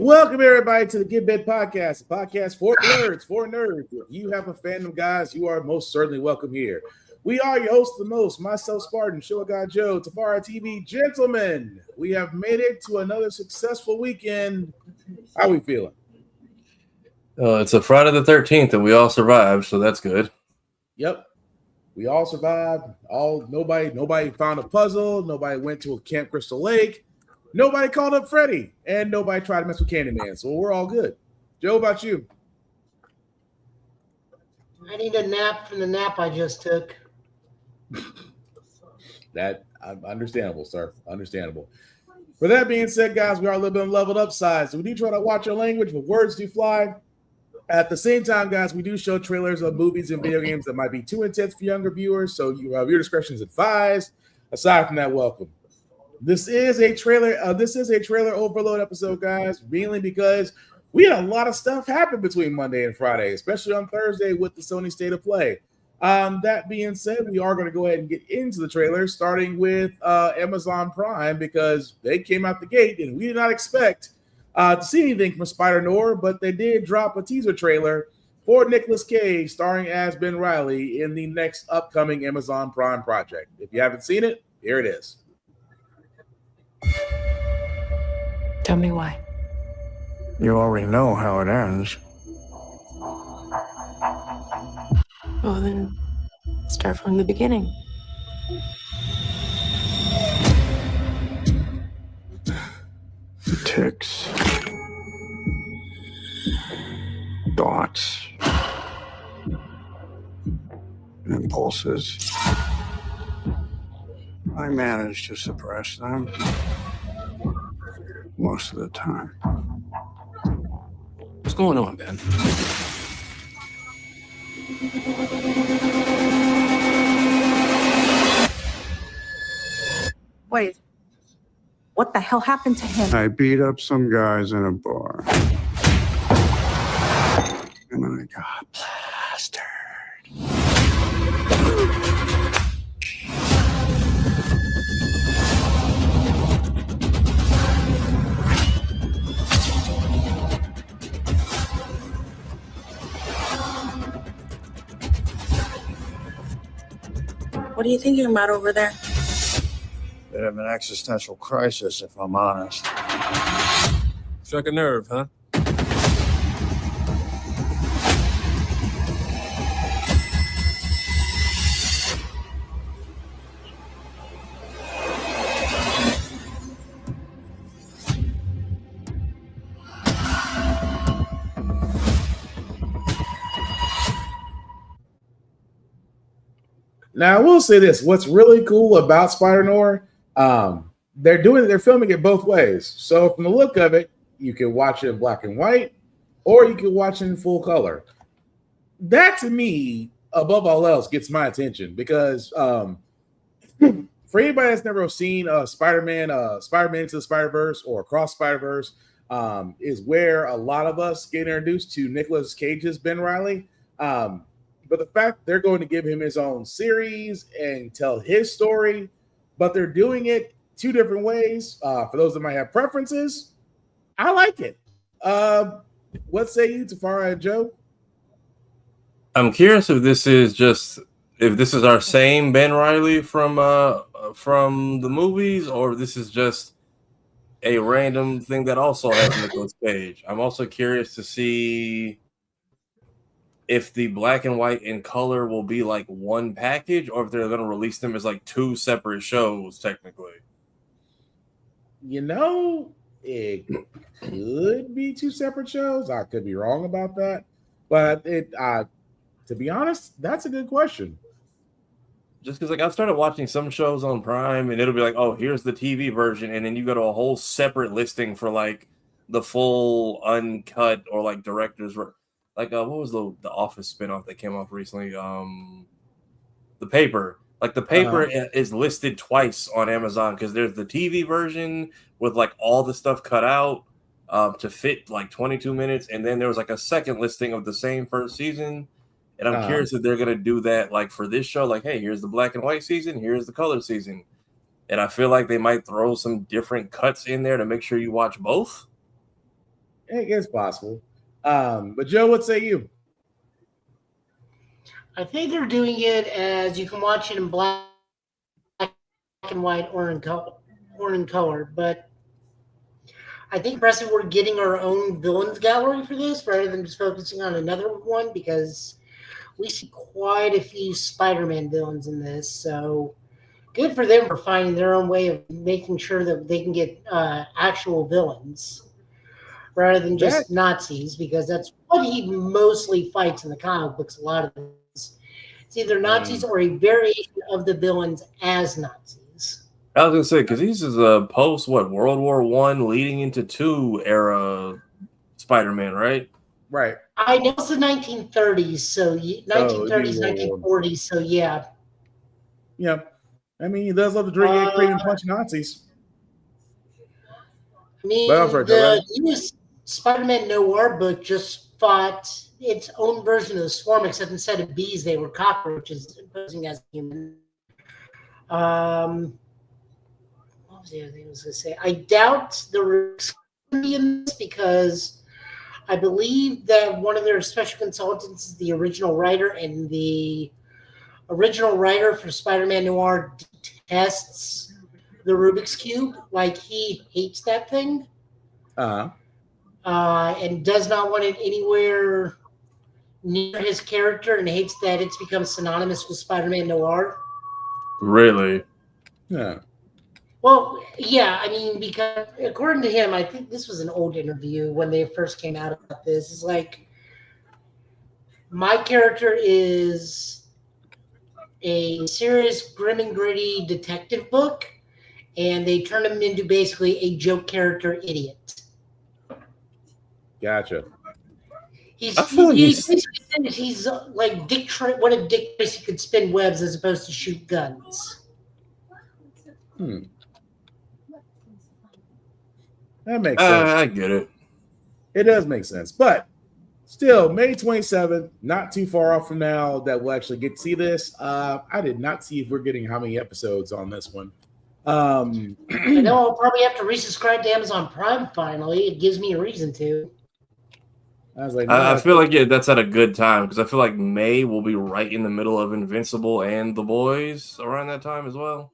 Welcome everybody to the Get Bed Podcast, a podcast for nerds, If you have a fandom, guys, you are most certainly welcome here. We are your hosts, the most, myself, Spartan, Show Guy Joe, Tafara TV, gentlemen. We have made it to another successful weekend. How are we feeling? It's a Friday the 13th, and we all survived, so that's good. Yep, we all survived. Nobody found a puzzle. Nobody went to a Camp Crystal Lake. Nobody called up Freddy, and nobody tried to mess with Candyman, so we're all good. Joe, about you? I need a nap from the nap I just took. That understandable, sir. Understandable. With that being said, guys, we are a little bit on leveled up side, so we do try to watch our language, but words do fly. At the same time, guys, we do show trailers of movies and video games that might be too intense for younger viewers, so your discretion is advised. Aside from that, welcome. This is a trailer overload episode, guys, mainly because we had a lot of stuff happen between Monday and Friday, especially on Thursday with the Sony State of Play. That being said, we are going to go ahead and get into the trailer, starting with Amazon Prime, because they came out the gate and we did not expect to see anything from Spider-Noir, but they did drop a teaser trailer for Nicolas Cage starring as Ben Reilly in the next upcoming Amazon Prime project. If you haven't seen it, here it is. Tell me why. You already know how it ends. Well, then, start from the beginning. Ticks. Thoughts. Impulses. I manage to suppress them most of the time. What's going on, Ben? Wait, what the hell happened to him? I beat up some guys in a bar. And then I got plastered. What are you thinking about over there? Bit of an existential crisis, if I'm honest. Struck a nerve, huh? Now, I will say this. What's really cool about Spider-Noir, they're filming it both ways. So from the look of it, you can watch it in black and white, or you can watch it in full color. That, to me, above all else, gets my attention because for anybody that's never seen Spider-Man Into the Spider-Verse or Across Spider-Verse, is where a lot of us get introduced to Nicolas Cage's Ben Reilly. But the fact they're going to give him his own series and tell his story, but they're doing it two different ways. For those that might have preferences, I like it. What say you, Tafara and Joe? I'm curious if this is our same Ben Reilly from the movies, or if this is just a random thing that also has Nicolas Cage. I'm also curious to see if the black and white and color will be like one package, or if they're going to release them as like two separate shows, technically. It could be two separate shows. I could be wrong about that. But to be honest, that's a good question. Just because I've started watching some shows on Prime, and it'll be like, oh, here's the TV version, and then you go to a whole separate listing for like the full uncut or like director's like what was the Office spinoff that came off recently? The Paper. Like the Paper is listed twice on Amazon because there's the TV version with like all the stuff cut out to fit like 22 minutes, and then there was like a second listing of the same first season. And I'm curious if they're gonna do that like for this show. Like, hey, here's the black and white season, here's the color season, and I feel like they might throw some different cuts in there to make sure you watch both. It's possible. But Joe, what say you? I think they're doing it as you can watch it in black and white or in color. But I think impressive we're getting our own villains gallery for this rather than just focusing on another one because we see quite a few Spider-Man villains in this. So good for them for finding their own way of making sure that they can get actual villains rather than just Nazis, because that's what he mostly fights in the comic books. A lot of this, it's either Nazis or a variation of the villains as Nazis. I was gonna say because these is a post World War I leading into II era Spider-Man, right? Right. I know it's the 1930s, so 1930s, 1940s, so yeah. Yeah. I mean, he does love to drink and cream and punch Nazis. I mean, the newest Spider-Man Noir book just fought its own version of the Swarm, except instead of bees, they were cockroaches posing as human. What was the other thing I was going to say? I doubt the Rooks going to be in this because I believe that one of their special consultants is the original writer, and the original writer for Spider-Man Noir detests the Rubik's Cube. Like, he hates that thing. And does not want it anywhere near his character and hates that it's become synonymous with Spider-Man Noir. Really? Yeah. Well, yeah, I mean, because according to him, I think this was an old interview when they first came out about this. It's like, my character is a serious, grim and gritty detective book, and they turned him into basically a joke character idiot. Gotcha. He's I feel he's like Dick. One of Dick Tracy could spin webs as opposed to shoot guns. That makes sense. I get it. It does make sense, but still, May 27th, not too far off from now that we'll actually get to see this. I did not see if we're getting how many episodes on this one. I know I'll probably have to resubscribe to Amazon Prime finally. It gives me a reason to. I was like, I feel like that's at a good time because I feel like May will be right in the middle of Invincible and The Boys around that time as well.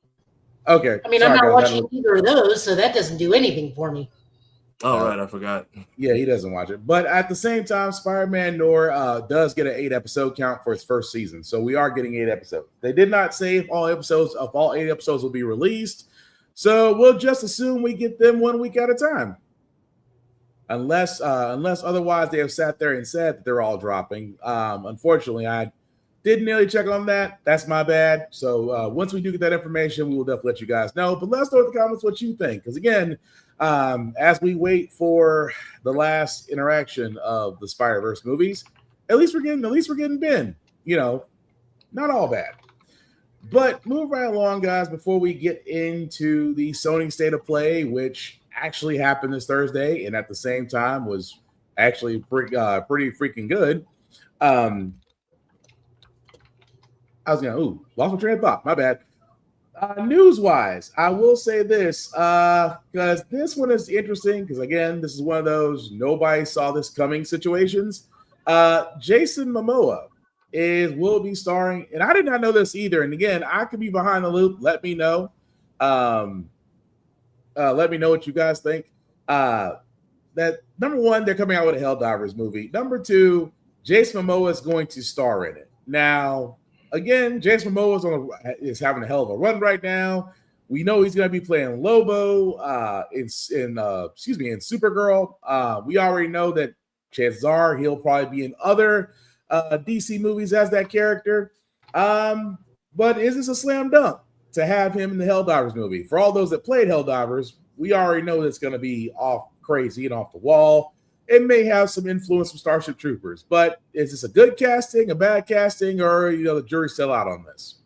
Okay. I mean, I'm not watching either of those, so that doesn't do anything for me. Oh, right. I forgot. Yeah, he doesn't watch it. But at the same time, Spider-Man Noir does get an 8-episode count for its first season. So we are getting 8 episodes. They did not say if all 8 episodes will be released. So we'll just assume we get them 1 week at a time. Unless otherwise they have sat there and said that they're all dropping. Unfortunately, I didn't nearly check on that. That's my bad. So once we do get that information, we will definitely let you guys know. But let us know in the comments what you think. Because again, as we wait for the last interaction of the Spider-Verse movies, at least we're getting Ben. You know, not all bad. But move right along, guys, before we get into the Sony State of Play, which actually happened this Thursday, and at the same time was actually pretty freaking good. I was gonna lost my train of thought. My bad. News-wise, I will say this because this one is interesting because again, this is one of those nobody saw this coming situations. Jason Momoa will be starring, and I did not know this either. And again, I could be behind the loop. Let me know. Let me know what you guys think. That number one, they're coming out with a Helldivers movie. Number two, Jason Momoa is going to star in it. Now, again, Jason Momoa is having a hell of a run right now. We know he's going to be playing Lobo in Supergirl. We already know that chances are he'll probably be in other DC movies as that character. But is this a slam dunk to have him in the Helldivers movie? For all those that played Helldivers, we already know it's going to be off crazy and off the wall. It may have some influence from Starship Troopers, but is this a good casting, a bad casting, or the jury's still out on this?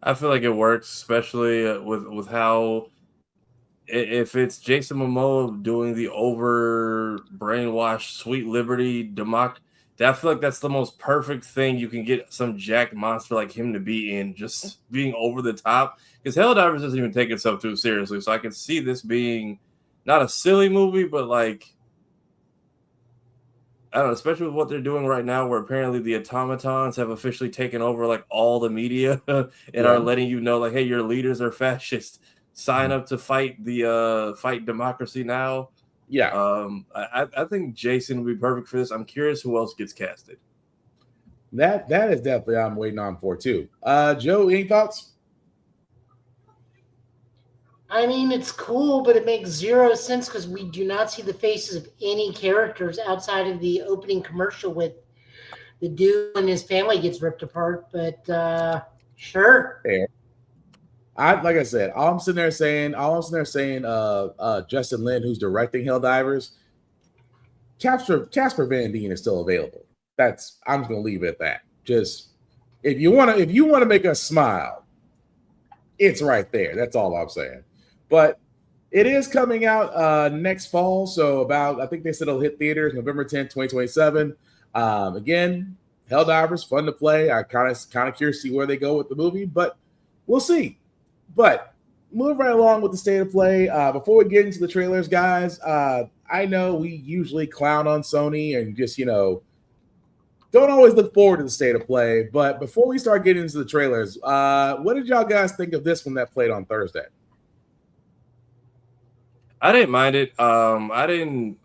I feel like it works, especially with how if it's Jason Momoa doing the over brainwashed Sweet Liberty democracy. I feel like that's the most perfect thing you can get some jacked monster like him to be in, just being over the top. Because Helldivers doesn't even take itself too seriously. So I can see this being not a silly movie, but like I don't know, especially with what they're doing right now, where apparently the automatons have officially taken over like all the media and are letting you know, like, hey, your leaders are fascist. Sign up to fight fight democracy now. Yeah. I think Jason would be perfect for this. I'm curious who else gets casted. That is definitely I'm waiting on for too. Joe, any thoughts? I mean, it's cool, but it makes zero sense because we do not see the faces of any characters outside of the opening commercial with the dude and his family gets ripped apart. But sure. Fair. Like I said, all I'm sitting there saying, Justin Lin, who's directing Helldivers, Casper Van Dien is still available. I'm just gonna leave it at that. Just if you want to make us smile, it's right there. That's all I'm saying. But it is coming out next fall. So I think they said it'll hit theaters November 10th, 2027. Again, Helldivers, fun to play. I kind of curious to see where they go with the movie, but we'll see. But move right along with the state of play. Before we get into the trailers, guys, I know we usually clown on Sony and just, don't always look forward to the state of play. But before we start getting into the trailers, what did y'all guys think of this one that played on Thursday? I didn't mind it. I don't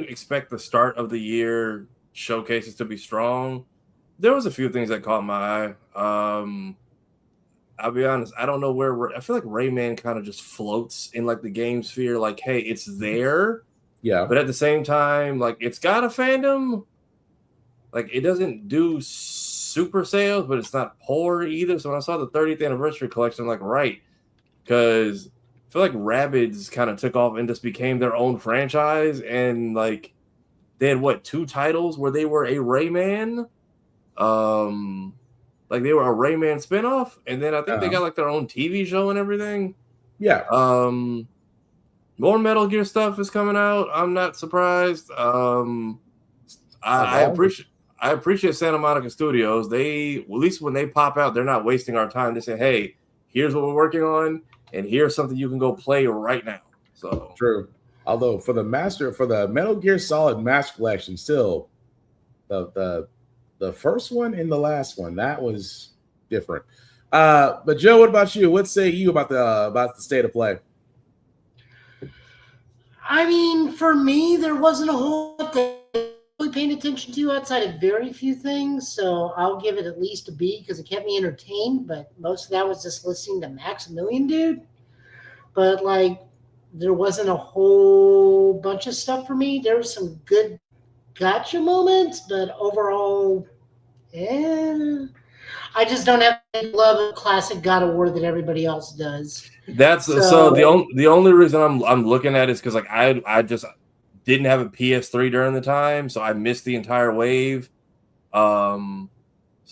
expect the start of the year showcases to be strong. There was a few things that caught my eye. I'll be honest, I don't know where I feel like Rayman kind of just floats in like the game sphere, like, hey, it's there. Yeah. But at the same time, like it's got a fandom. Like it doesn't do super sales, but it's not poor either. So when I saw the 30th anniversary collection, I'm like, right. Because I feel like Rabbids kind of took off and just became their own franchise. And like they had 2 titles where they were a Rayman. Like they were a Rayman spinoff, and then I think they got like their own TV show and everything. Yeah. More Metal Gear stuff is coming out. I'm not surprised. I appreciate Santa Monica Studios. They, at least when they pop out, they're not wasting our time. They say, hey, here's what we're working on, and here's something you can go play right now. So true. Although for the Metal Gear Solid Master Collection, still the first one and the last one, that was different. But Joe, what about you? What say you about the state of play? I mean, for me, there wasn't a whole lot that I was paying attention to outside of very few things. So I'll give it at least a B because it kept me entertained. But most of that was just listening to Maximilian Dude. But like, there wasn't a whole bunch of stuff for me. There was some good gotcha moments, but overall, I just don't have the love of classic God of War that everybody else does. That's so the only reason I'm looking at it is because like I just didn't have a PS3 during the time, so I missed the entire wave. So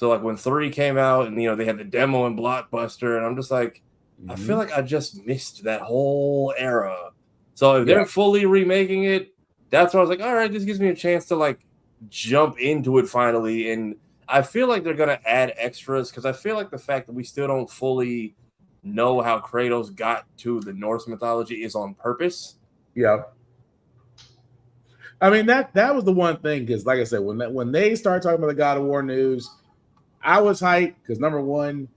like when 3 came out and they had the demo in Blockbuster, and I'm just like, I feel like I just missed that whole era. So if they're fully remaking it, that's why I was like, all right, this gives me a chance to like jump into it finally. And I feel like they're gonna add extras because I feel like the fact that we still don't fully know how Kratos got to the Norse mythology is on purpose. Yeah. I mean that was the one thing, because like I said, when they started talking about the God of War news, I was hyped because number one,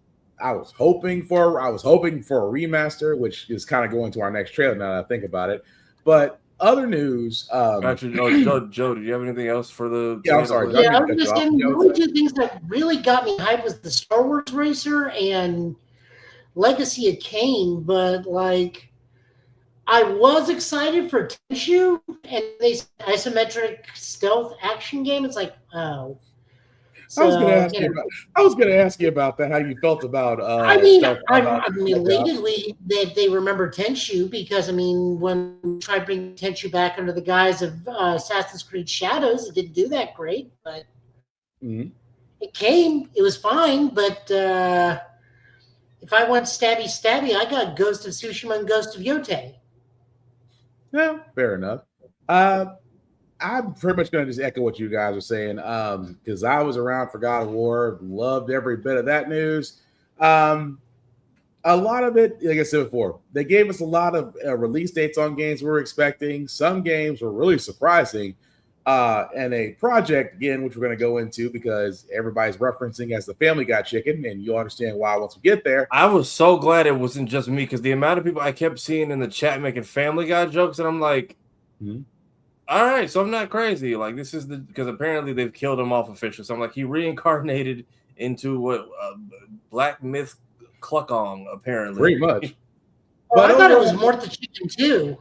I was hoping for a remaster, which is kind of going to our next trailer now that I think about it. But other news, actually, Joe, did you have anything else for the? Yeah, I'm sorry. Yeah, I was just saying the only 2 things that really got me hyped was the Star Wars Racer and Legacy of Kain. But like, I was excited for Tenshu and the isometric stealth action game. It's like, oh. So, I was going to ask you about that. How you felt about? I'm elatedly that they remember Tenshu because when we tried bringing Tenshu back under the guise of Assassin's Creed Shadows, it didn't do that great, but it came. It was fine, but if I went stabby, I got Ghost of Tsushima and Ghost of Yote. Yeah, fair enough. I'm pretty much going to just echo what you guys are saying because I was around for God of War, loved every bit of that news. A lot of it, like I said before, they gave us a lot of release dates on games we were expecting. Some games were really surprising. And a project, again, which we're going to go into because everybody's referencing as the Family Guy chicken, and you'll understand why once we get there. I was so glad it wasn't just me because the amount of people I kept seeing in the chat making Family Guy jokes, and I'm like, all right, so I'm not crazy. Like, this is because apparently they've killed him off officially. So I'm like, he reincarnated into what Black Myth Cluckong, apparently. Pretty much. But I thought it was more the chicken too.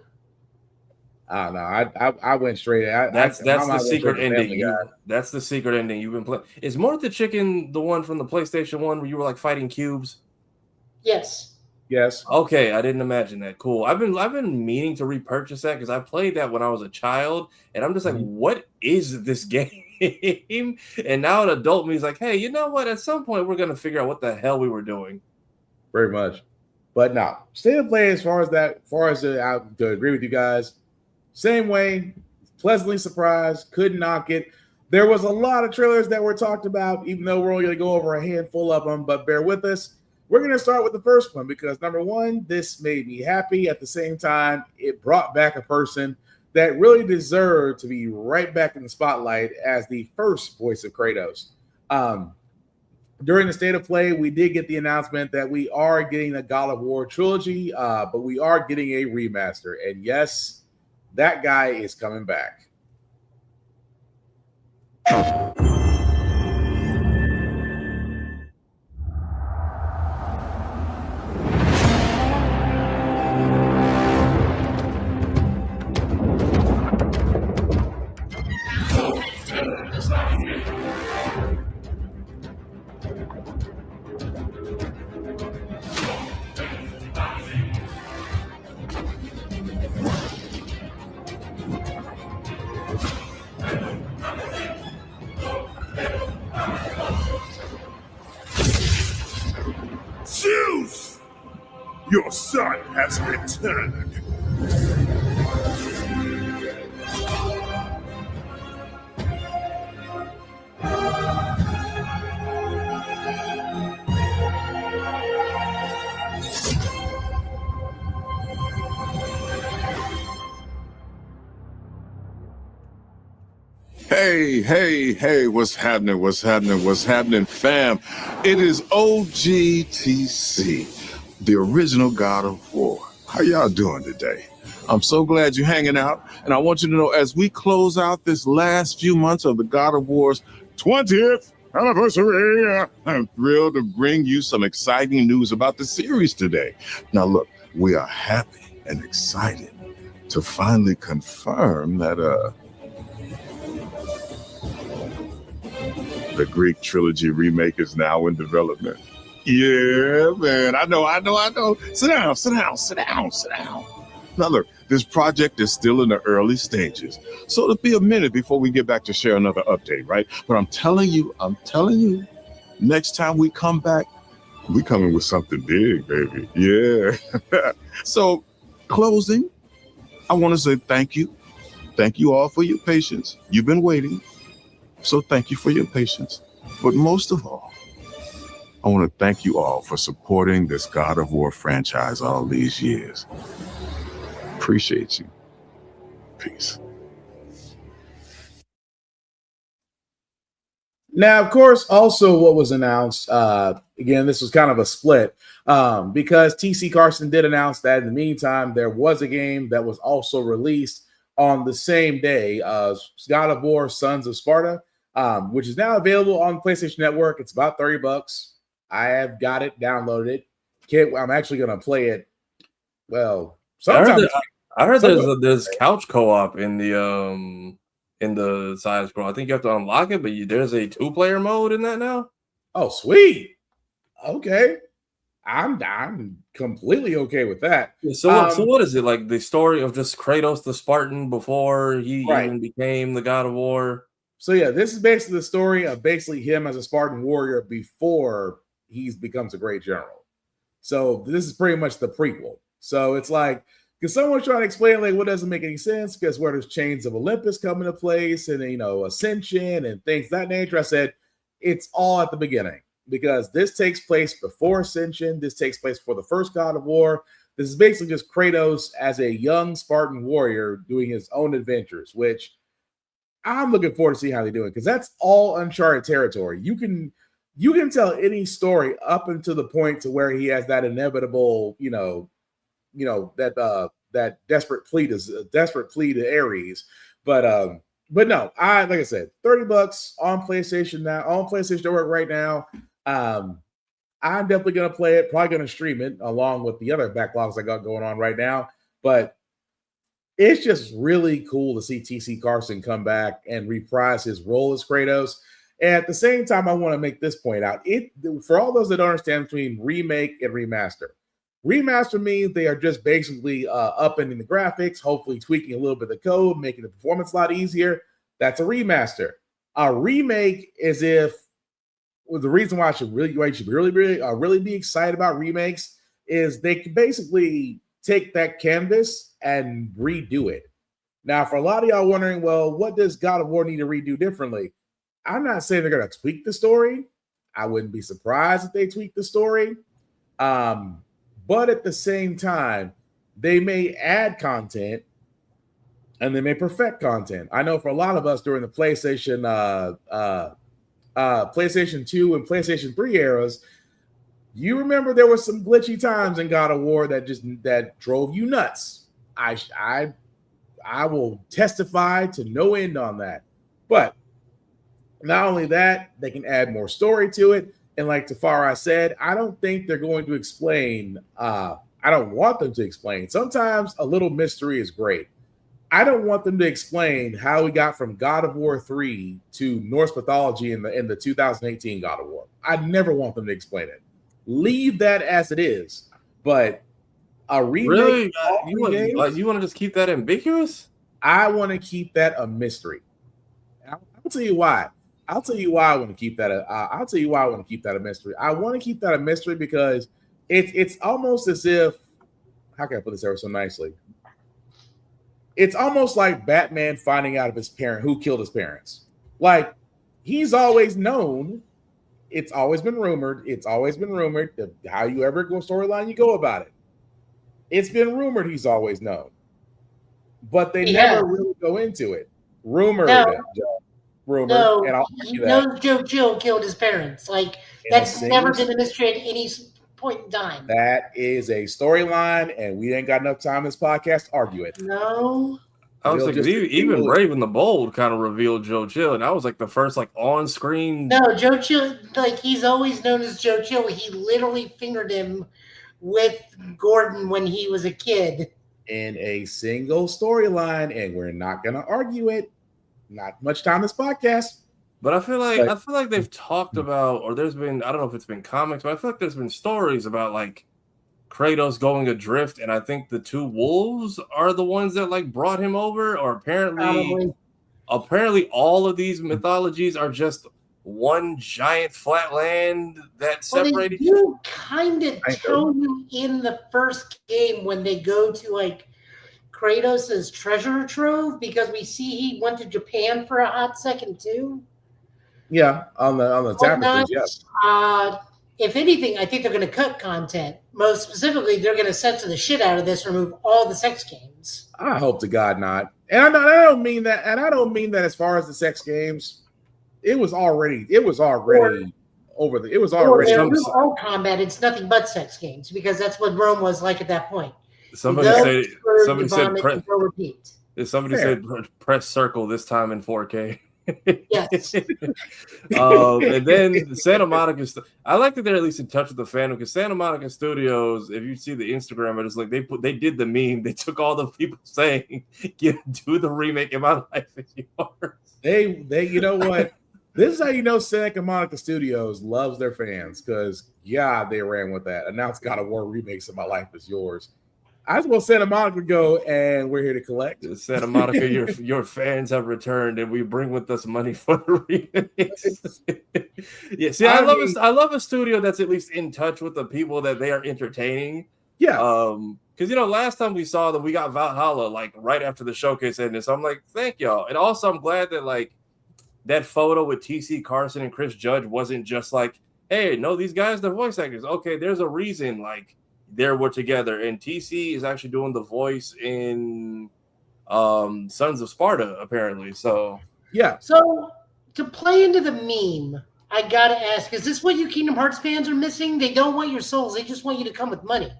I don't know. I went straight. That's the secret ending. That's the secret ending you've been playing. Is Mort the Chicken the one from the PlayStation 1 where you were like fighting cubes? Yes. Yes. Okay, I didn't imagine that. Cool. I've been meaning to repurchase that because I played that when I was a child, and I'm just like, what is this game? And now an adult me is like, hey, you know what? At some point, we're gonna figure out what the hell we were doing. Very much. But no, state of play as far as I to agree with you guys. Same way, pleasantly surprised, couldn't knock it. There was a lot of trailers that were talked about, even though we're only going to go over a handful of them, but bear with us. We're going to start with the first one because, number one, this made me happy. At the same time, it brought back a person that really deserved to be right back in the spotlight as the first voice of Kratos. During the state of play, we did get the announcement that we are getting a God of War trilogy, but we are getting a remaster. And yes, that guy is coming back. Zeus! Your son has returned. Hey, what's happening, fam? It is OGTC, the original God of War. How y'all doing today? I'm so glad you're hanging out, and I want you to know as we close out this last few months of the God of War's 20th anniversary, I'm thrilled to bring you some exciting news about the series today. Now look, we are happy and excited to finally confirm that the Greek trilogy remake is now in development. Yeah, man, I know. Sit down. Now look, this project is still in the early stages, so it'll be a minute before we get back to share another update, right? But I'm telling you, next time we come back, we coming with something big, baby. Yeah. So, closing, I want to say thank you. Thank you all for your patience. You've been waiting. So thank you for your patience. But most of all, I want to thank you all for supporting this God of War franchise all these years. Appreciate you. Peace. Now, of course, also what was announced, again, this was kind of a split because TC Carson did announce that in the meantime, there was a game that was also released on the same day, God of War Sons of Sparta, which is now available on the PlayStation Network. It's about $30. I have got it, downloaded it. I'm actually going to play it. Well, sometime. I heard there's couch co-op in the side scroll. I think you have to unlock it, but there's a 2-player mode in that now. Oh, sweet. Okay. I'm completely okay with that. So what is it, like the story of just Kratos the Spartan before he even became the God of War? So yeah, this is basically the story of basically him as a Spartan warrior before he becomes a great general. So this is pretty much the prequel. So it's like, because someone's trying to explain like what doesn't make any sense, because where there's Chains of Olympus come into place and Ascension and things of that nature. I said it's all at the beginning. because this takes place before Ascension. This takes place before the first God of War. This is basically just Kratos as a young Spartan warrior doing his own adventures, which I'm looking forward to see how they do it, because that's all uncharted territory. You can tell any story up until the point to where he has that inevitable, that desperate plea to Ares. But no, like I said, $30 on PlayStation now, on PlayStation Network right now. I'm definitely gonna play it, probably gonna stream it along with the other backlogs I got going on right now. But it's just really cool to see TC Carson come back and reprise his role as Kratos. And at the same time, I want to make this point out. For all those that don't understand between remake and remaster. Remaster means they are just basically upping the graphics, hopefully tweaking a little bit of the code, making the performance a lot easier. That's a remaster. A remake is the reason why I should really be excited about remakes is they can basically take that canvas and redo it. Now, for a lot of y'all wondering, well, what does God of War need to redo differently? I'm not saying they're going to tweak the story. I wouldn't be surprised if they tweak the story. But at the same time, they may add content and they may perfect content. I know for a lot of us during the PlayStation 2 and PlayStation 3 eras, you remember there were some glitchy times in God of War that drove you nuts. I will testify to no end on that. But not only that, they can add more story to it. And like Tafara said, I don't think they're going to explain. I don't want them to explain. Sometimes a little mystery is great. I don't want them to explain how we got from God of War 3 to Norse mythology in the 2018 God of War. I never want them to explain it. Leave that as it is. But a remake, really? You want to just keep that ambiguous? I want to keep that a mystery. I'll tell you why. I'll tell you why I want to keep that. I'll tell you why I want to keep that a mystery. I want to keep that a mystery because it's almost as if, how can I put this ever so nicely? It's almost like Batman finding out of his parent who killed his parents. Like, he's always known. It's always been rumored. That how you ever go storyline you go about it. It's been rumored he's always known, but they never really go into it. Rumored. No, and he knows Joe Chill killed his parents. Like, that's never been a mystery at any point in time. That is a storyline, and we ain't got enough time in this podcast to argue it. No. I was like, even Brave and the Bold kind of revealed Joe Chill, and that was like the first on-screen. No, Joe Chill, he's always known as Joe Chill. He literally fingered him with Gordon when he was a kid. In a single storyline, and we're not going to argue it. Not much time in this podcast. But I feel like they've talked about, or there's been, I don't know if it's been comics, but I feel like there's been stories about like Kratos going adrift, and I think the two wolves are the ones that like brought him over, or apparently all of these mythologies are just one giant flat land that separated. They do kind of tell you in the first game when they go to like Kratos' treasure trove, because we see he went to Japan for a hot second too. Yeah, on the tapestries, yes. If anything, I think they're going to cut content. Most specifically, they're going to censor the shit out of this, remove all the sex games. I hope to God not. And I don't mean that. And I don't mean that as far as the sex games. It was already over the. It was already all combat. It's nothing but sex games, because that's what Rome was like at that point. Somebody said press circle this time in 4K. Yes. And then Santa Monica. I like that they're at least in touch with the fandom, because Santa Monica Studios, if you see the Instagram, it's like they did the meme. They took all the people saying, "Do the remake of My Life Is Yours." They you know what? This is how you know Santa Monica Studios loves their fans, because they ran with that. Announced God of War remakes of My Life Is Yours. I just want Santa Monica go, and we're here to collect. Santa Monica, your fans have returned, and we bring with us money for the remakes. Yeah, see, I love a studio that's at least in touch with the people that they are entertaining. Yeah. Because last time we saw them, we got Valhalla like right after the showcase ended. So I'm like, thank y'all. And also I'm glad that like that photo with TC Carson and Chris Judge wasn't just like hey, no, these guys, they're voice actors. Okay, there's a reason like we're together. And TC is actually doing the voice in Sons of Sparta, apparently. So Yeah. So to play into the meme, I gotta ask: is this what you Kingdom Hearts fans are missing? They don't want your souls; they just want you to come with money.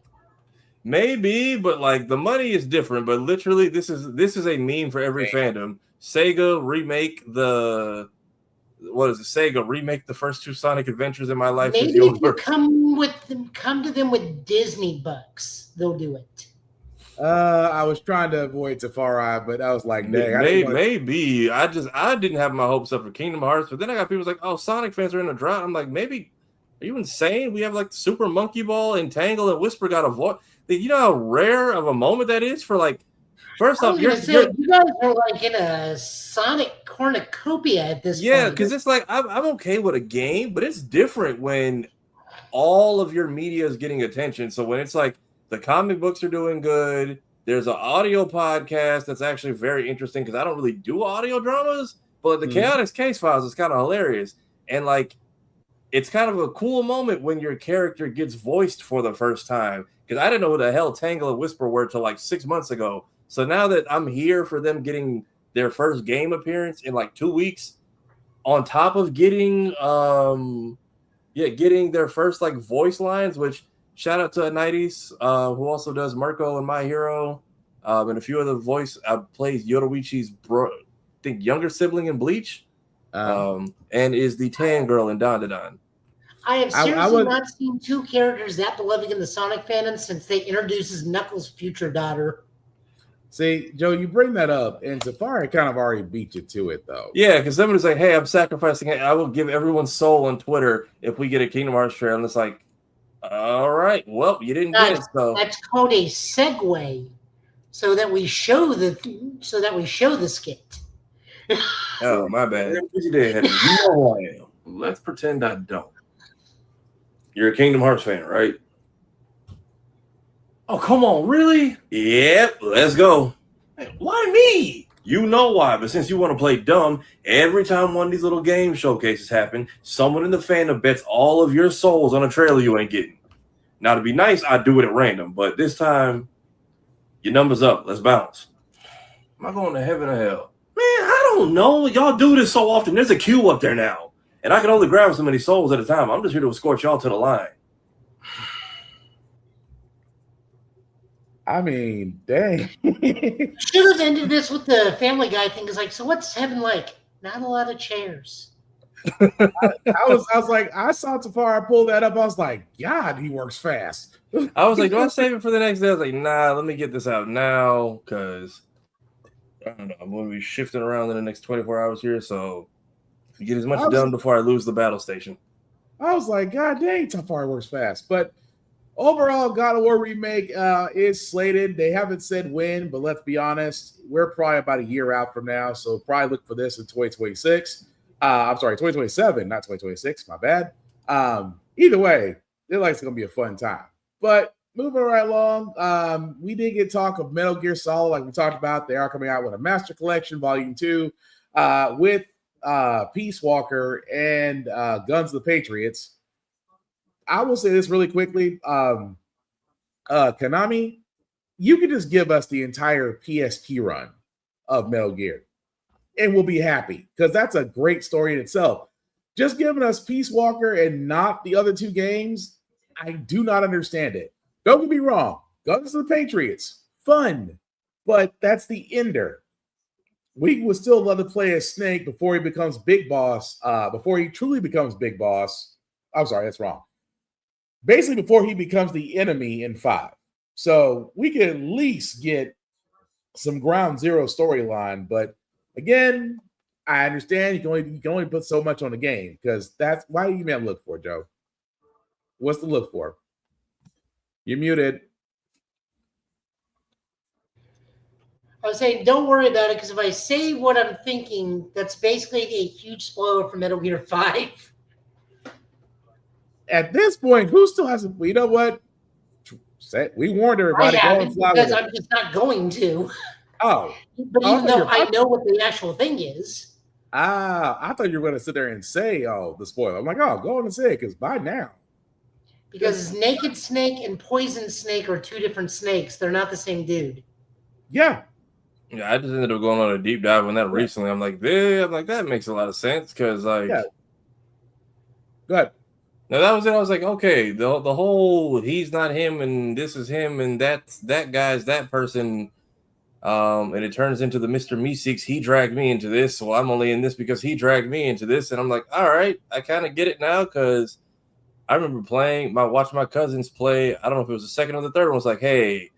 maybe, but like the money is different. But literally, this is a meme for every fandom. Sega remake the Sega remake the first 2 Sonic Adventures in my life. Maybe if you come to them with Disney bucks, they'll do it. I was trying to avoid Safari, but I was like, dang, maybe. I didn't have my hopes up for Kingdom Hearts, but then I got people like, oh, Sonic fans are in a drought. I'm like, maybe. Are you insane? We have like Super Monkey Ball and Tangle and Whisper got a voice. You know how rare of a moment that is for like. First off, you guys are like in a Sonic cornucopia at this point. Yeah, because it's like I'm okay with a game, but it's different when all of your media is getting attention. So when it's like the comic books are doing good, there's an audio podcast that's actually very interesting because I don't really do audio dramas, but the Chaotix Case Files is kind of hilarious. And like it's kind of a cool moment when your character gets voiced for the first time. Because I didn't know who the hell Tangle and Whisper were till like 6 months ago. So now that I'm here for them getting their first game appearance in like 2 weeks, on top of getting their first like voice lines, which shout out to Anites, who also does Mirko and My Hero, and a few other voice plays Yoruichi's younger sibling in Bleach, and is the tan girl in Dandadan. I have seriously not seen 2 characters that beloved in the Sonic fandom since they introduces Knuckles' future daughter. See, Joe, you bring that up, and Safari kind of already beat you to it, though. Yeah, because somebody's like, hey, I'm sacrificing it. I will give everyone's soul on Twitter if we get a Kingdom Hearts trailer. And it's like, all right, well, you didn't get it. So that's called a segue, so that we show the skit. Oh, my bad. You know who I am. Let's pretend I don't. You're a Kingdom Hearts fan, right? Oh, come on, really? Yep, let's go. Hey, why me? You know why, but since you want to play dumb, every time one of these little game showcases happen, someone in the fandom bets all of your souls on a trailer you ain't getting. Now, to be nice, I do it at random, but this time, your number's up. Let's bounce. Am I going to heaven or hell? Man, I don't know. Y'all do this so often. There's a queue up there now, and I can only grab so many souls at a time. I'm just here to escort y'all to the line. I mean, dang. Should have ended this with the Family Guy thing. It's like, so what's heaven like? Not a lot of chairs. I was like, I saw Safari pull that up. I was like, God, he works fast. I was like, do I save it for the next day? I was like, nah, let me get this out now because I don't know. I'm going to be shifting around in the next 24 hours here, so get as much done before I lose the battle station. I was like, God dang, Safari works fast. But overall, God of War remake is slated. They haven't said when, but let's be honest, we're probably about a year out from now, so probably look for this in 2026. I'm sorry, 2027, not 2026. My bad. Either way, it looks like it's gonna be a fun time. But moving right along, we did get talk of Metal Gear Solid, like we talked about. They are coming out with a Master Collection Volume 2 with Peace Walker and Guns of the Patriots. I will say this really quickly. Konami, you can just give us the entire PSP run of Metal Gear and we'll be happy because that's a great story in itself. Just giving us Peace Walker and not the other 2 games, I do not understand it. Don't get me wrong. Guns of the Patriots, fun, but that's the ender. We would still love to play as Snake before he becomes Big Boss, before he truly becomes Big Boss. I'm sorry, that's wrong. Basically, before he becomes the enemy in 5. So we can at least get some ground zero storyline. But again, I understand you can only put so much on the game because that's why you man look for, Joe. What's to look for? You're muted. I was saying, don't worry about it because if I say what I'm thinking, that's basically a huge spoiler for Metal Gear 5. At this point, who still hasn't? You know what? We warned everybody. I haven't because I'm just not going to. Oh, but even though I know what the actual thing is, I thought you were going to sit there and say, "Oh, the spoiler." I'm like, "Oh, go on and say it," because by now, Because Naked Snake and Poison Snake are two different snakes. They're not the same dude. yeah, Yeah, I just ended up going on a deep dive on that recently. I'm like, that makes a lot of sense because like, yeah. Go ahead. no, that was it. I was like, okay, the whole he's not him and this is him and that's that guy's that person. And it turns into the Mr. Meeseeks. He dragged me into this, so I'm only in this because he dragged me into this. And I'm like, all right, I kind of get it now because I remember watching my cousins play. I don't know if it was the second or the third one. Was like, hey,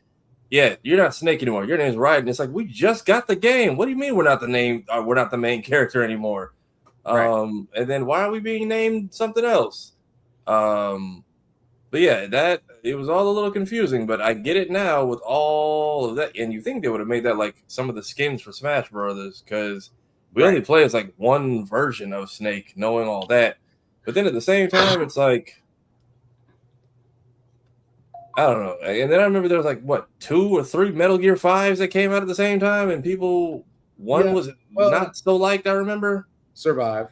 yeah, you're not Snake anymore. Your name's Raiden. It's like we just got the game. What do you mean we're not the name? We're not the main character anymore. And then why are we being named something else? But yeah, that it was all a little confusing, but I get it now with all of that. And you think they would have made that like some of the skins for Smash Brothers because we only play as like one version of Snake, knowing all that. But then at the same time, it's like I don't know. And then I remember there was like what 2 or 3 Metal Gear 5s that came out at the same time, and one was not so liked. I remember Survive.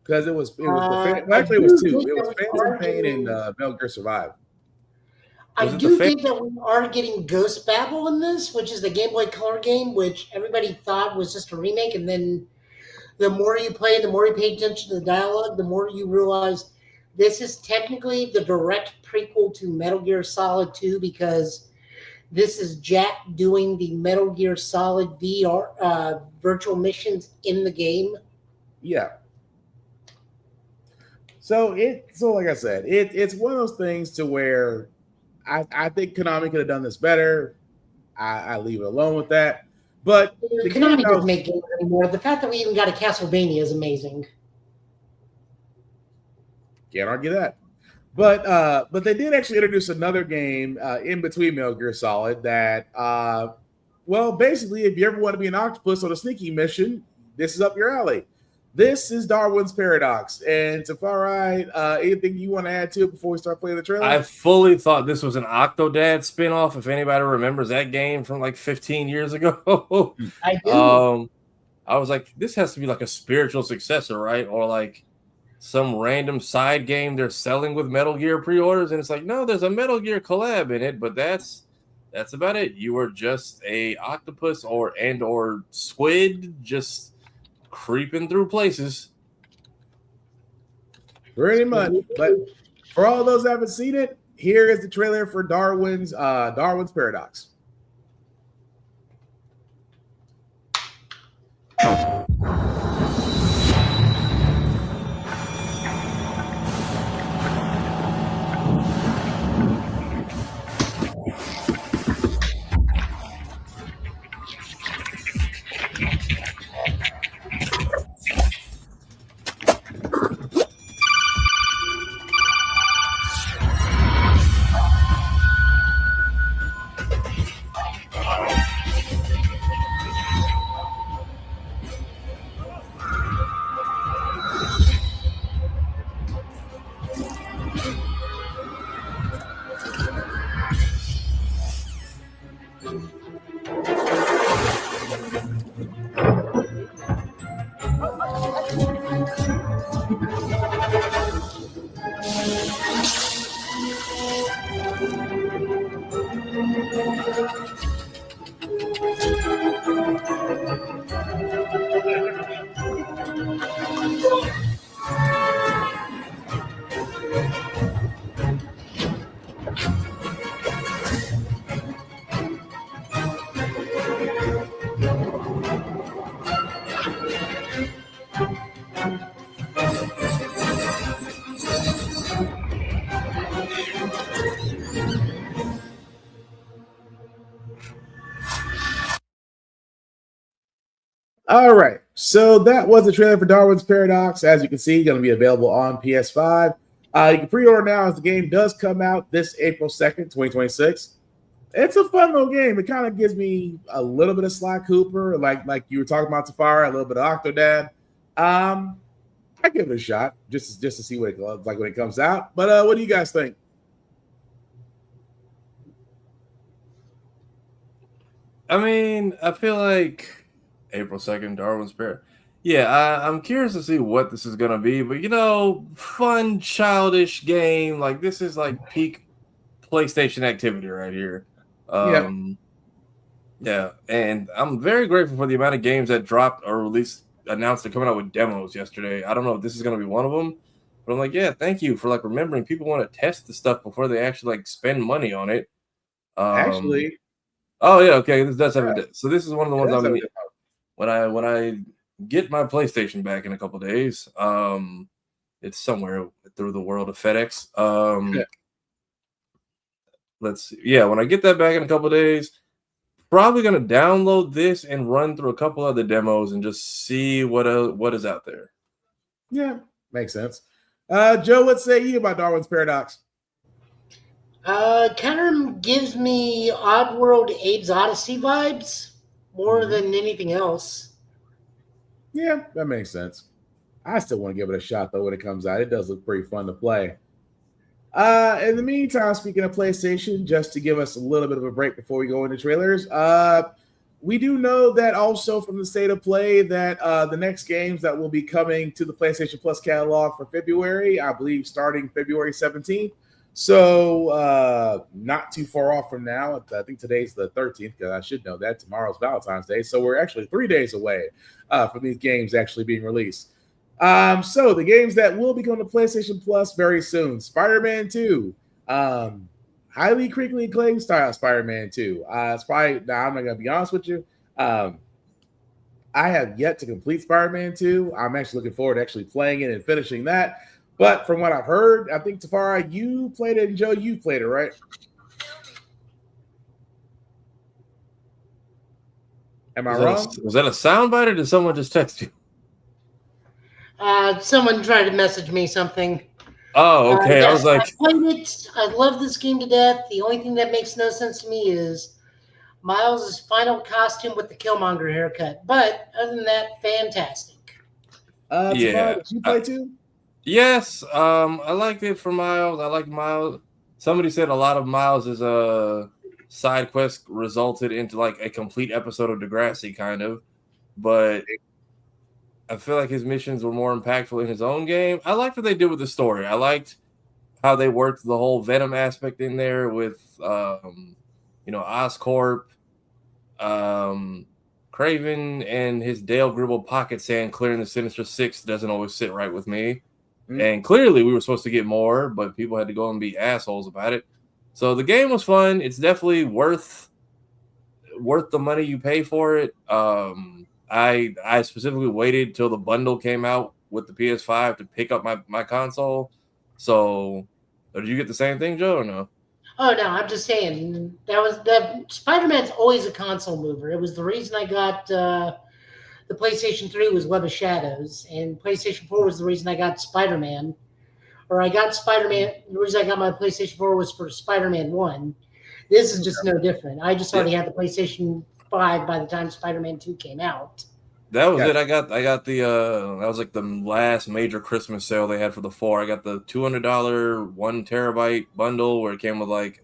Because it was actually it was 2. It was Phantom Pain and Metal Gear Survive. I do think that we are getting Ghost Babel in this, which is the Game Boy Color game, which everybody thought was just a remake, and then the more you play, the more you pay attention to the dialogue, the more you realize this is technically the direct prequel to Metal Gear Solid 2 because this is Jack doing the Metal Gear Solid VR virtual missions in the game. Yeah. So like I said, it's one of those things to where I think Konami could have done this better. I leave it alone with that. But Konami doesn't make games anymore. The fact that we even got a Castlevania is amazing. Can't argue that. But they did actually introduce another game in between Metal Gear Solid that basically if you ever want to be an octopus on a sneaky mission, this is up your alley. This is Darwin's Paradox. And Tafari, anything you want to add to it before we start playing the trailer? I fully thought this was an Octodad spinoff. If anybody remembers that game from like 15 years ago, I do. I was like, this has to be like a spiritual successor, right? Or like some random side game they're selling with Metal Gear pre-orders, and it's like, no, there's a Metal Gear collab in it, but that's about it. You are just a octopus or squid, just creeping through places. Pretty much. But for all those that haven't seen it, here is the trailer for Darwin's Paradox. All right, so that was the trailer for Darwin's Paradox. As you can see, going to be available on PS5. You can pre-order now as the game does come out this April 2nd, 2026. It's a fun little game. It kind of gives me a little bit of Sly Cooper, like you were talking about Tafari, a little bit of Octodad. I give it a shot just to see what it looks like when it comes out. But what do you guys think? I mean, I feel like April 2nd, Darwin's Paradox. Yeah, I'm curious to see what this is gonna be, but fun, childish game. Like this is like peak PlayStation activity right here. Yep. Yeah, and I'm very grateful for the amount of games that dropped or released, announced they're coming out with demos yesterday. I don't know if this is gonna be one of them, but I'm like, yeah, thank you for like remembering people want to test the stuff before they actually like spend money on it. Um, Actually, oh yeah, okay, this does have yeah, a. So this is one of the it ones does I'm have a gonna when I get my PlayStation back in a couple days. It's somewhere through the world of FedEx. Let's see. Yeah, when I get that back in a couple days, probably gonna download this and run through a couple other demos and just see what is out there. Yeah, makes sense. Joe, what say you about Darwin's Paradox? Kind of gives me Oddworld Abe's Odyssey vibes more than anything else. Yeah, that makes sense. I still want to give it a shot though when it comes out. It does look pretty fun to play. In the meantime, speaking of PlayStation, just to give us a little bit of a break before we go into trailers, we do know that also from the State of Play that the next games that will be coming to the PlayStation Plus catalog for February, I believe starting February 17th. So not too far off from now. I think today's the 13th, because I should know that. Tomorrow's Valentine's Day. So we're actually 3 days away from these games actually being released. So the games that will be coming to PlayStation Plus very soon: Spider-Man 2, highly critically acclaimed style Spider-Man 2. It's probably, now I'm not gonna be honest with you. I have yet to complete Spider-Man 2. I'm actually looking forward to actually playing it and finishing that. But from what I've heard, I think Tafara, you played it, and Joe, you played it, right? Am I wrong? Was that a soundbite or did someone just text you? Someone tried to message me something. Oh, okay. I was like, I played it. I love this game to death. The only thing that makes no sense to me is Miles' final costume with the Killmonger haircut. But other than that, fantastic. yeah. Tafara, did you play too? Yes. I liked it for Miles. I liked Miles. Somebody said a lot of Miles' side quest resulted into like a complete episode of Degrassi, kind of, but I feel like his missions were more impactful in his own game. I liked what they did with the story. I liked how they worked the whole Venom aspect in there with, Oscorp, Craven, and his Dale Gribble pocket sand clearing the Sinister Six doesn't always sit right with me. Mm-hmm. And clearly we were supposed to get more, but people had to go and be assholes about it. So the game was fun. It's definitely worth the money you pay for it. I specifically waited till the bundle came out with the PS5 to pick up my console. So, did you get the same thing, Joe, or no? Oh no, I'm just saying that Spider-Man's always a console mover. It was the reason I got the PlayStation 3 was Web of Shadows, and PlayStation 4 was the reason I got Spider-Man. Or I got Spider-Man. The reason I got my PlayStation 4 was for Spider-Man 1. This is just no different. I just already had the PlayStation 5 by the time Spider-Man 2 came out. That was it. I got the that was like the last major Christmas sale they had for the 4. I got the $200 1 terabyte bundle where it came with like,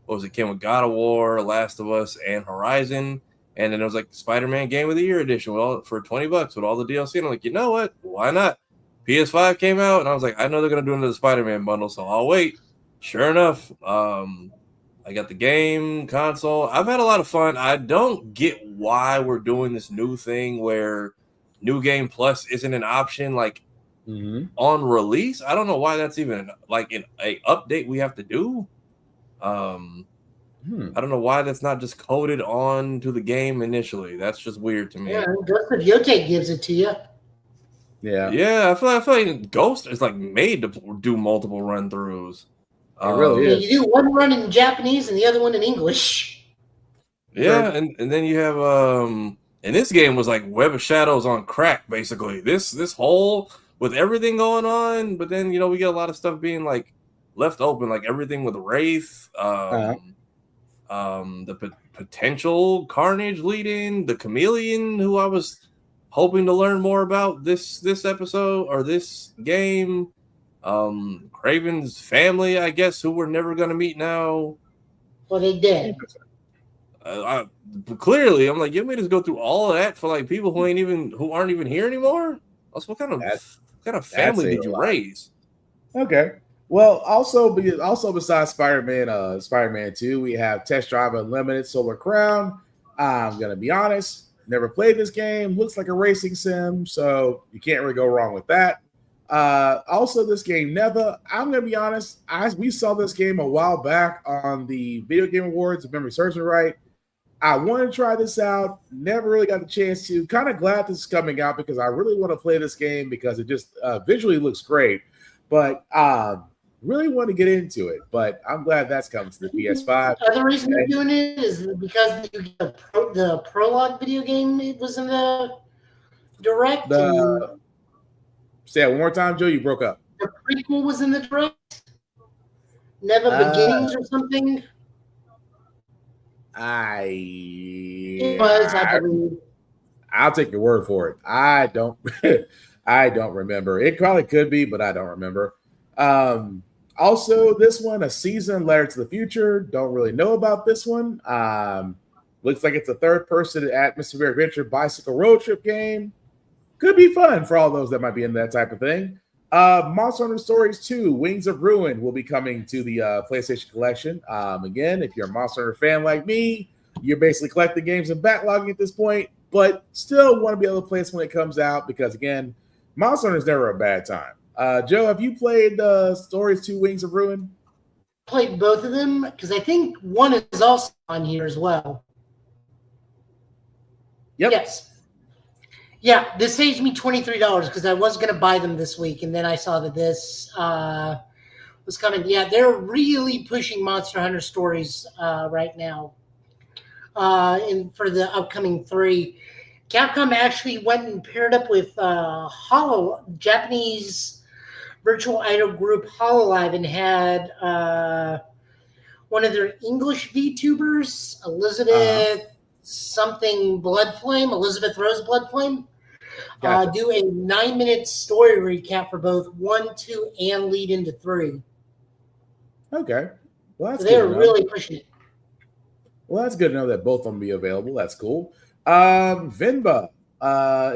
what was it? Came with God of War, Last of Us, and Horizon, and then it was like Spider-Man Game of the Year edition for $20 with all the DLC. And I'm like, you know what? Why not? PS5 came out, and I was like, I know they're gonna do another Spider-Man bundle, so I'll wait. Sure enough, I got the game console. I've had a lot of fun. I don't get why we're doing this new thing where New Game Plus isn't an option like on release. I don't know why that's even like an update we have to do. I don't know why that's not just coded on to the game initially. That's just weird to me. Yeah, Ghost of Yote gives it to you. Yeah. I feel like Ghost is like made to do multiple run throughs. It really is. You do one run in Japanese and the other one in English. Yeah, and then you have and this game was like Web of Shadows on crack, basically. This whole with everything going on, but then we get a lot of stuff being like left open, like everything with Wraith, the potential Carnage leading, the Chameleon, who I was hoping to learn more about this episode or this game. Craven's family, I guess, who we're never gonna meet now. Well, they did. Clearly, I'm like, you made us go through all of that for like people who aren't even here anymore. Also, what kind of family did you raise? Okay. Well, also besides Spider-Man 2, we have Test Drive Unlimited Solar Crown. I'm gonna be honest, never played this game. Looks like a racing sim, so you can't really go wrong with that. Also, this game I'm gonna be honest, we saw this game a while back on the Video Game Awards, if memory serves me right. I want to try this out. Never really got the chance to. Kind of glad this is coming out because I really want to play this game because it just visually looks great. But really want to get into it. But I'm glad that's coming to the PS5. The other reason they're doing it is because the prologue video game it was in the direct. Say it one more time, Joe. You broke up. The prequel was in the direct. Never Beginnings or something. It was, I believe. I'll take your word for it. I don't remember. It probably could be, but I don't remember. Also, this one, A Season Letter to the Future. Don't really know about this one. Looks like it's a third-person atmospheric adventure bicycle road trip game. Could be fun for all those that might be into that type of thing. Monster Hunter Stories 2, Wings of Ruin will be coming to the PlayStation Collection. Again, if you're a Monster Hunter fan like me, you're basically collecting games and backlogging at this point, but still want to be able to play this when it comes out because, again, Monster Hunter is never a bad time. Joe, have you played Stories 2, Wings of Ruin? Played both of them because I think one is also on here as well. Yep. Yes. Yeah, this saved me $23 because I was going to buy them this week, and then I saw that this was coming. Yeah, they're really pushing Monster Hunter Stories right now. And for the upcoming 3, Capcom actually went and paired up with Japanese virtual idol group Hololive and had one of their English VTubers, Elizabeth Rose Bloodflame, Gotcha. do a 9-minute story recap for both 1, 2, and lead into 3. Okay. Well, that's So they're good to know. really pushing it. Well, that's good to know that both of them be available. That's cool. Vinba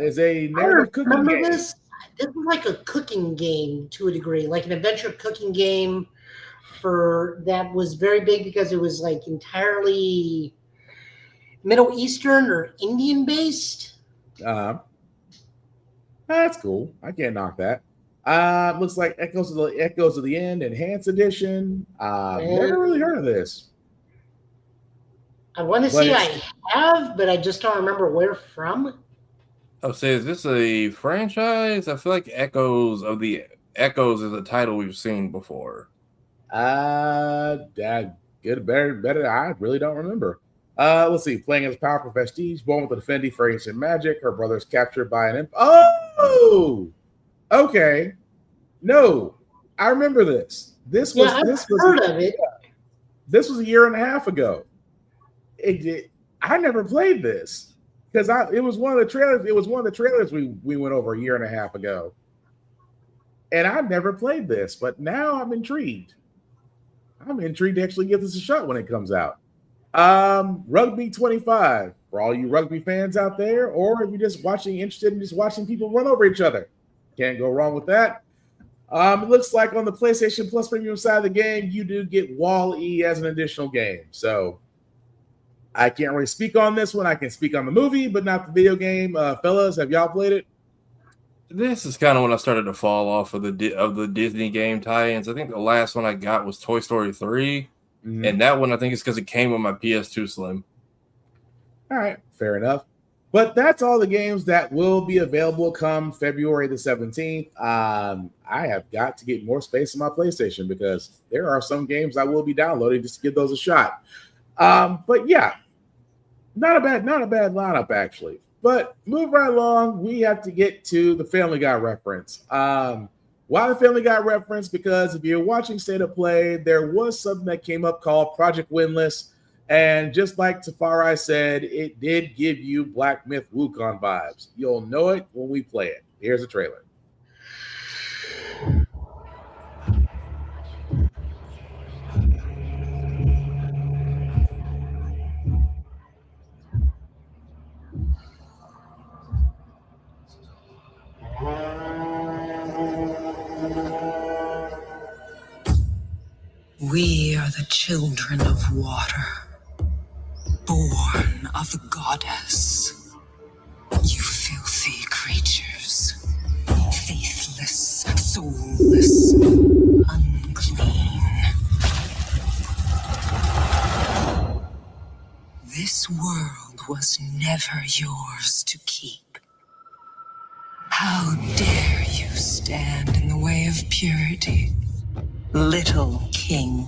is a narrative cooking game. This was like a cooking game to a degree, like an adventure cooking game that was very big because it was like entirely Middle Eastern or Indian based. That's cool. I can't knock that. Looks like Echoes of the End Enhanced Edition. Never really heard of this. I want to say I have, but I just don't remember where from. I would say, is this a franchise? I feel like Echoes is a title we've seen before. Better. I really don't remember. Let's see. Playing as powerful prestige, born with a Defendi for ancient magic. Her brother is captured by an imp. Oh, okay. No, I remember this. I've heard of it. This was a year and a half ago. I never played this because it was one of the trailers. It was one of the trailers we went over a year and a half ago, and I never played this. But now I'm intrigued. I'm intrigued to actually give this a shot when it comes out. Rugby 25 for all you rugby fans out there, or if you're just interested in just watching people run over each other, can't go wrong with that. It looks like on the PlayStation Plus premium side of the game, you do get Wall-E as an additional game. So I can't really speak on this one. I can speak on the movie, but not the video game. Fellas, have y'all played it? This is kind of when I started to fall off of the Disney game tie-ins. I think the last one I got was Toy Story 3. Mm-hmm. And that one, I think, is because it came with my PS2 Slim. All right, fair enough. But that's all the games that will be available come February the 17th. I have got to get more space on my PlayStation because there are some games I will be downloading just to give those a shot. But yeah, not a bad lineup, actually. But move right along, we have to get to the Family Guy reference. Why the Family Guy reference? Because if you're watching State of Play, there was something that came up called Project Windless. And just like Tafari said, it did give you Black Myth Wukong vibes. You'll know it when we play it. Here's a trailer. We are the children of water, born of the goddess. You filthy creatures, faithless, soulless, unclean. This world was never yours to keep. How dare you stand in the way of purity, little king?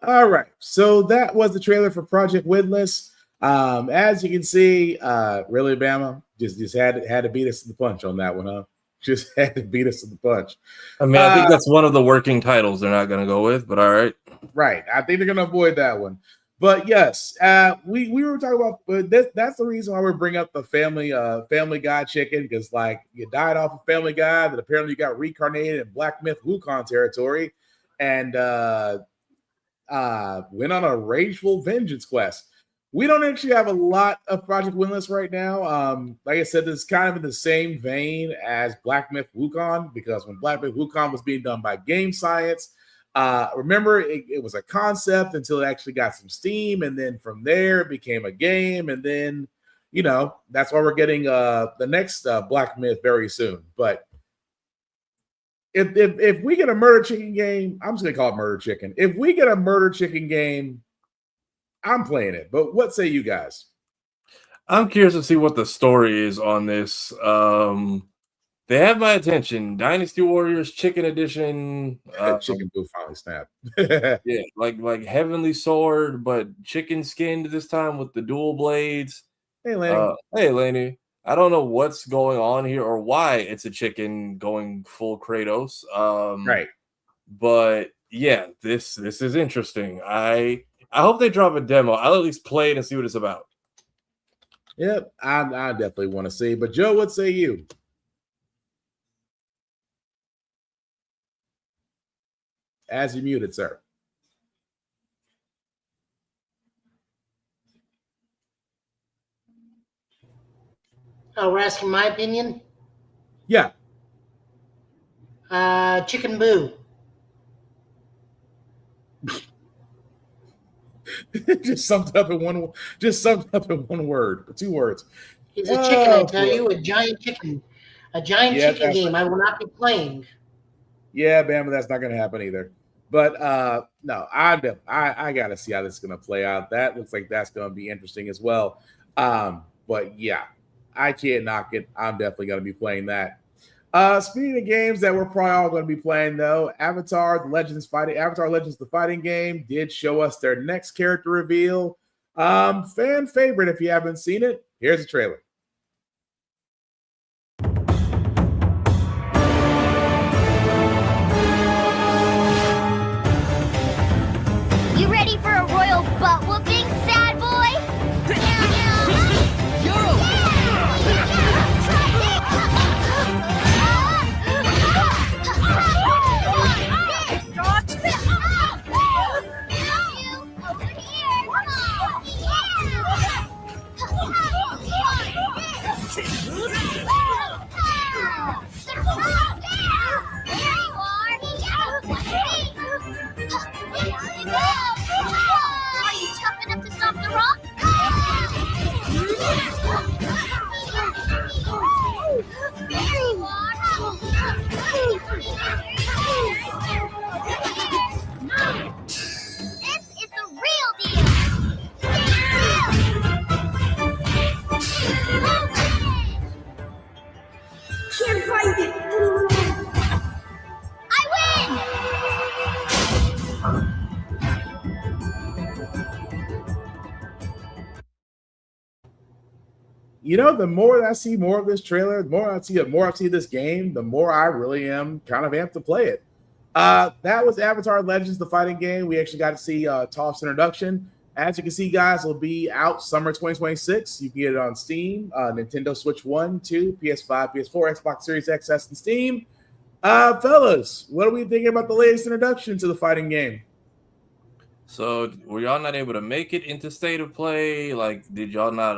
All right, so that was the trailer for Project Windless. As you can see, really, Bama just had to beat us to the punch on that one, huh? Just had to beat us to the punch. I mean, I think that's one of the working titles they're not going to go with, but all right. Right, I think they're going to avoid that one. But yes, we were talking about that's the reason why we bring up the Family Guy chicken, because like you died off of Family Guy, that apparently you got reincarnated in Black Myth Wukong territory, and went on a rageful vengeance quest. We don't actually have a lot of Project Windless right now. Like I said, this is kind of in the same vein as Black Myth Wukong, because when Black Myth Wukong was being done by Game Science, remember it was a concept until it actually got some steam, and then from there it became a game, and then that's why we're getting the next Black Myth very soon. But if we get a Murder Chicken game, I'm just gonna call it Murder Chicken. If we get a Murder Chicken game, I'm playing it. But what say you guys? I'm curious to see what the story is on this. They have my attention. Dynasty Warriors Chicken Edition. Chicken Boo finally snapped. Yeah, like Heavenly Sword, but chicken skinned this time with the dual blades. Hey, Laney. Hey, Laney. I don't know what's going on here or why it's a chicken going full Kratos. Right. But yeah, this is interesting. I hope they drop a demo. I'll at least play it and see what it's about. Yep, I definitely want to see. But Joe, what say you? As you muted, sir. Oh, we're asking my opinion? Yeah. Chicken Boo. just summed up in one word, 2 words. He's a chicken, I tell you, a giant chicken. A giant chicken game I will not be playing. Yeah, Bama, that's not going to happen either. But no, I got to see how this is going to play out. That looks like that's going to be interesting as well. But yeah, I can't knock it. I'm definitely going to be playing that. Speaking of games that we're probably all going to be playing, though, Avatar Legends the Fighting Game did show us their next character reveal. Fan favorite if you haven't seen it. Here's a trailer. You ready for a royal butt whooping, sad boy? Are you tough enough to stop the rock? There you are. This is the real deal. Can't find it anymore. I win! You know, the more I see more of this trailer, the more I see this game, the more I really am kind of amped to play it. That was Avatar Legends, the fighting game. We actually got to see Toph's introduction. As you can see, guys, it'll be out summer 2026. You can get it on Steam, Nintendo Switch 1, 2, PS5, PS4, Xbox Series XS, and Steam. Fellas, what are we thinking about the latest introduction to the fighting game? So were y'all not able to make it into State of Play? Like, did y'all not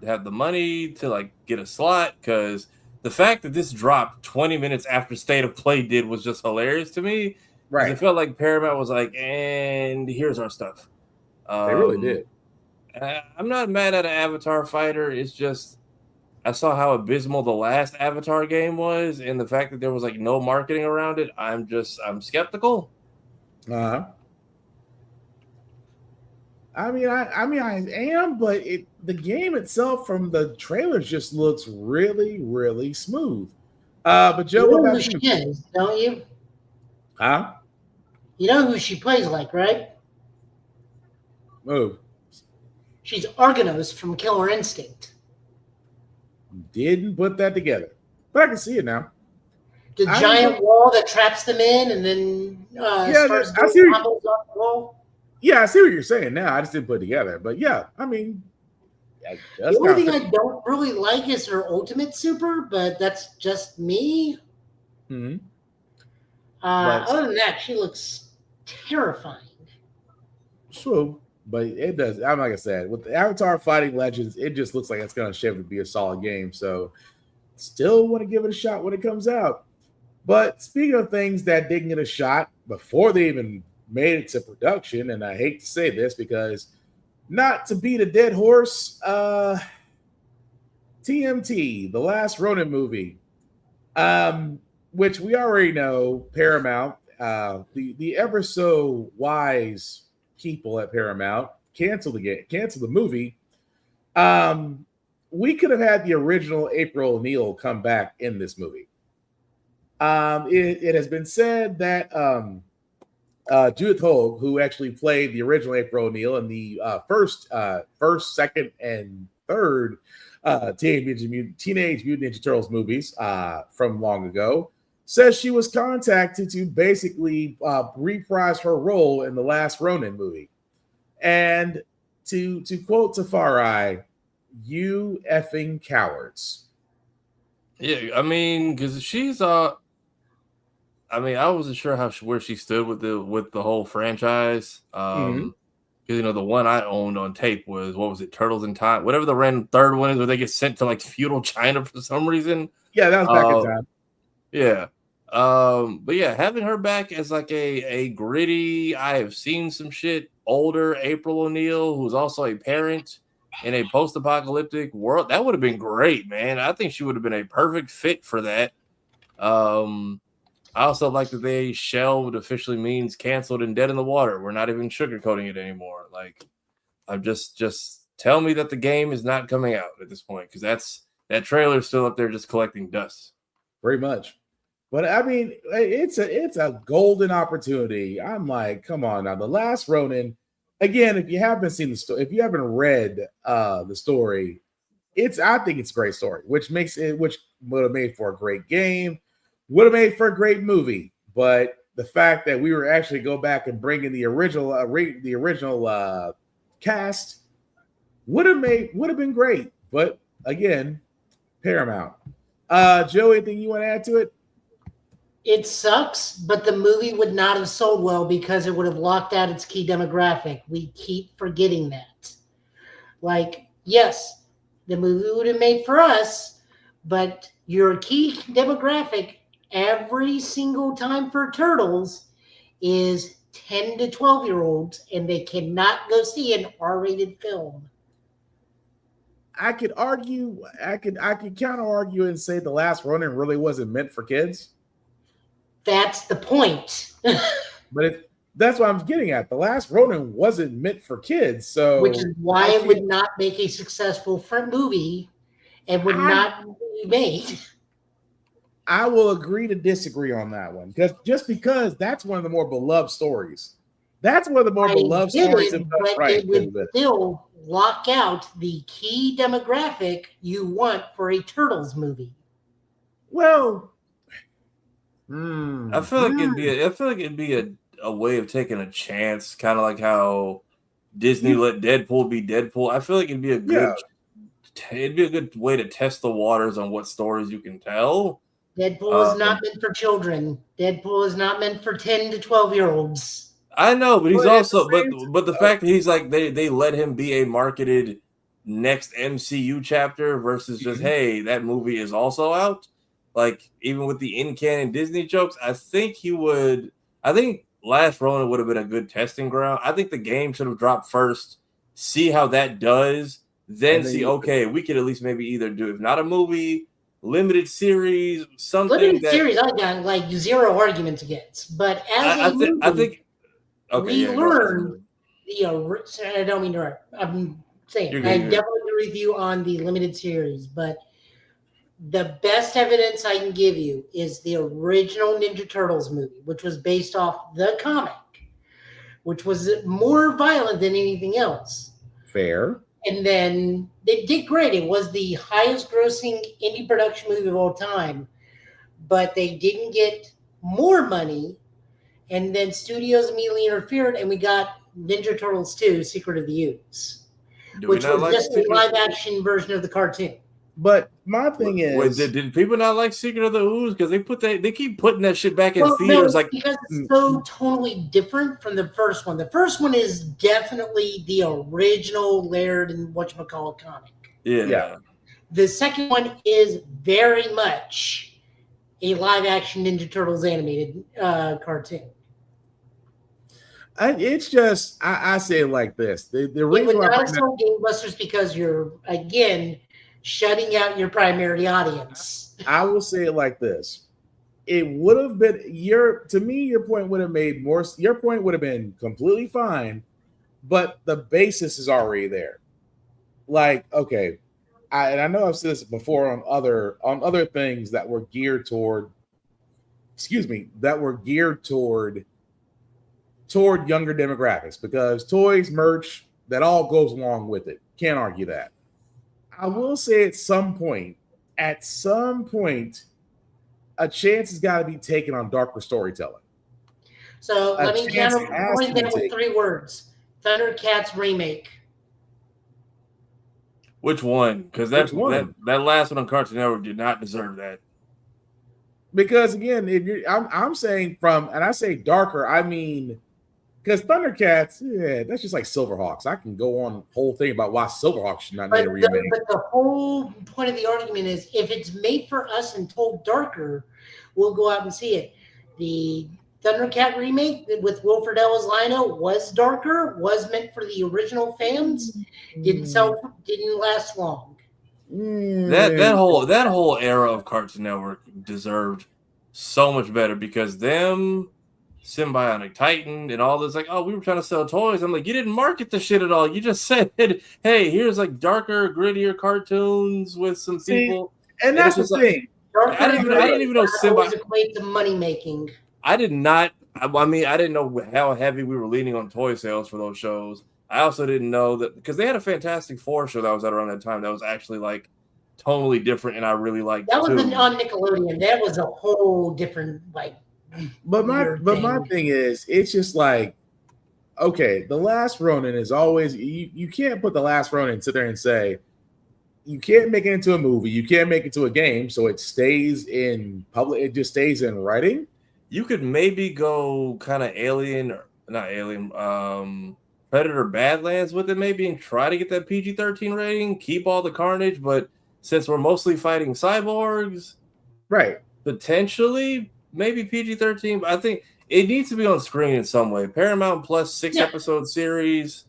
have the money to like get a slot? Because the fact that this dropped 20 minutes after State of Play did was just hilarious to me. Right. It felt like Paramount was like, and here's our stuff. They really did. I'm not mad at an Avatar fighter. It's just I saw how abysmal the last Avatar game was, and the fact that there was like no marketing around it. I'm skeptical. Uh-huh. I am, but the game itself from the trailers just looks really, really smooth. But Joe, You what know about who you? she is, don't you? Huh? You know who she plays like, right? Move. She's Argonos from Killer Instinct. Didn't put that together, but I can see it now. The giant wall that traps them in, and then starts I doing see. combos on the wall. Yeah, I see what you're saying now. I just didn't put it together, but yeah, I mean, The only thing I don't really like is her ultimate super, but that's just me. Mm-hmm. Other than that, she looks terrifying. True, but it does. I'm like I said, with the Avatar Fighting Legends, it just looks like it's going to shape to be a solid game. So, still want to give it a shot when it comes out. But speaking of things that didn't get a shot before they even made it to production, and I hate to say this because not to beat a dead horse, TMT, the last Ronin movie, which we already know Paramount, the ever so wise people at Paramount canceled the movie. We could have had the original April O'Neil come back in this movie. It has been said that Judith Hogue, who actually played the original April O'Neil in the first, second, and third Teenage Mutant Ninja Turtles movies from long ago, says she was contacted to basically reprise her role in the last Ronin movie. And to quote Tafari, "You effing cowards." Yeah, I mean, because she's I wasn't sure where she stood with the whole franchise. Because the one I owned on tape was, what was it, Turtles in Time, whatever the random third one is, where they get sent to like feudal China for some reason. Yeah, that was back in time. Yeah. But yeah, having her back as like a gritty, I have seen some shit, older April O'Neil, who's also a parent in a post-apocalyptic world, that would have been great, man. I think she would have been a perfect fit for that. I also like that they shelved officially means canceled and dead in the water. We're not even sugarcoating it anymore. Like, I'm just tell me that the game is not coming out at this point, because that trailer is still up there just collecting dust. very much. But I mean, it's a golden opportunity. I'm like, come on now. The Last Ronin, again, if you haven't seen the story, if you haven't read the story, I think it's a great story, which would have made for a great game, would have made for a great movie. But the fact that we were actually go back and bring in the original cast would have been great. But again, Paramount. Joe, anything you want to add to it? It sucks, but the movie would not have sold well because it would have locked out its key demographic. We keep forgetting that. Like, yes, the movie would have made for us, but your key demographic every single time for Turtles is 10 to 12-year-olds, and they cannot go see an R-rated film. I could counter argue and say The Last Ronin really wasn't meant for kids. That's the point. But that's what I'm getting at. The Last Ronin wasn't meant for kids, so which is why it would not make a successful movie and would not be made. I will agree to disagree on that one because that's one of the more beloved stories. That's one of the more beloved stories. But it would still lock out the key demographic you want for a Turtles movie. Well, I feel like it'd be a way of taking a chance, kind of like how Disney let Deadpool be Deadpool. I feel like it'd be a good way to test the waters on what stories you can tell. Deadpool is not meant for children. Deadpool is not meant for 10 to 12-year-olds. I know, but he's but the fact that he's like they let him be a marketed next MCU chapter versus just hey, that movie is also out. Like even with the in-canon Disney jokes, I think Last Ronin would have been a good testing ground. I think the game should have dropped first, see how that does, then see okay, we could at least maybe either do if not a movie, limited series, something. Limited series, I got like zero arguments against, but as we learned I don't mean to. I'm saying I definitely agree with you on the limited series, but the best evidence I can give you is the original Ninja Turtles movie, which was based off the comic, which was more violent than anything else. Fair. And then they did great. It was the highest grossing indie production movie of all time, but they didn't get more money. And then studios immediately interfered, and we got Ninja Turtles 2, Secret of the Ooze, which was just a live-action version of the cartoon. But my thing is, did people not like Secret of the Ooze because they keep putting that shit back in theaters because it's so totally different from the first one. The first one is definitely the original Laird and whatchamacallit comic. Yeah. The second one is very much a live-action Ninja Turtles animated cartoon. It's just I say it like this: the reason it would not have sold gangbusters because you're again shutting out your primary audience. I will say it like this: it would have been your point would have made more. Your point would have been completely fine, but the basis is already there. Like, okay, I know I've said this before on other things that were geared toward. Toward younger demographics because toys, merch, that all goes along with it. Can't argue that. I will say at some point, a chance has got to be taken on darker storytelling. So let me counterpoint that with 3 words: Thundercats remake. Which one? Because that last one on Cartoon Network did not deserve that. Because again, I'm saying and I say darker, I mean. Because Thundercats, that's just like Silverhawks. I can go on the whole thing about why Silverhawks should not need a remake. But the whole point of the argument is if it's made for us and told darker, we'll go out and see it. The Thundercat remake with Wilfred Ellis Lino was darker, was meant for the original fans, didn't last long. That whole era of Cartoon Network deserved so much better because them Symbiotic Titan and all this, like, oh, we were trying to sell toys. I'm like, you didn't market the shit at all. You just said, hey, here's like darker, grittier cartoons with some people. And that's the thing. Darker I didn't even know always equate to money making. I did not. I mean, I didn't know how heavy we were leaning on toy sales for those shows. I also didn't know that because they had a Fantastic Four show that was out around that time that was actually like totally different, and I really liked. That was too. on Nickelodeon. That was a whole different like. But my thing is, it's just like, okay, The Last Ronin is always you can't put The Last Ronin and sit there and say you can't make it into a movie, you can't make it to a game, so it stays in public. It just stays in writing. You could maybe go kind of Predator Badlands with it maybe and try to get that PG-13 rating, keep all the carnage, but since we're mostly fighting cyborgs, right? Potentially, maybe PG-13, but I think it needs to be on screen in some way. Paramount Plus 6-episode series.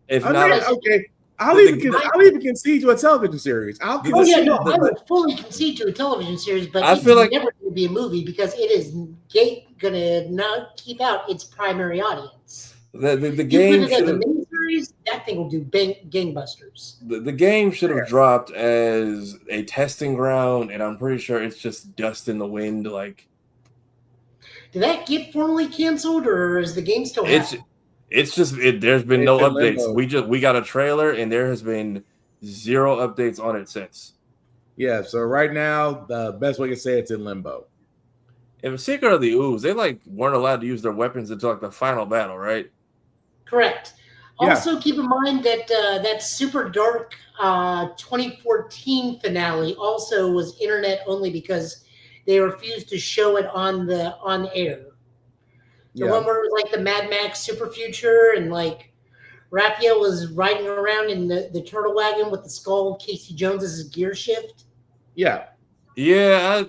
If okay. I'll even concede to a television series. I would fully concede to a television series, but it's never going to be a movie because it is going to not keep out its primary audience. The game put it as a miniseries, that thing will do gangbusters. The game should have dropped as a testing ground, and I'm pretty sure it's just dust in the wind. Like, did that get formally canceled, or is the game still happening? There's been no updates. Limbo. We got a trailer, and there has been zero updates on it since. Yeah, so right now the best way to say it's in limbo. In Secret of the Ooze, they weren't allowed to use their weapons until the final battle, right? Correct. Also, keep in mind that that Super Dark 2014 finale also was internet only because they refused to show it on air. The one where it was like the Mad Max Super Future and like Raphael was riding around in the turtle wagon with the skull of Casey Jones as his gear shift. Yeah,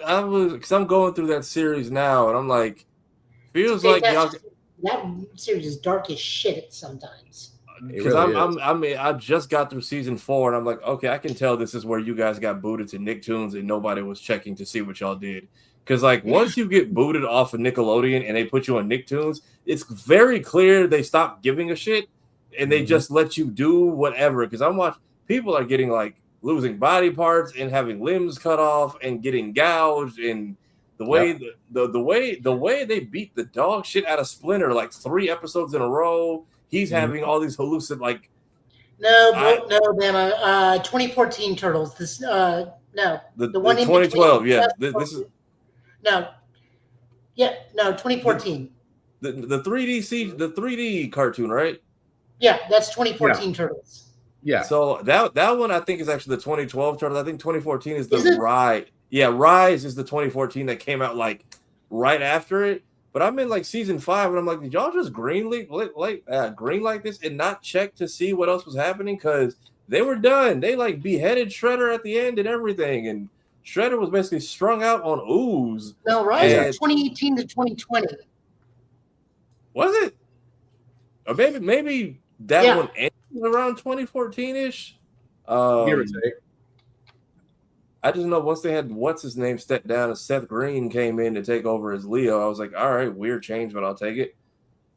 I was because I'm going through that series now, and I'm like, feels like y'all. That series is dark as shit sometimes. Because I just got through season 4, and I'm like, okay, I can tell this is where you guys got booted to Nicktoons, and nobody was checking to see what y'all did. Because once you get booted off of Nickelodeon and they put you on Nicktoons, it's very clear they stop giving a shit, and they just let you do whatever. Because I'm watching people are getting losing body parts and having limbs cut off and getting gouged and. The way the way they beat the dog shit out of Splinter 3 episodes in a row, he's having all these hallucinations. No, Bama. 2014 Turtles. This no. The one in 2012. between. Yeah, this is 2014. The 3D cartoon, right? Yeah, that's 2014 Turtles. Yeah. So that one I think is actually the 2012 Turtles. I think 2014 is the Rise. Yeah, Rise is the 2014 that came out right after it. But I'm in season 5, and I'm like, did y'all just green light this and not check to see what else was happening? Because they were done. They beheaded Shredder at the end and everything, and Shredder was basically strung out on ooze. No, Rise is 2018 to 2020. Was it? Or maybe that one ended around 2014-ish. Give or take. I just know once they had what's his name step down and Seth Green came in to take over as Leo, I was like, all right, weird change, but I'll take it.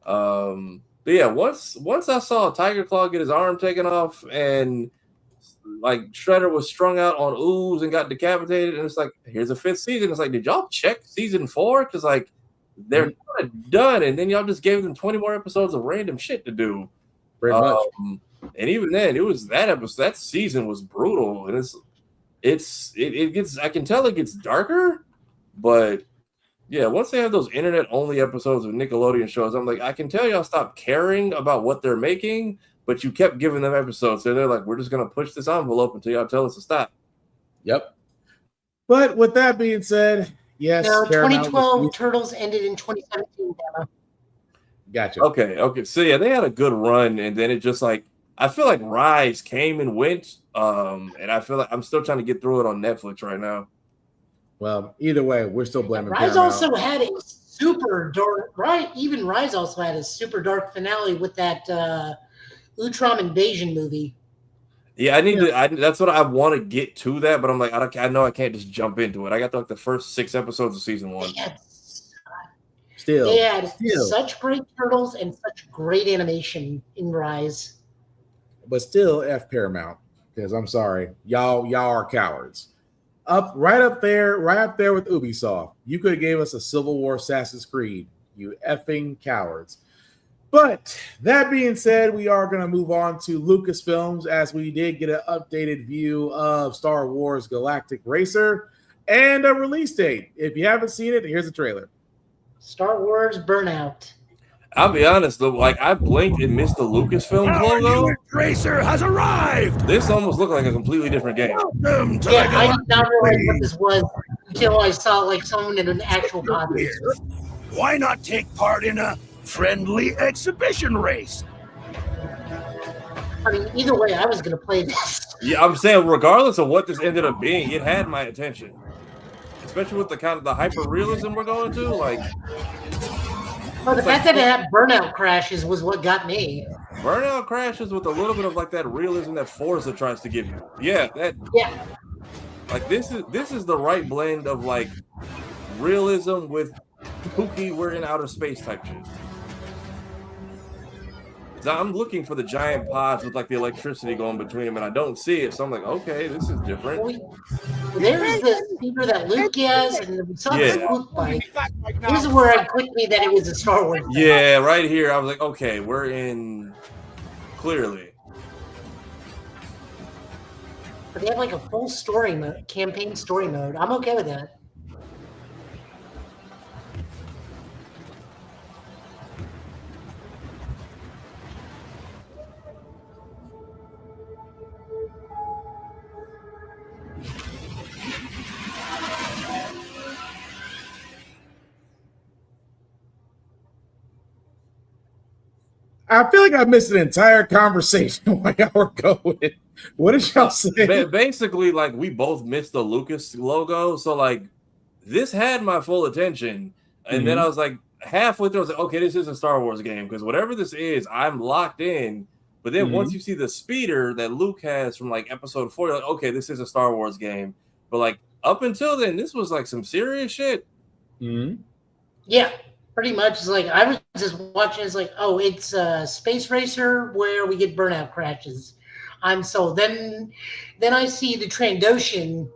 But yeah, once I saw Tiger Claw get his arm taken off and Shredder was strung out on ooze and got decapitated, and it's like, here's a 5th season. It's like, did y'all check season 4? Because they're kind of done, and then y'all just gave them 20 more episodes of random shit to do. Pretty much. And even then, it was that season was brutal, and it gets, I can tell it gets darker, but yeah, once they have those internet only episodes of Nickelodeon shows, I'm like, I can tell y'all stop caring about what they're making, but you kept giving them episodes, so they're like, we're just gonna push this envelope until y'all tell us to stop. Yep. But with that being said, yes, 2012 Turtles ended in 2017. Gotcha. Okay. So yeah, they had a good run, and then it just I feel like Rise came and went, and I feel like I'm still trying to get through it on Netflix right now. Well, either way, we're still blaming Rise Paramount. also had a super dark, right? Even Rise also had a super dark finale with that Utrom invasion movie. Yeah, I need to. That's what I want to get to that, but I'm like, I know I can't just jump into it. I got the first 6 episodes of season 1. They had such great turtles and such great animation in Rise. But still, F Paramount, because I'm sorry, y'all are cowards. right up there with Ubisoft. You could have gave us a Civil War Assassin's Creed, you effing cowards. But that being said, we are going to move on to Lucasfilms as we did get an updated view of Star Wars Galactic Racer and a release date. If you haven't seen it, here's a trailer. Star Wars Burnout. I'll be honest though, like I blinked and missed the Lucasfilm logo. Racer has arrived. This almost looked like a completely different game. Welcome to Yeah, the I did not realize what this was until I saw like someone in an actual pod. Why not take part in a friendly exhibition race? I mean, either way, I was going to play this. Yeah, I'm saying regardless of what this ended up being, it had my attention. Especially with the kind of the hyper realism we're going to, like. Oh, the fact that it had burnout crashes was what got me. Burnout crashes with a little bit of like that realism that Forza tries to give you. Yeah, that. Yeah. Like this is the right blend of like realism with spooky, we're in outer space type shit. So I'm looking for the giant pods with like the electricity going between them, and I don't see it. So I'm like, okay, this is different. There's the speaker that Luke has, and we saw Yeah. the Luke bike. This is where it clicked me that it was a Star Wars thing. Yeah, right here. I was like, okay, we're in clearly. But they have like a full story mode, campaign story mode. I'm okay with that. I feel like I missed an entire conversation while y'all were going. What did y'all say? Basically, like we both missed the Lucas logo, so like this had my full attention, and then I was like halfway through, I was like, okay, this is a Star Wars game because whatever this is, I'm locked in. But then once you see the speeder that Luke has from like Episode 4, you're like, okay, this is a Star Wars game. But like up until then, this was like some serious shit. Yeah, pretty much. It's like I was just watching. It's like, oh, it's a space racer where we get burnout crashes. I'm sold. Then I see the Trandoshan,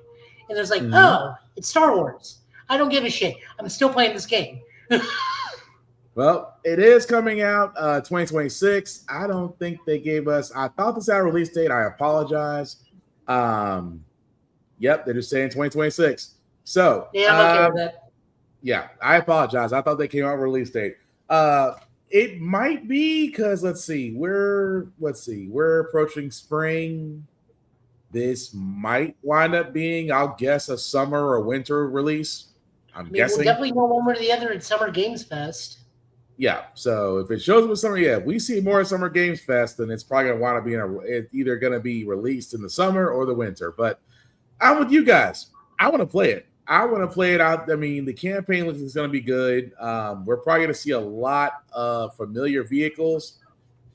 and it's like, oh, it's Star Wars. I don't give a shit. I'm still playing this game. Well, it is coming out 2026. I don't think they gave us. I thought this had a release date. I apologize. Yep, they're just saying 2026. So Yeah, I'm okay with that. Yeah, I apologize. I thought they came out with a release date. It might be because let's see, we're approaching spring. This might wind up being, I'll guess, a summer or winter release. I'm guessing. We'll definitely know one way or the other at Summer Games Fest. Yeah, so if it shows up with summer, if we see more at Summer Games Fest, then it's probably gonna want to be it's either gonna be released in the summer or the winter. But I'm with you guys. I want to play it. I want to play it out. I mean, the campaign looks is going to be good. We're probably going to see a lot of familiar vehicles.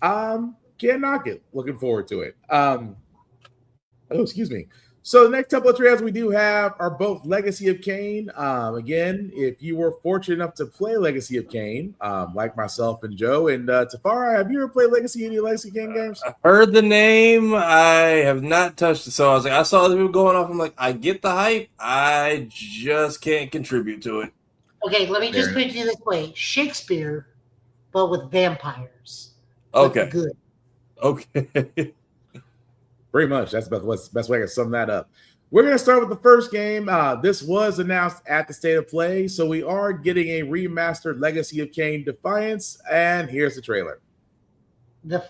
Can't knock it. Looking forward to it. Excuse me. So the next couple of trailers we do have are both Legacy of Kain. Again, if you were fortunate enough to play Legacy of Kain, like myself and Joe and Tafara, have you ever played any Legacy of Kain games? I heard the name. I have not touched it. So I was like, I saw the people going off. I'm like, I get the hype. I just can't contribute to it. Okay, let me just put it this way: Shakespeare, but with vampires. Okay. Good. Okay. Pretty much. That's the best way I can sum that up. We're going to start with the first game. This was announced at the State of Play, so we are getting a remastered Legacy of Kain Defiance, and here's the trailer. The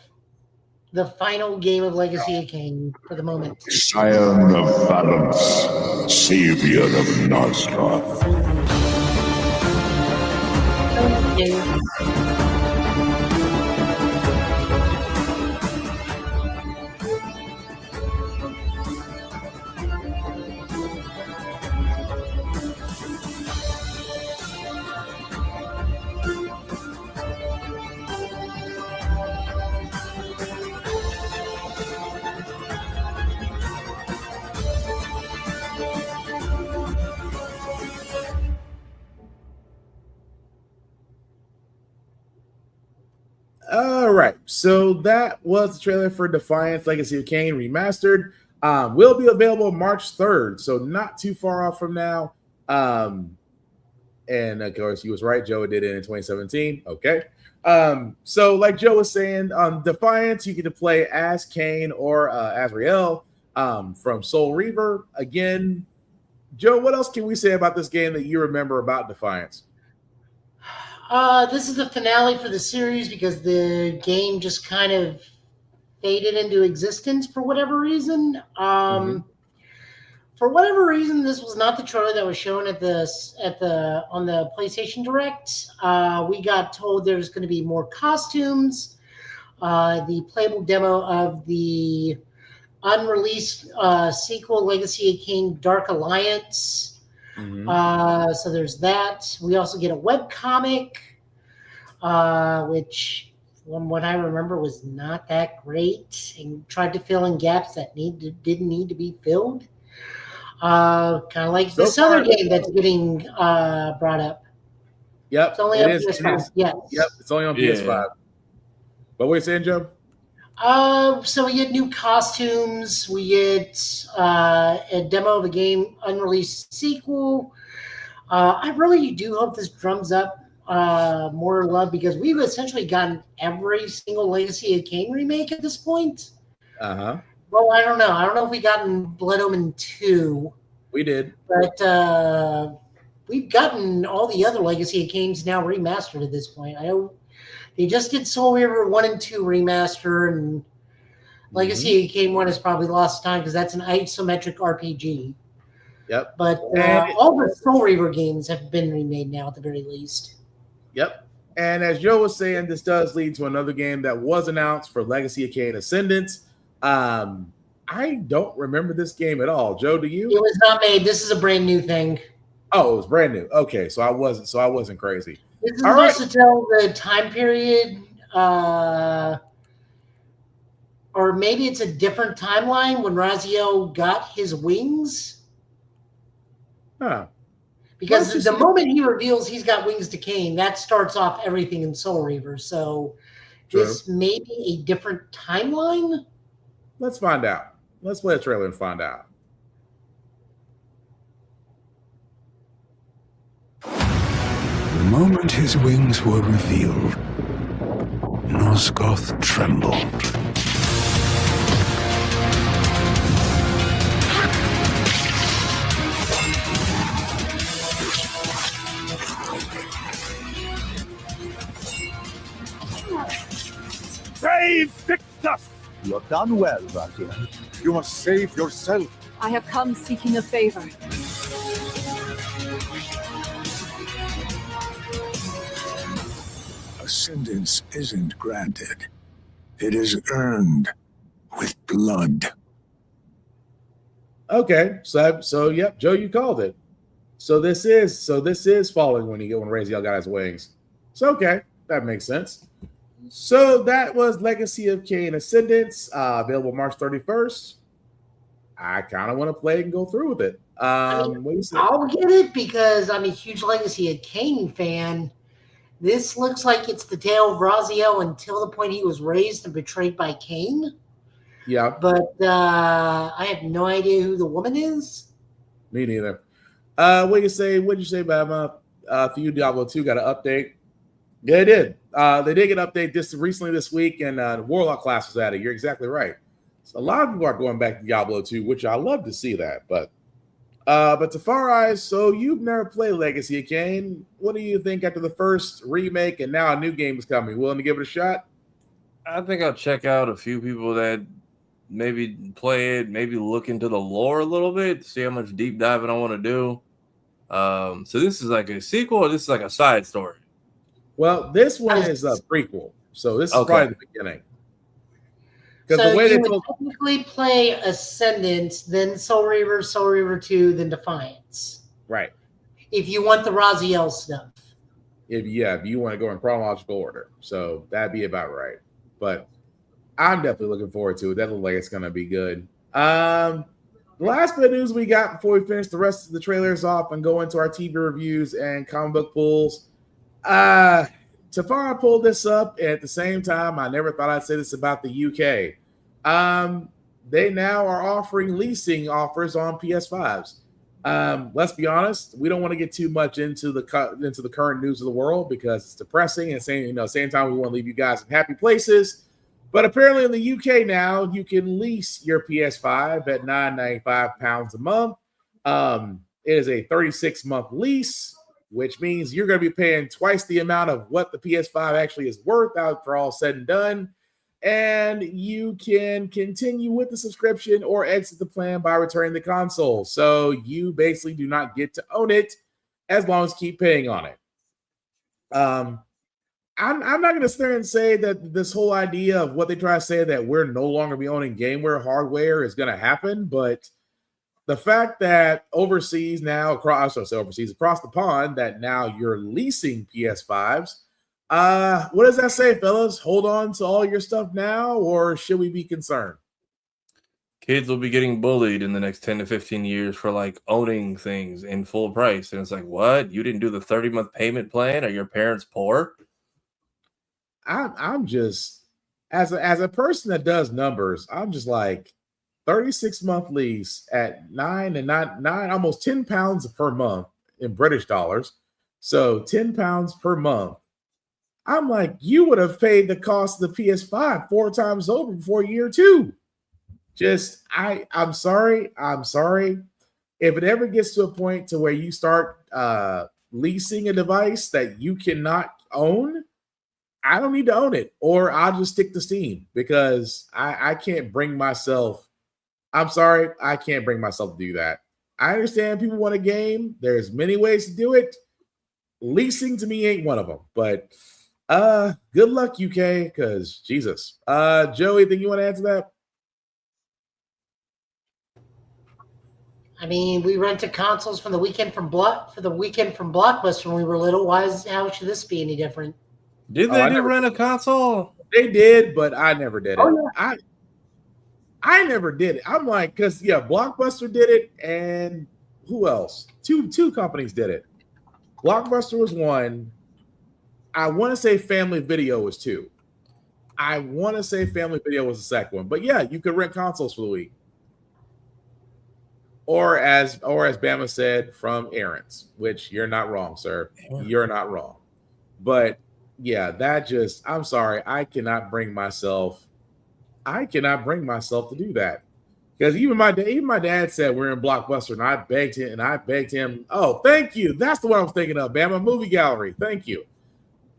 final game of Legacy of Kain for the moment. Scion of balance, savior of Nosgoth. All right, so that was the trailer for Defiance Legacy of Kain Remastered. will be available March 3rd, so not too far off from now. And of course, he was right. Joe did it in 2017. Okay. So like Joe was saying, Defiance, you get to play as Kane or Azrael from Soul Reaver. Again, Joe, what else can we say about this game that you remember about Defiance? This is the finale for the series because the game just kind of faded into existence for whatever reason. For whatever reason, this was not the trailer that was shown on the PlayStation Direct. We got told there's going to be more costumes. The playable demo of the unreleased sequel, Legacy of Kain Dark Alliance. So there's that. We also get a webcomic, which, from what I remember, was not that great and tried to fill in gaps that didn't need to be filled. Kind of like this other game that's getting brought up. Yep. It's only on PS5. Yes. Yep. It's only on PS5. But what were you saying, Joe? So we get new costumes. We get a demo of a game, unreleased sequel. I really do hope this drums up more love because we've essentially gotten every single Legacy of Kain remake at this point. Well, I don't know. I don't know if we gotten Blood Omen 2. We did. But we've gotten all the other Legacy of Kains now remastered at this point. I know they just did Soul Reaver 1 and 2 remaster, and Legacy of Kain 1 has probably lost time because that's an isometric RPG. Yep. But all the Soul Reaver games have been remade now at the very least. Yep. And as Joe was saying, this does lead to another game that was announced for Legacy of Kain Ascendance. I don't remember this game at all. Joe, do you? It was not made. This is a brand new thing. Oh, it was brand new. Okay, so I wasn't crazy. This is supposed to tell the time period, or maybe it's a different timeline when Raziel got his wings. Because the moment he reveals he's got wings to Kain, that starts off everything in Soul Reaver. So this may be a different timeline. Let's find out. Let's play a trailer and find out. The moment his wings were revealed, Nosgoth trembled. Save Victus! You have done well, Raziel. You must save yourself. I have come seeking a favor. Ascendance isn't granted. It is earned with blood. Okay, so yep, Joe, you called it. So this is following when Raziel got his wings. So okay, that makes sense. So that was Legacy of Kain Ascendance, available March 31st. I kind of want to play it and go through with it. I'll get it because I'm a huge Legacy of Kain fan. This looks like it's the tale of Raziel until the point he was raised and betrayed by Kain. Yeah. But I have no idea who the woman is. Me neither. What'd you say about for you, Diablo 2 got an update? Yeah, they did. They did get an update recently this week, and the Warlock class was added. You're exactly right. So a lot of people are going back to Diablo 2, which I love to see that. But Tafari, so you've never played Legacy of Kain. What do you think after the first remake and now a new game is coming? Willing to give it a shot? I think I'll check out a few people that maybe play it, maybe look into the lore a little bit, see how much deep diving I want to do. So this is like a sequel, or this is like a side story? Well, this one is a prequel, so this is probably the beginning. Because so the way you they would technically play Ascendance, then Soul Reaver 2, then Defiance. Right. If you want the Raziel stuff. If you want to go in chronological order. So that'd be about right. But I'm definitely looking forward to it. That looks like it's going to be good. The last bit of news we got before we finish the rest of the trailers off and go into our TV reviews and comic book pulls. Tafara pulled this up at the same time. I never thought I'd say this about the UK. they now are offering leasing offers on PS5s. Let's be honest, we don't want to get too much into the current news of the world because it's depressing, and same time we want to leave you guys in happy places. But apparently in the UK now, you can lease your PS5 at £995 a month. It is a 36-month lease, which means you're going to be paying twice the amount of what the PS5 actually is worth after all said and done. And you can continue with the subscription or exit the plan by returning the console. So you basically do not get to own it as long as you keep paying on it. I'm not going to sit there and say that this whole idea of what they try to say that we're no longer be owning gameware hardware is going to happen, but the fact that overseas across the pond, that now you're leasing PS5s. What does that say, fellas? Hold on to all your stuff now, or should we be concerned? Kids will be getting bullied in the next 10 to 15 years for like owning things in full price. And it's like, what? You didn't do the 30-month payment plan? Are your parents poor? I'm just, as a person that does numbers, I'm just like, 36-month lease at nine, almost £10 per month in British dollars. So £10 per month. I'm like, you would have paid the cost of the PS5 4 times over before year 2. I'm sorry. If it ever gets to a point to where you start leasing a device that you cannot own, I don't need to own it, or I'll just stick to Steam because I can't bring myself. I'm sorry, I can't bring myself to do that. I understand people want a game. There's many ways to do it. Leasing to me ain't one of them, but good luck, UK, because Jesus. Joey, anything you want to add to that? I mean, we rented consoles for the weekend from Blockbuster when we were little. How should this be any different? Did they rent a console? They did, but I never did it. Oh, yeah. I never did it. I'm like, because Blockbuster did it, and who else? Two companies did it. Blockbuster was one. I want to say Family Video was 2. I want to say Family Video was the second one. But yeah, you could rent consoles for the week. Or as Bama said, from errands, which you're not wrong, sir. You're not wrong. But yeah, I'm sorry. I cannot bring myself to do that. Because even my dad said we're in Blockbuster, and I begged him. Oh, thank you. That's the one I was thinking of, Bama Movie Gallery. Thank you.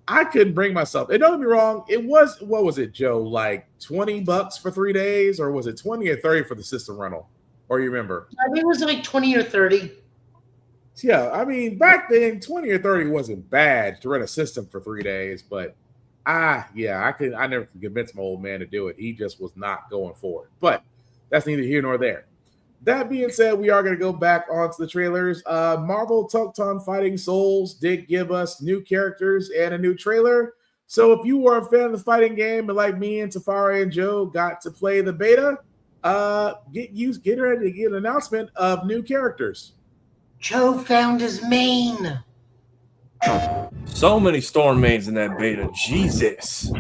I couldn't bring myself. And don't get me wrong, it was, what was it, Joe? Like $20 for 3 days, or was it 20 or 30 for the system rental? Or you remember? I think it was like 20 or 30. Yeah, I mean, back then, 20 or 30 wasn't bad to rent a system for 3 days, but I never could convince my old man to do it. He just was not going for it. But that's neither here nor there. That being said, we are going to go back onto the trailers. Marvel Tokton Fighting Souls did give us new characters and a new trailer. So if you were a fan of the fighting game, and like me and Tafari and Joe got to play the beta, get ready to get an announcement of new characters. Joe found his main. So many Storm mains in that beta. Jesus.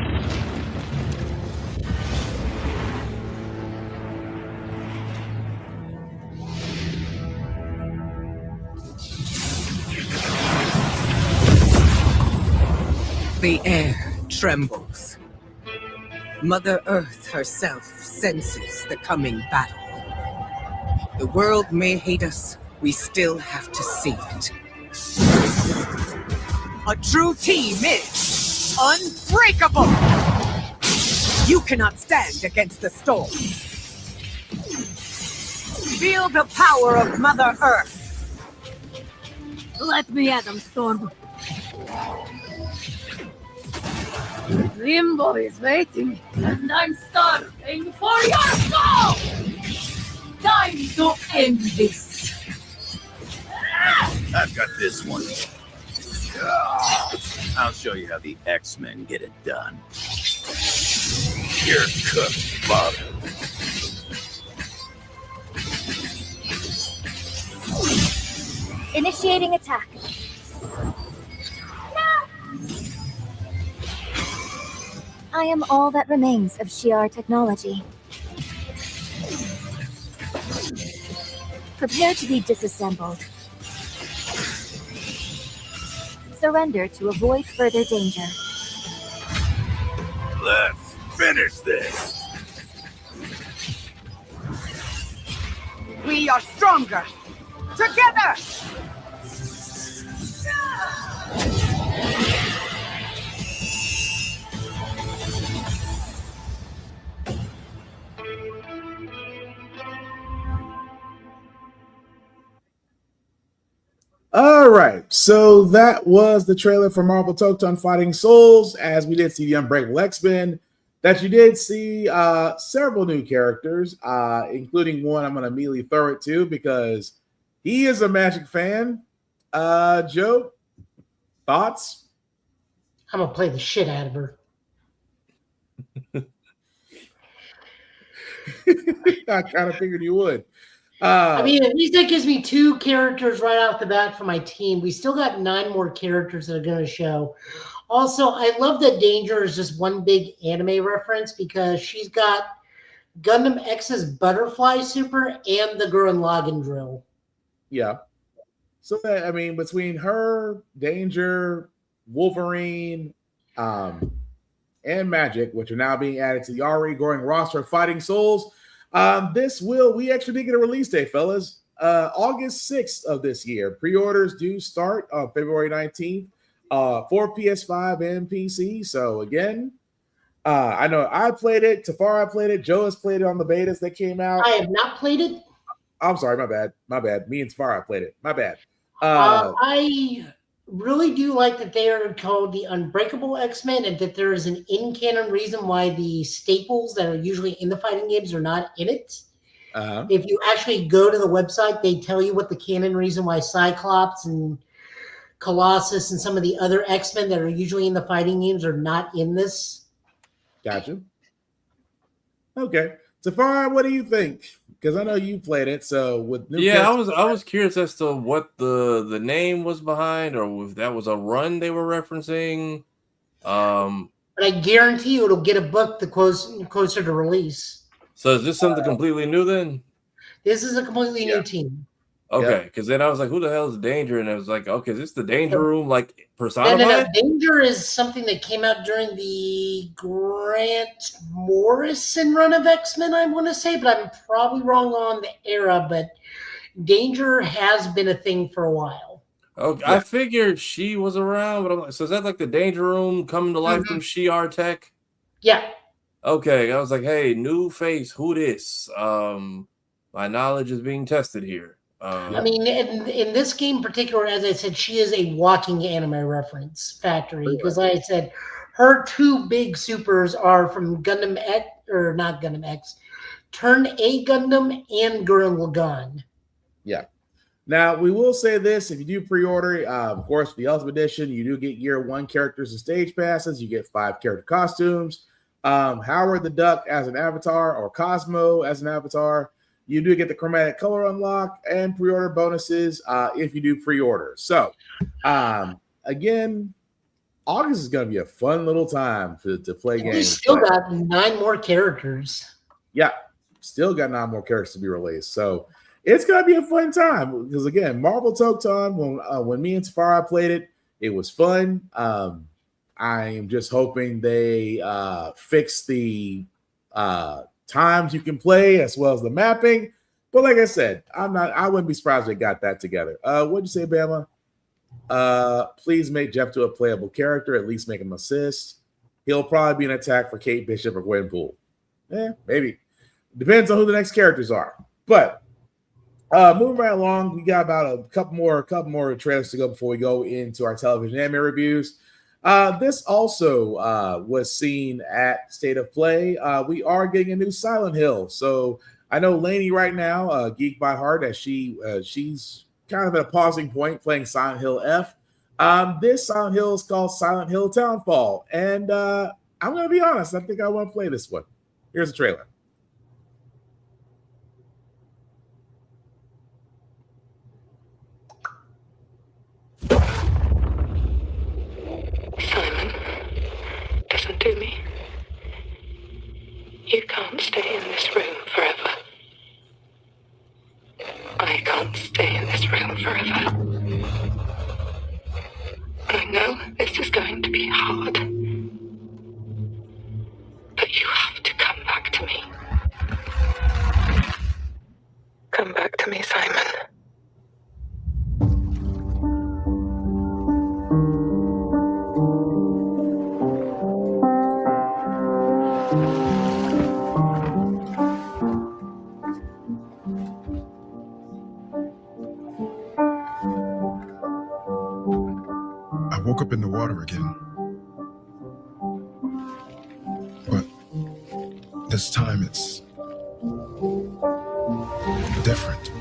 The air trembles. Mother Earth herself senses the coming battle. The world may hate us, we still have to save it. A true team is unbreakable! You cannot stand against the storm. Feel the power of Mother Earth. Let me at them, Storm. Limbo is waiting, and I'm starving for your soul! Time to end this! I've got this one. I'll show you how the X-Men get it done. You're cooked, Bob. Initiating attack. I am all that remains of Shi'ar technology. Prepare to be disassembled. Surrender to avoid further danger. Let's finish this. We are stronger. Together! All right, so that was the trailer for Marvel Tokton Fighting Souls, as we did see the Unbreakable X-Men, that you did see several new characters, including one I'm going to immediately throw it to because he is a Magic fan. Joe, thoughts? I'm going to play the shit out of her. I kind of figured you would. I mean, at least that gives me 2 characters right off the bat for my team. We still got 9 more characters that are going to show. Also, I love that Danger is just one big anime reference because she's got Gundam X's Butterfly Super and the Gurren Lagann Drill. Yeah. So, I mean, between her, Danger, Wolverine, and Magic, which are now being added to the already growing roster of Fighting Souls, we actually did get a release date, fellas. August 6th of this year. Pre-orders do start on February 19th for PS5 and PC. So again, I know I played it. Tafara played it. Joe has played it on the betas that came out. I have not played it. I'm sorry, my bad. Me and Tafara played it. My bad. I really do like that they are called the Unbreakable X-Men and that there is an in-canon reason why the staples that are usually in the fighting games are not in it. If you actually go to the website, they tell you what the canon reason why Cyclops and Colossus and some of the other X-Men that are usually in the fighting games are not in this. Gotcha. Okay. Tafara, what do you think? Because I know you played it, so with new I was curious as to what the name was behind, or if that was a run they were referencing. But I guarantee you, it'll get a book the closer to release. So is this something completely new then? This is a completely new team. Okay, because then I was like, "Who the hell is Danger?" And I was like, "Okay, is this the Danger Room like personified?" No. Danger is something that came out during the Grant Morrison run of X-Men, I want to say, but I'm probably wrong on the era. But Danger has been a thing for a while. Okay, I figured she was around, but I'm like, so is that like the Danger Room coming to life through Shi'ar tech? Yeah. Okay, I was like, "Hey, new face, who this?" My knowledge is being tested here. I mean, in this game in particular, as I said, she is a walking anime reference factory because, like I said, her 2 big supers are from Gundam X, or not Gundam X, Turn A Gundam and Gurren Lagann. Yeah. Now, we will say this. If you do pre-order, of course, the Ultimate Edition, you do get year 1 characters and stage passes. You get 5 character costumes. Howard the Duck as an avatar or Cosmo as an avatar. You do get the chromatic color unlock and pre-order bonuses if you do pre-order. So, again, August is going to be a fun little time to play games. We still got 9 more characters. Yeah, still got 9 more characters to be released. So, it's going to be a fun time because, again, Marvel Tokton, when me and Tafara played it, it was fun. I am just hoping they fix the times you can play as well as the mapping. But like I said, I wouldn't be surprised if they got that together. What'd you say, Bama? Please make Jeff to a playable character, at least make him assist. He'll probably be an attack for Kate Bishop or Gwenpool. Maybe. Depends on who the next characters are. But moving right along, we got about a couple more trailers to go before we go into our television anime reviews. This also was seen at State of Play. We are getting a new Silent Hill. So I know Lainey right now, Geek by Heart, as she's kind of at a pausing point playing Silent Hill F. This Silent Hill is called Silent Hill Townfall. And I'm going to be honest, I think I want to play this one. Here's the trailer. Simon, listen to me. You can't stay in this room forever. I can't. You have to come back to me. Come back to me, Simon. I woke up in the water again. But this time it's different.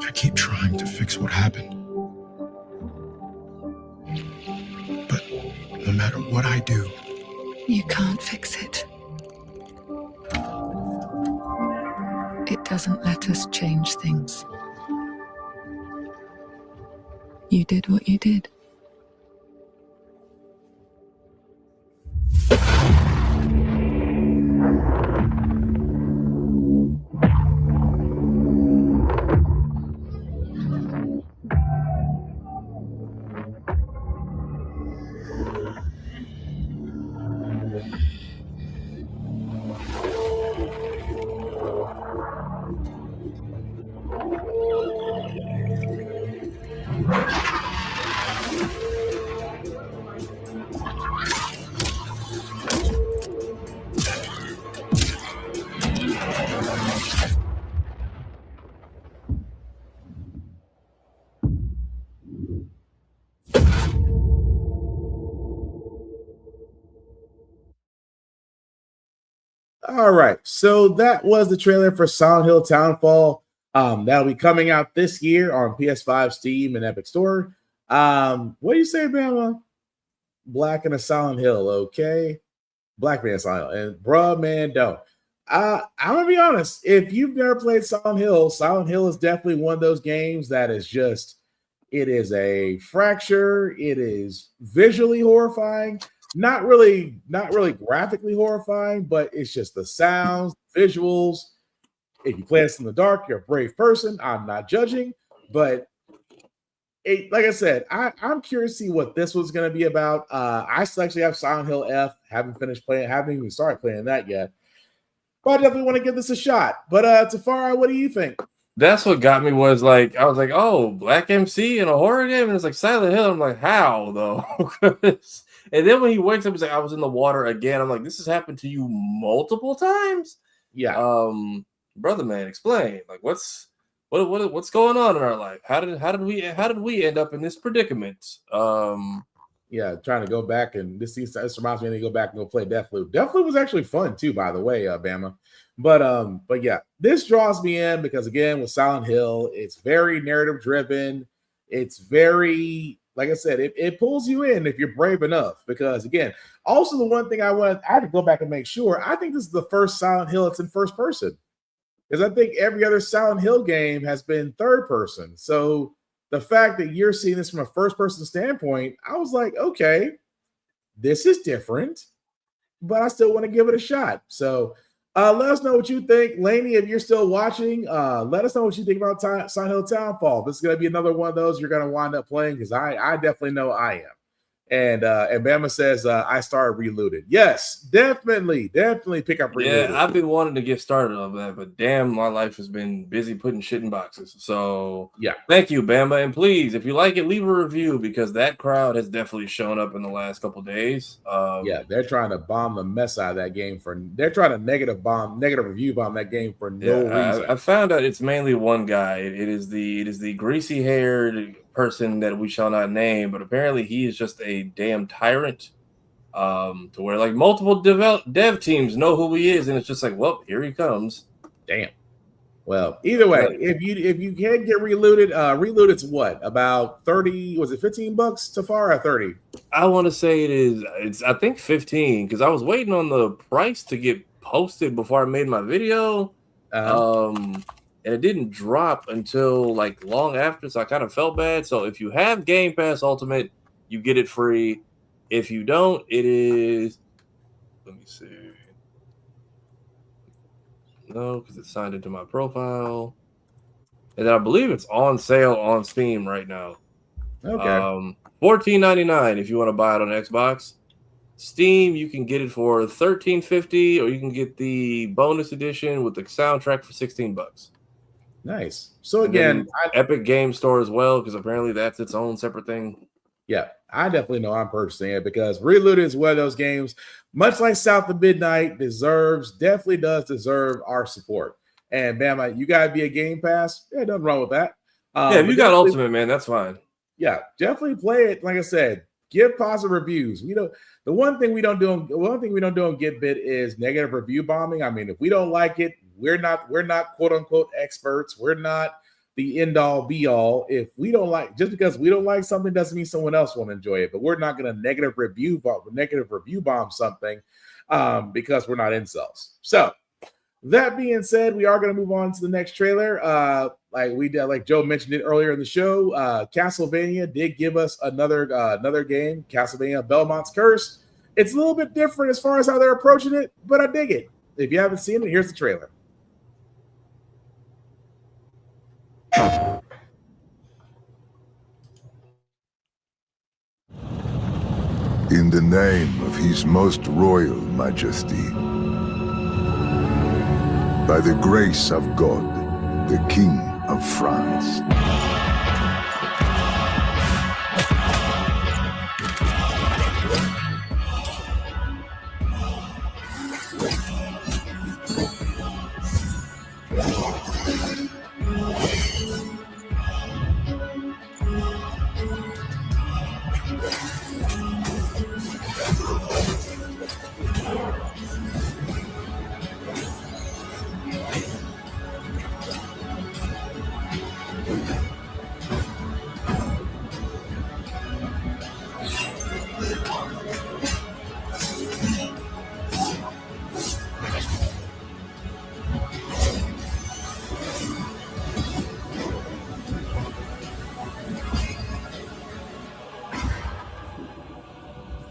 I keep trying to fix what happened. But no matter what I do, You can't fix it. It doesn't let us change things. You did what you did. All right, so that was the trailer for Silent Hill Townfall. That'll be coming out this year on PS5, Steam, and Epic Store. What do you say, Bama? Black and a Silent Hill, okay? Black man Silent Hill, and bruh, man, don't. I'm gonna be honest. If you've never played Silent Hill is definitely one of those games that is just, it is a fracture. It is visually horrifying. Not really graphically horrifying, but it's just the sounds, visuals. If you play this in the dark, you're a brave person. I'm not judging, but like I said, I'm curious to see what this was going to be about. I still actually have Silent Hill F. Haven't finished playing. Haven't even started playing that yet. But I definitely want to give this a shot. But Tafari, what do you think? That's what got me was like, I was like, oh, Black MC in a horror game? And it's like Silent Hill. I'm like, how though? And then when he wakes up, he's like, I was in the water again. I'm like, this has happened to you multiple times? Yeah. Brother man, explain. Like what's going on in our life? How did we end up in this predicament? Yeah, trying to go back and this reminds me to go back and go play Deathloop. Deathloop was actually fun too, by the way, Bama. But yeah, this draws me in because again, with Silent Hill, it's very narrative driven. It's very, like I said, it pulls you in if you're brave enough. Because again, also the one thing I had to go back and make sure, I think this is the first Silent Hill that's in first person. Because I think every other Silent Hill game has been third person. So the fact that you're seeing this from a first person standpoint, I was like, okay, this is different, but I still want to give it a shot. So let us know what you think. Lainey, if you're still watching, let us know what you think about Silent Hill Townfall. This is going to be another one of those you're going to wind up playing because I definitely know I am. And Bama says, I started Reloaded. Yes, definitely pick up Reloaded. Yeah, I've been wanting to get started on that, but damn, my life has been busy putting shit in boxes. So yeah, thank you, Bama. And please, if you like it, leave a review because that crowd has definitely shown up in the last couple of days. Yeah, they're trying to bomb the mess out of that game they're trying to negative review bomb that game for no reason. I found out it's mainly one guy. It is the greasy haired person that we shall not name, but apparently he is just a damn tyrant. To where like multiple dev teams know who he is, and it's just like, well, here he comes. Damn. Well, either way, if you can get Reloaded's what, about 30? Was it $15 Tafar or 30? I want to say it's I think 15 because I was waiting on the price to get posted before I made my video. And it didn't drop until like long after, so I kind of felt bad. So if you have Game Pass Ultimate, you get it free. If you don't, it is see. No, because it's signed into my profile. And then I believe it's on sale on Steam right now. Okay. $14.99 if you want to buy it on Xbox. Steam, you can get it for $13.50, or you can get the bonus edition with the soundtrack for $16. Nice. So And again, then Epic Game Store as well, because apparently that's its own separate thing. yeah, I definitely know I'm purchasing it because Reloaded is one of those games, much like South of Midnight, definitely does deserve our support. And Bama, you gotta be a Game Pass. Yeah, nothing wrong with that. Yeah, if you got Ultimate, man, that's fine. Yeah, definitely play it. Like I said, give positive reviews. The one thing we don't do on GetBit is negative review bombing. I mean, if we don't like it, we're not quote unquote experts. We're not the end all be all. If we don't like, just because we don't like something doesn't mean someone else won't enjoy it. But we're not going to negative review bomb something because we're not incels. So that being said, we are going to move on to the next trailer. Like Joe mentioned it earlier in the show, Castlevania did give us another game, Castlevania Belmont's Curse. It's a little bit different as far as how they're approaching it, but I dig it. If you haven't seen it, here's the trailer. In the name of His Most Royal Majesty, by the grace of God, the King of France.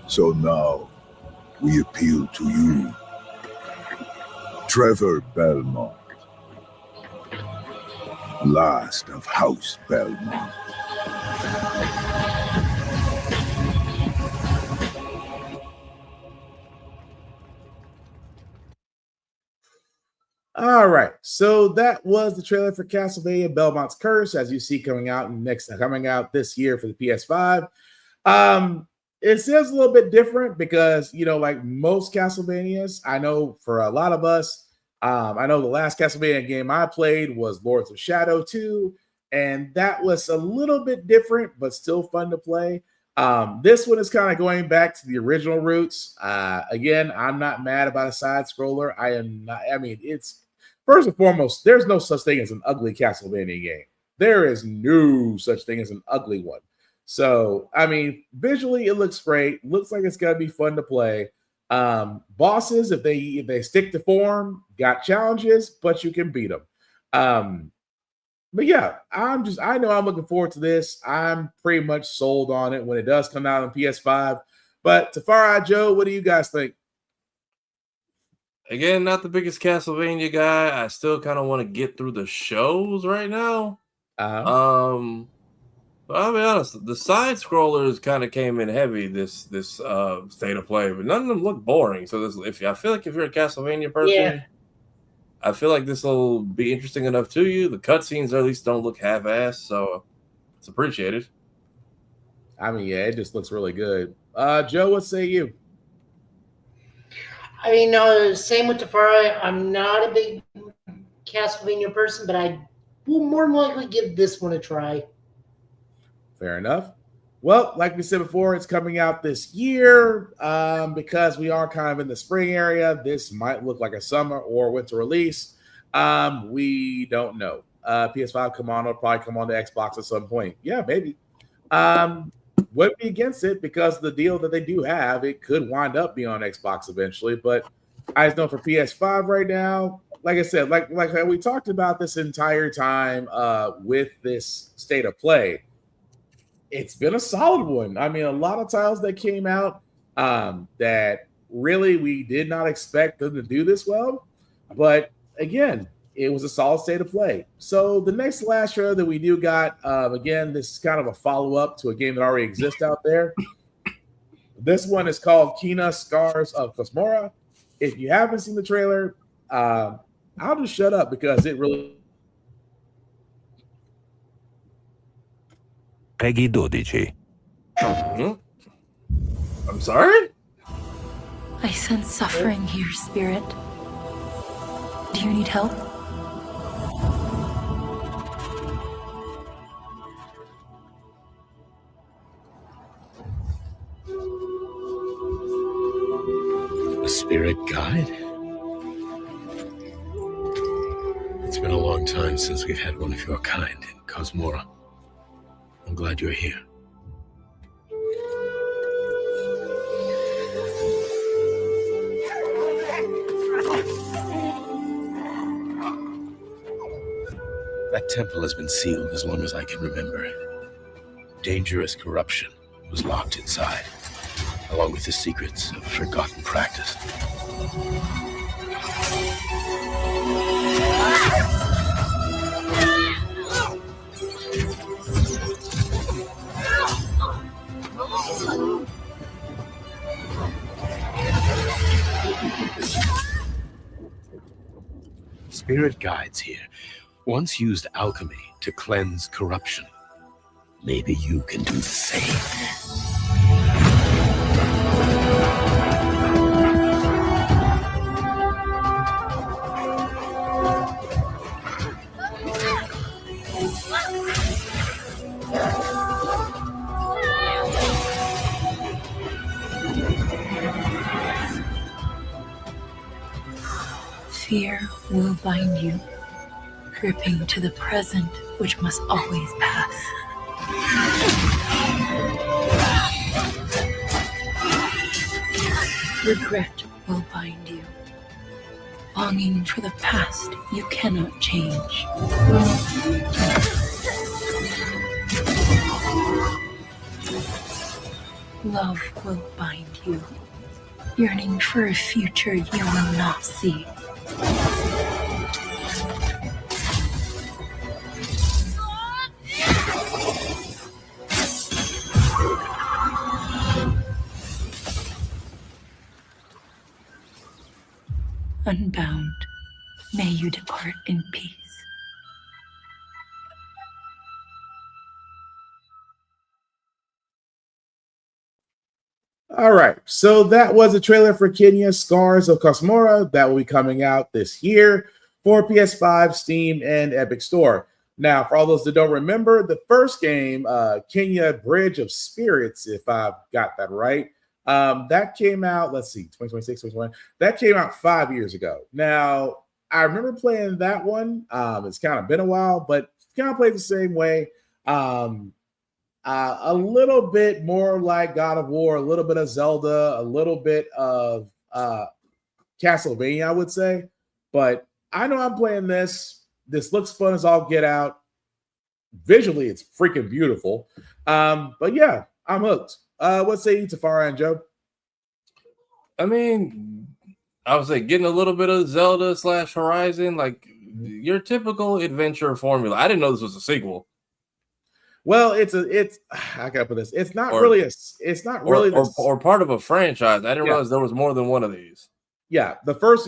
So now, we appeal to you, Trevor Belmont, last of House Belmont. All right, so that was the trailer for Castlevania Belmont's Curse, as you see coming out this year for the PS5. It seems a little bit different because, like most Castlevanias, I know for a lot of us, I know the last Castlevania game I played was Lords of Shadow 2, and that was a little bit different, but still fun to play. This one is kind of going back to the original roots. Again, I'm not mad about a side scroller. I am not. I mean, it's first and foremost, there's no such thing as an ugly Castlevania game. There is no such thing as an ugly one. So, I mean, visually, it looks great. Looks like it's going to be fun to play. Bosses, if they stick to form, got challenges, but you can beat them. But yeah, I know I'm looking forward to this. I'm pretty much sold on it when it does come out on PS5. But Tafari, Joe, what do you guys think? Again, not the biggest Castlevania guy. I still kind of want to get through the shows right now. But I'll be honest, the side scrollers kind of came in heavy this state of play, but none of them look boring. So I feel like if you're a Castlevania person, I feel like this will be interesting enough to you. The cutscenes at least don't look half-assed, so it's appreciated. I mean, yeah, it just looks really good. Joe, what say you? I mean, no, same with Tafari. I'm not a big Castlevania person, but I will more than likely give this one a try. Fair enough. Well, like we said before, it's coming out this year because we are kind of in the spring area. This might look like a summer or winter release. We don't know. PS5 will probably come on to Xbox at some point. Yeah, maybe. Wouldn't be against it because the deal that they do have, it could wind up being on Xbox eventually. But I just know for PS5 right now, like I said, like we talked about this entire time with this state of play, it's been a solid one. I mean, a lot of titles that came out that really, we did not expect them to do this well. But again, it was a solid state of play. So the next last trailer that we do got, again, this is kind of a follow-up to a game that already exists out there. This one is called Kena Scars of Cosmora. If you haven't seen the trailer, I'll just shut up because it really... Peggy 12. I'm sorry? I sense suffering here, Spirit. Do you need help? A spirit guide? It's been a long time since we've had one of your kind in Cosmora. I'm glad you're here. That temple has been sealed as long as I can remember. Dangerous corruption was locked inside, along with the secrets of a forgotten practice. Spirit guides here once used alchemy to cleanse corruption. Maybe you can do the same. Fear will bind you, gripping to the present, which must always pass. Regret will bind you, longing for the past you cannot change. Love will bind you, yearning for a future you will not see. Unbound, may you depart in peace. All right, so that was a trailer for Kena Scars of Cosmora that will be coming out this year for PS5, Steam, and Epic Store. Now, for all those that don't remember, the first game, Kena Bridge of Spirits, if I've got that right, that came out, let's see, 2026, 2021. That came out 5 years ago. Now, I remember playing that one. It's kind of been a while, but kind of played the same way. A little bit more like God of War, a little bit of Zelda, a little bit of Castlevania, I would say. But I know I'm playing this. This looks fun as all get out. Visually, it's freaking beautiful. But yeah, I'm hooked. What say you, Tafara and Joe? I mean, I would say getting a little bit of Zelda / Horizon, like your typical adventure formula. I didn't know this was a sequel. Well, it's I gotta put this. It's not Or- really or part of a franchise. I didn't realize there was more than one of these. Yeah, the first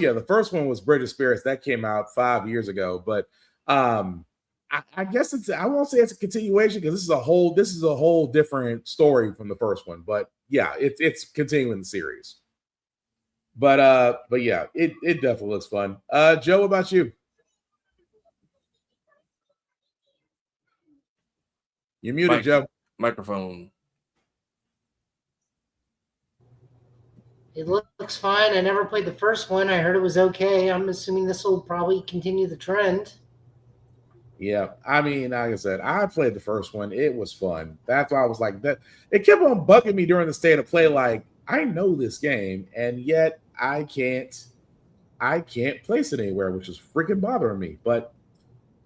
one was Bridge of Spirits that came out 5 years ago, but I guess I won't say it's a continuation because this is a whole different story from the first one. But yeah, it's continuing the series. But yeah, it definitely looks fun. Joe, what about you? You're muted, Joe. Microphone. It looks fine. I never played the first one. I heard it was okay. I'm assuming this will probably continue the trend. Yeah, I mean, like I said, I played the first one. It was fun. That's why I was like that. It kept on bugging me during the state of play. Like, I know this game, and yet I can't place it anywhere, which is freaking bothering me. But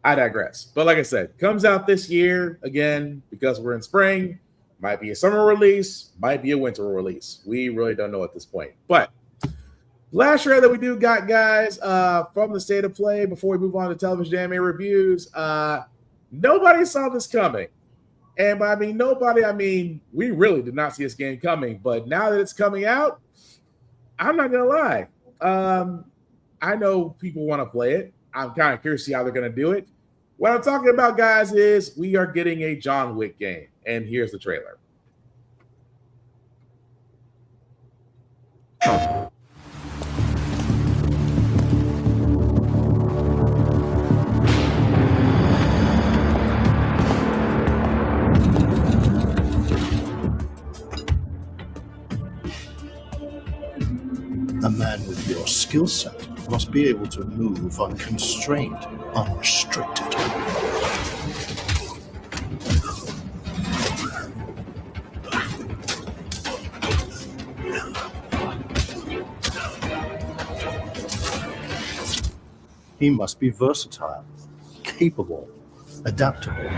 I digress. But like I said, comes out this year again because we're in spring. Might be a summer release, might be a winter release. We really don't know at this point. But Last trailer that we do got, guys, from the State of Play before we move on to television anime reviews. Nobody saw this coming. And by nobody, I mean we really did not see this game coming. But now that it's coming out, I'm not going to lie. I know people want to play it. I'm kind of curious to see how they're going to do it. What I'm talking about, guys, is we are getting a John Wick game. And here's the trailer. A man with your skill set must be able to move unconstrained, unrestricted. He must be versatile, capable, adaptable.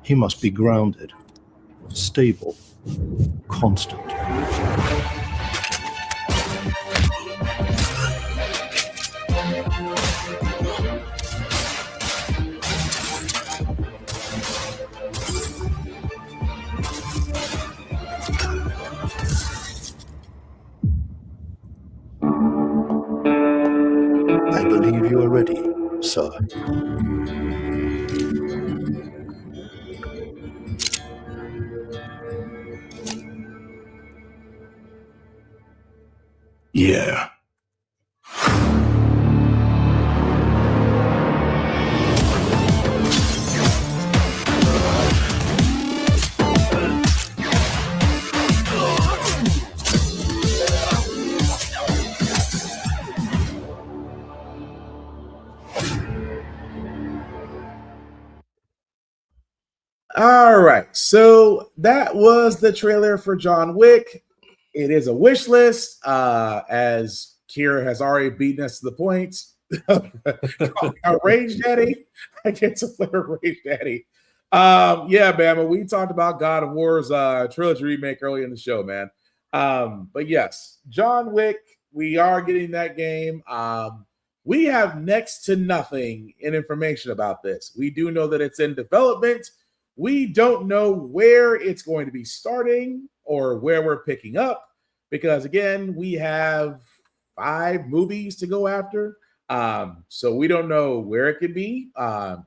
He must be grounded, stable, constant. I believe you are ready, sir. Yeah. All right, so that was the trailer for John Wick. It is a wish list, as Kira has already beaten us to the point. A Rage Daddy, I get to play a Rage Daddy. Yeah, man, we talked about God of War's trilogy remake early in the show, man. But yes, John Wick, we are getting that game. We have next to nothing in information about this. We do know that it's in development. We don't know where it's going to be starting or where we're picking up because, again, we have 5 movies to go after. So we don't know where it could be.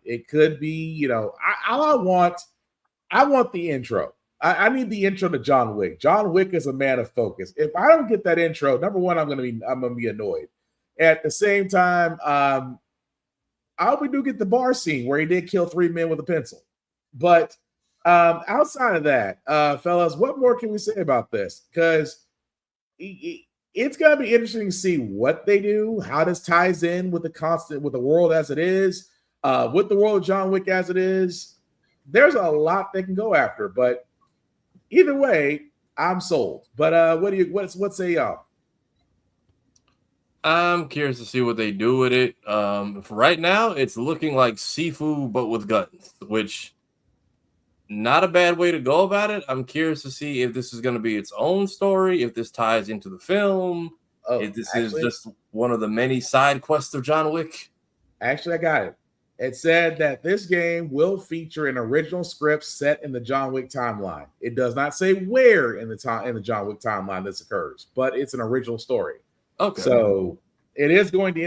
It could be, I want the intro. I need the intro to John Wick. John Wick is a man of focus. If I don't get that intro, number one, I'm gonna be annoyed. At the same time, I hope we do get the bar scene where he did kill 3 men with a pencil. But outside of that, fellas, what more can we say about this? Because it's going to be interesting to see what they do, how this ties in with the world as it is, with the world of John Wick as it is. There's a lot they can go after, but either way, I'm sold. But what say y'all? I'm curious to see what they do with it. For right now, it's looking like Sifu, but with guns, which not a bad way to go about it. I'm curious to see if this is going to be its own story, if this ties into the film, if this is just one of the many side quests of John Wick. Actually, I got it. It said that this game will feature an original script set in the John Wick timeline. It does not say where in the John Wick timeline this occurs, but it's an original story. Okay. So it is going to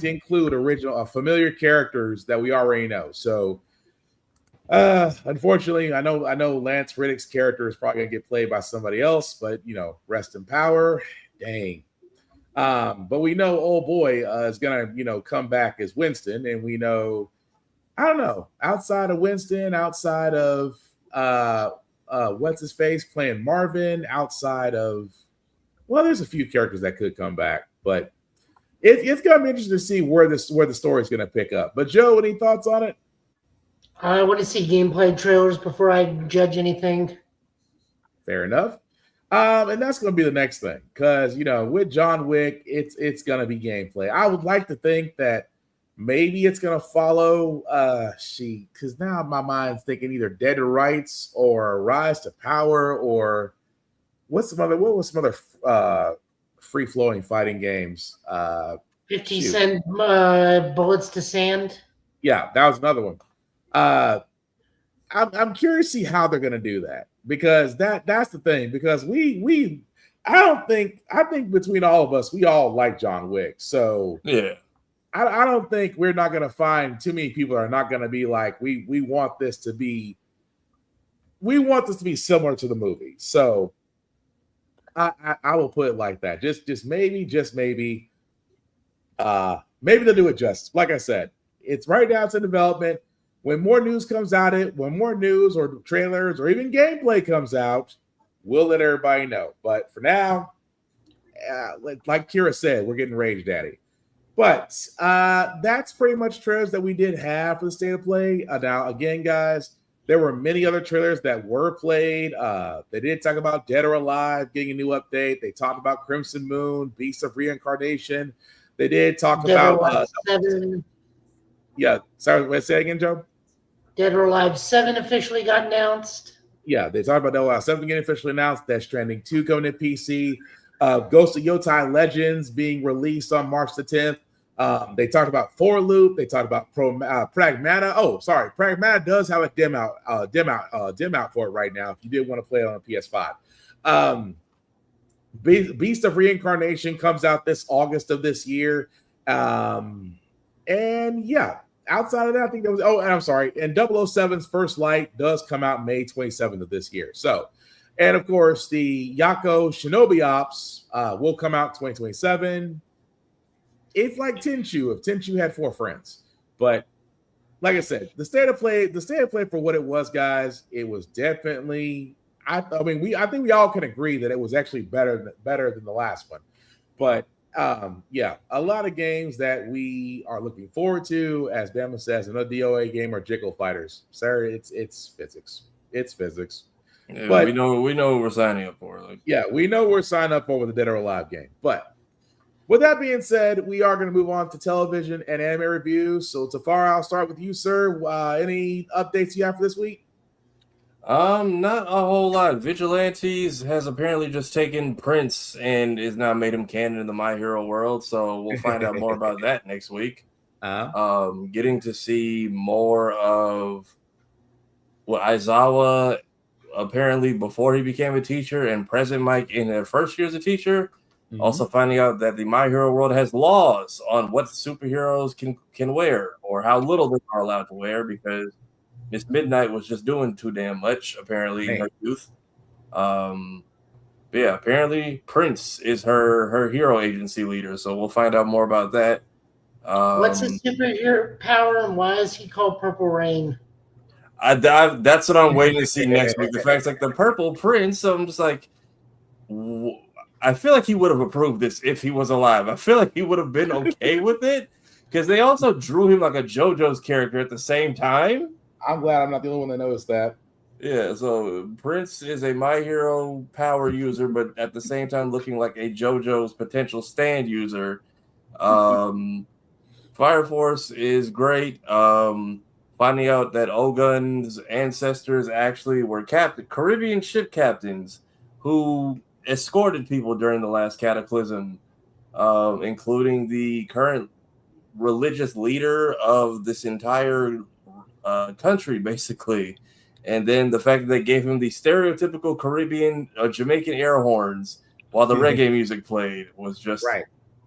include original familiar characters that we already know. So unfortunately, I know Lance Riddick's character is probably gonna get played by somebody else, but rest in power. Dang. But we know old boy is gonna come back as Winston, and we know, I don't know, outside of Winston, outside of what's his face playing Marvin, outside of, well, there's a few characters that could come back, but it's gonna be interesting to see where the story is gonna pick up. But Joe, any thoughts on it? I want to see gameplay trailers before I judge anything. Fair enough. And that's going to be the next thing, because with John Wick, it's going to be gameplay. I would like to think that maybe it's going to follow because now my mind's thinking either Dead to Rights or Rise to Power, or what was some other free flowing fighting games? 50 Cent Bullets to Sand. Yeah, that was another one. I'm curious to see how they're going to do that, because that's the thing, because I think between all of us, we all like John Wick. So yeah, I don't think we're not going to find too many people are not going to be like, we want this to be similar to the movie. So I will put it like that. Just maybe maybe they'll do it justice. Like I said, it's right now, it's in development. When more news comes out, when more news or trailers or even gameplay comes out, we'll let everybody know. But for now, like Kira said, we're getting Rage Daddy. But that's pretty much trailers that we did have for the State of Play. Now, again, guys, there were many other trailers that were played. They did talk about Dead or Alive getting a new update. They talked about Crimson Moon, Beast of Reincarnation. They did talk about 7. Yeah, sorry, let's say it again, Joe. Dead or Alive 7 officially got announced. Yeah, they talked about Dead or Alive 7 getting officially announced. Death Stranding 2 coming to PC. Ghost of Yotai Legends being released on March the 10th. They talked about 4 Loop. They talked about Pragmata. Oh, sorry, Pragmata does have a dim out for it right now. If you did want to play it on a PS5, Beast of Reincarnation comes out this August of this year, and yeah. Outside of that, I think there was. Oh, and I'm sorry. And 007's First Light does come out May 27th of this year. So, and of course, the Yako Shinobi Ops will come out 2027. It's like Tenchu if Tenchu had 4 friends. But like I said, the state of play for what it was, guys, it was definitely. I think we all can agree that it was actually better than the last one. But yeah, a lot of games that we are looking forward to, as Bama says, another DOA game or Jiggle Fighters. Sorry, it's physics. It's physics. Yeah, but we know what we're signing up for. Yeah, we know we're signing up for with the Dead or Alive game. But with that being said, we are going to move on to television and anime reviews. So Tafara, I'll start with you, sir. Any updates you have for this week? Not a whole lot. Vigilantes has apparently just taken Prince and is now made him canon in the My Hero world, so we'll find out more about that next week. Getting to see more of what Aizawa apparently before he became a teacher and present Mike in their first year as a teacher. Mm-hmm. Also finding out that the My Hero world has laws on what superheroes can wear or how little they are allowed to wear, because Miss Midnight was just doing too damn much, apparently, in her youth. But yeah, apparently Prince is her hero agency leader, so we'll find out more about that. What's his superhero power, and why is he called Purple Rain? That's what I'm waiting to see next week. The fact like the Purple Prince, so I'm just like, I feel like he would have approved this if he was alive. I feel like he would have been okay with it, because they also drew him like a JoJo's character at the same time. I'm glad I'm not the only one that noticed that. Yeah, so Prince is a My Hero power user, but at the same time looking like a JoJo's potential stand user. Fire Force is great. Finding out that Ogun's ancestors actually were Caribbean ship captains who escorted people during the last cataclysm, including the current religious leader of this entire country, basically. And then the fact that they gave him the stereotypical Caribbean Jamaican air horns while the reggae music played was just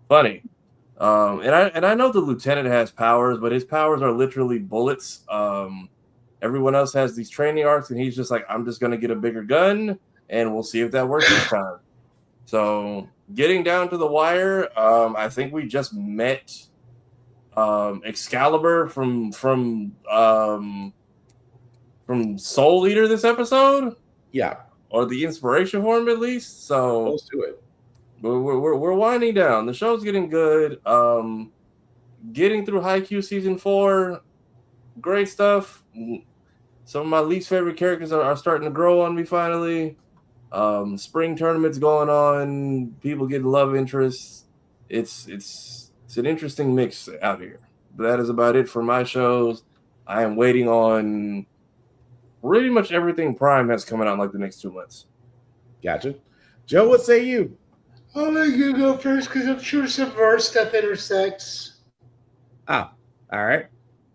funny. And I know the lieutenant has powers, but his powers are literally bullets. Everyone else has these training arcs, and he's just like, I'm just gonna get a bigger gun and we'll see if that works this time. So getting down to the wire, I think we just met Excalibur from Soul Eater this episode. Yeah, or the inspiration for him at least. So let's do it. We're winding down. The show's getting good. Getting through Haikyuu season 4, great stuff. some of my least favorite characters are starting to grow on me finally. Spring tournaments going on, people getting love interests. It's an interesting mix out here. But that is about it for my shows. I am waiting on pretty much everything Prime has coming out in like the next 2 months. Gotcha. Joe, what say you? I'll let you go first because I'm sure some of our stuff intersects. Ah, all right.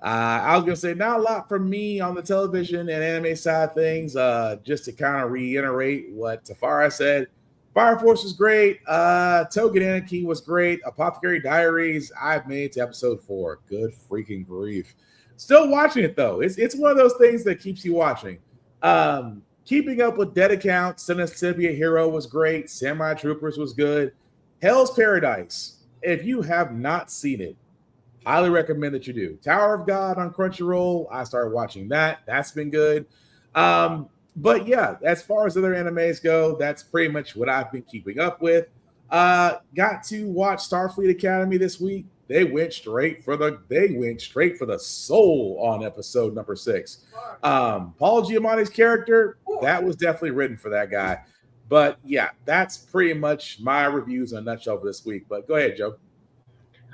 I was gonna say not a lot from me on the television and anime side of things. Just to kind of reiterate what Tafara said. Fire Force was great. Togen Anarchy was great. Apothecary Diaries, I've made it to episode 4. Good freaking grief. Still watching it though. It's one of those things that keeps you watching. Keeping up with Dead Account, Send Be a Hero was great. Samurai Troopers was good. Hell's Paradise. If you have not seen it, highly recommend that you do. Tower of God on Crunchyroll. I started watching that. That's been good. But yeah, as far as other animes go, that's pretty much what I've been keeping up with. Got to watch Starfleet Academy this week. They went straight for the soul on episode number 6. Paul Giamatti's character, that was definitely written for that guy. But yeah, that's pretty much my reviews in a nutshell for this week. But go ahead, Joe.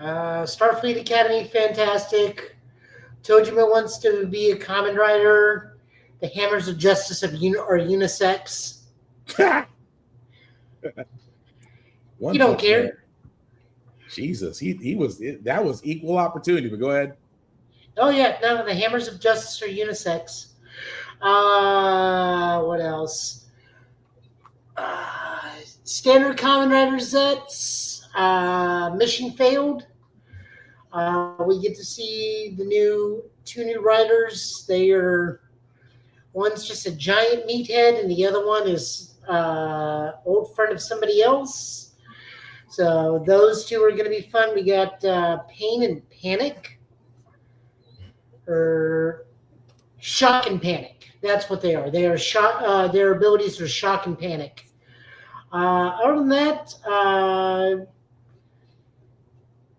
Starfleet Academy, fantastic. Tojima wants to be a Kamen Rider. The Hammers of Justice are unisex. You don't care. Man. Jesus, that was equal opportunity, but go ahead. Oh yeah, no, the Hammers of Justice are unisex. What else? Standard Kamen Rider sets. Mission failed. We get to see the two new riders. They are, one's just a giant meathead, and the other one is old friend of somebody else. So those two are going to be fun. We got Pain and Panic, or Shock and Panic. That's what they are. They are shock. Their abilities are Shock and Panic. Other than that,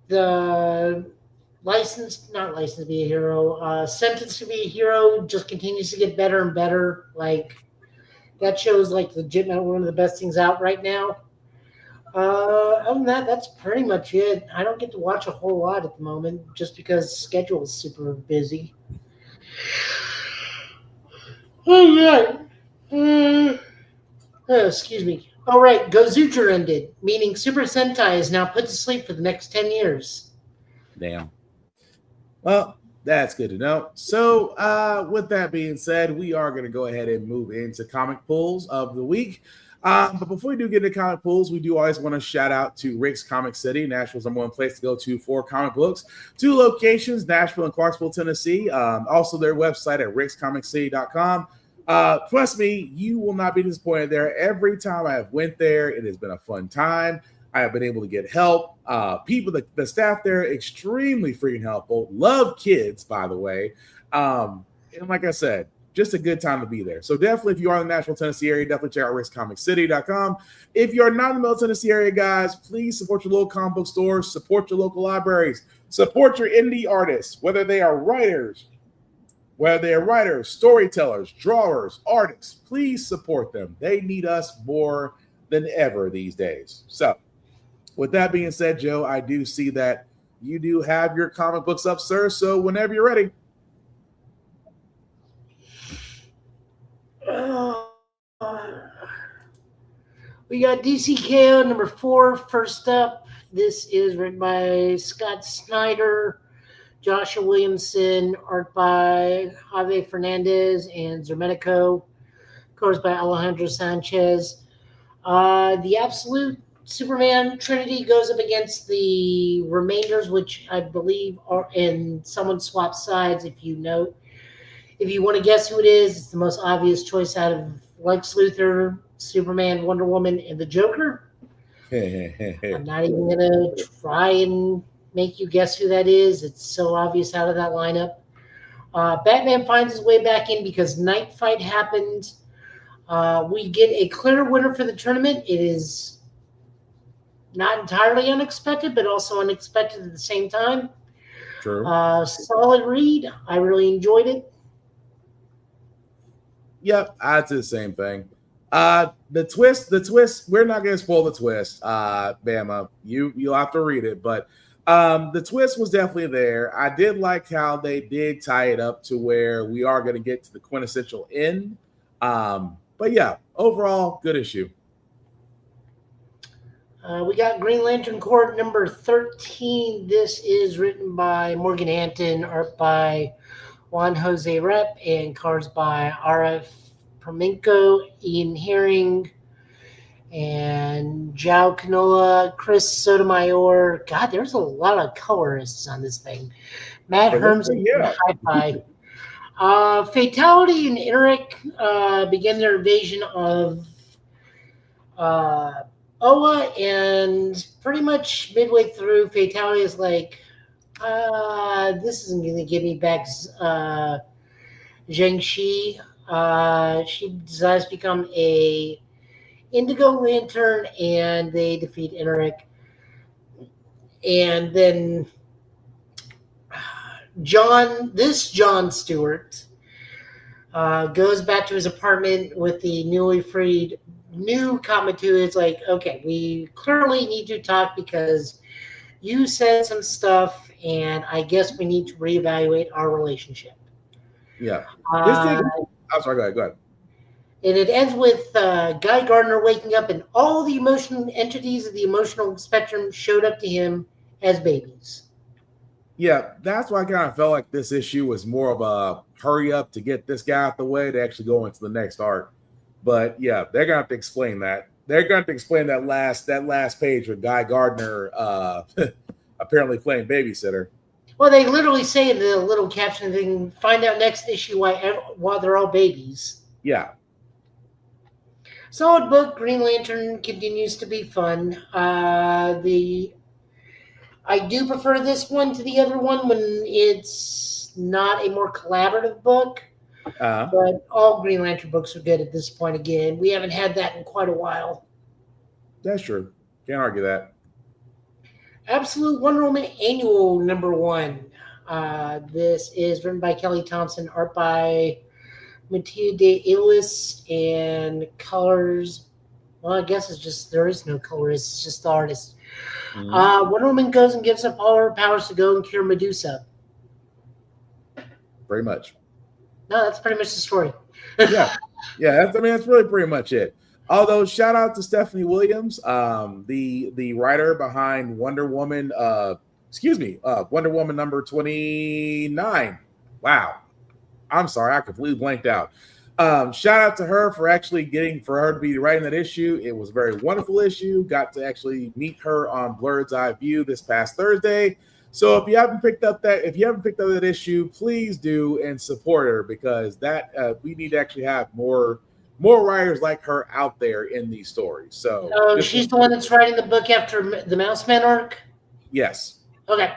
the not licensed to be a hero, Sentenced to be a Hero just continues to get better and better. Like, that show's like legit one of the best things out right now. Other than that, that's pretty much it. I don't get to watch a whole lot at the moment just because schedule is super busy. Oh yeah. Excuse me. All right, Gozutra ended, meaning Super Sentai is now put to sleep for the next 10 years. Damn. Well, that's good to know. So, with that being said, we are going to go ahead and move into comic pulls of the week. But before we do get into comic pulls, we do always want to shout out to Rick's Comic City, Nashville's #1 place to go to for comic books. 2 locations, Nashville and Clarksville, Tennessee. Also, their website at rickscomiccity.com. Trust me, you will not be disappointed there. Every time I have went there, it has been a fun time. I have been able to get help. The staff there, extremely freaking helpful. Love kids, by the way. And like I said, just a good time to be there. So definitely, if you are in the Nashville, Tennessee area, definitely check out rickscomiccity.com. If you're not in the Middle Tennessee area, guys, please support your local comic book stores, support your local libraries, support your indie artists, whether they are writers, storytellers, drawers, artists. Please support them. They need us more than ever these days. So with that being said, Joe, I do see that you do have your comic books up, sir. So whenever you're ready. We got DCKO number 4 first up. This is written by Scott Snyder, Joshua Williamson, art by Javier Fernandez and Zermetico, colors by Alejandro Sanchez. The Absolute Superman Trinity goes up against the Remainders, which I believe are in someone swaps sides. If you want to guess who it is, it's the most obvious choice out of Lex Luthor, Superman, Wonder Woman, and the Joker. I'm not even going to try and make you guess who that is. It's so obvious out of that lineup. Batman finds his way back in because Night Fight happened. We get a clear winner for the tournament. It is not entirely unexpected, but also unexpected at the same time. True. Solid read. I really enjoyed it. Yep, I'd say the same thing. The twist, we're not gonna spoil the twist. Bama, you'll have to read it, but the twist was definitely there. I did like how they did tie it up to where we are gonna get to the quintessential end. But yeah, overall, good issue. We got Green Lantern Corps number 13. This is written by Morgan Anton, art by Juan Jose Rep, and colors by R.F. Permenko, Ian Herring, and João Canola, Chris Sotomayor. God, there's a lot of colorists on this thing. Matt Herms and Hi-Fi. Fatality and Eric begin their invasion of Oa, and pretty much midway through, Fatality is like, this isn't going to give me back Zheng Shi. She decides to become a Indigo Lantern, and they defeat Enric. And then John Stewart goes back to his apartment with the newly freed new Comet-2. It's like, okay, we clearly need to talk because you said some stuff, and I guess we need to reevaluate our relationship. Yeah. I'm sorry, go ahead. And it ends with Guy Gardner waking up, and all the emotional entities of the emotional spectrum showed up to him as babies. Yeah, that's why I kind of felt like this issue was more of a hurry up to get this guy out the way to actually go into the next arc. But yeah, they're gonna have to explain that. They're gonna have to explain that last page with Guy Gardner apparently playing babysitter. Well, they literally say in the little caption thing, "Find out next issue why they're all babies." Yeah. Solid book. Green Lantern continues to be fun. I do prefer this one to the other one when it's not a more collaborative book. But all Green Lantern books are good at this point again. We haven't had that in quite a while. That's true. Can't argue that. Absolute Wonder Woman Annual number 1. This is written by Kelly Thompson, art by Mathieu de Illis, and colors. Well, I guess it's just there is no colorist, it's just the artist. Wonder Woman goes and gives up all her powers to go and cure Medusa. Pretty much. No, that's pretty much the story. Yeah. That's really pretty much it. Although, shout out to Stephanie Williams, the writer behind Wonder Woman. Wonder Woman number 29. Wow, I'm sorry, I completely blanked out. Shout out to her for her to be writing that issue. It was a very wonderful issue. Got to actually meet her on Blurred's Eye View this past Thursday. So if you haven't picked up that issue, please do and support her, because that we need to actually have more writers like her out there in these stories. So she's the one that's writing the book after the Mouseman arc? Yes. Okay.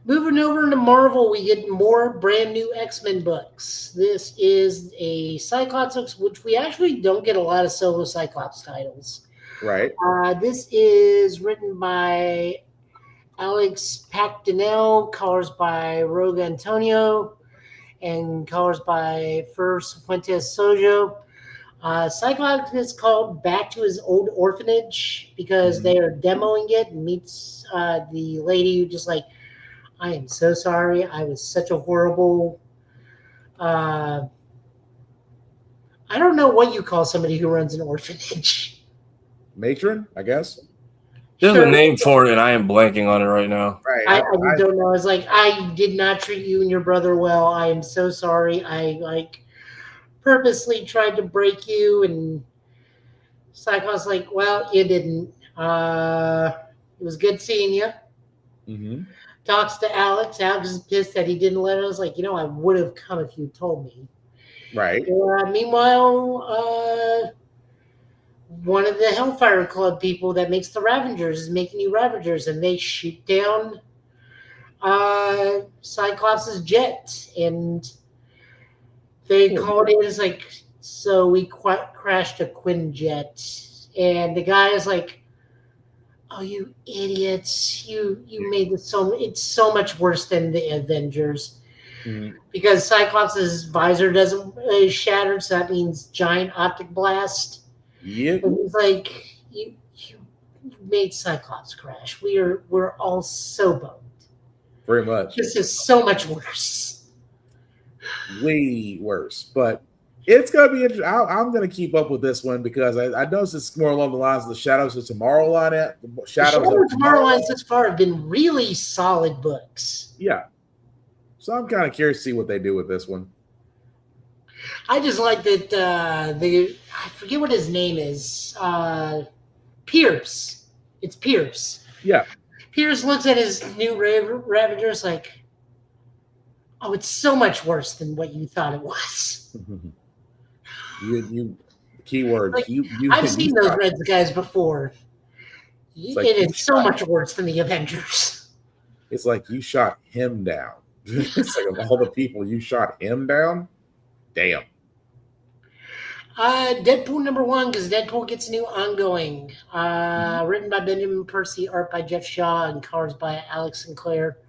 Moving over to Marvel, we get more brand new X-Men books. This is a Cyclops book, which we actually don't get a lot of solo Cyclops titles. Right. This is written by Alex Pactinel, colors by Rogue Antonio, and colors by First Fuentes Sojo. Cyclops is called back to his old orphanage because they are demoing it, and meets the lady who just like, I am so sorry. I was such a horrible... I don't know what you call somebody who runs an orphanage. Matron, I guess. There's a name for it, and I am blanking on it right now. Right. I don't know. It's like, I did not treat you and your brother well. I am so sorry. I purposely tried to break you, and Cyclops like, well, you didn't. It was good seeing you. Mm-hmm. Talks to Alex. Alex is pissed that he didn't let us. Like, I would have come if you told me. Right. Meanwhile, one of the Hellfire Club people that makes the Ravengers is making new Ravengers, and they shoot down Cyclops' jet, and they called it as like, so we crashed a Quinjet, and the guy is like, oh, you idiots, you made it it's so much worse than the Avengers. because Cyclops' visor doesn't shattered, so that means giant optic blast. Yep. And he's like, you made Cyclops crash. We're all so bummed. Very much. This is so much worse. Way worse. But it's going to be interesting. I'm going to keep up with this one because I noticed it's more along the lines of the Shadows of Tomorrow line. The Shadows of Tomorrow lines thus far have been really solid books. Yeah. So I'm kind of curious to see what they do with this one. I just like that I forget what his name is. Pierce. It's Pierce. Yeah. Pierce looks at his new Ravagers like, oh, it's so much worse than what you thought it was. you keyword. Like, I've seen those Red guys before. Like it is so much worse than the Avengers. It's like you shot him down. It's like of all the people, you shot him down? Damn. Deadpool #1, because Deadpool gets a new ongoing. Written by Benjamin Percy, art by Jeff Shaw, and colors by Alex Sinclair.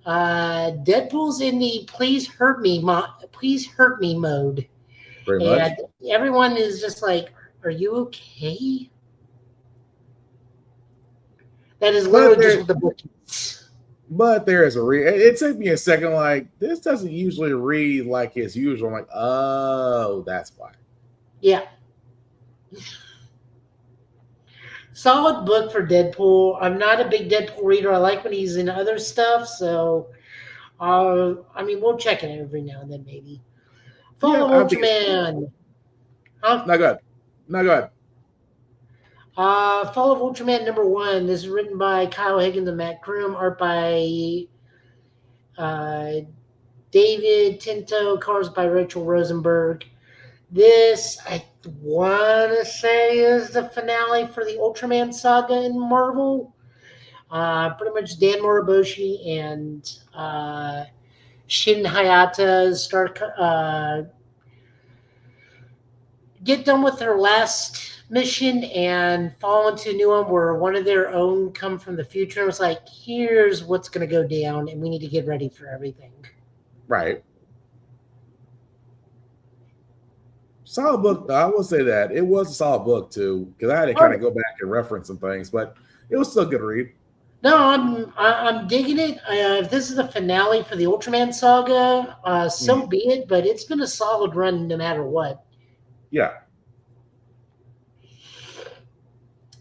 Deadpool's in the please hurt me mode. Very much. Everyone is just like, are you okay? That is literally just what the book is. But there is it took me a second, like, this doesn't usually read like it's usual. I'm like, oh, that's why. Yeah. Solid book for Deadpool. I'm not a big Deadpool reader. I like when he's in other stuff, so we'll check it every now and then, maybe. Fall of Ultraman. Not good. Fall of Ultraman #1. This is written by Kyle Higgins and Matt Kroom, art by David Tinto, colors by Rachel Rosenberg. This, I want to say, is the finale for the Ultraman saga in Marvel. Pretty much Dan Moriboshi and Shin Hayata start get done with their last mission and fall into a new one where one of their own come from the future. It was like, here's what's going to go down, and we need to get ready for everything. Right. Solid book, though. I will say that. It was a solid book, too, because I had to kind of go back and reference some things, but it was still a good read. No, I'm digging it. If this is the finale for the Ultraman saga, so be it, but it's been a solid run no matter what. Yeah.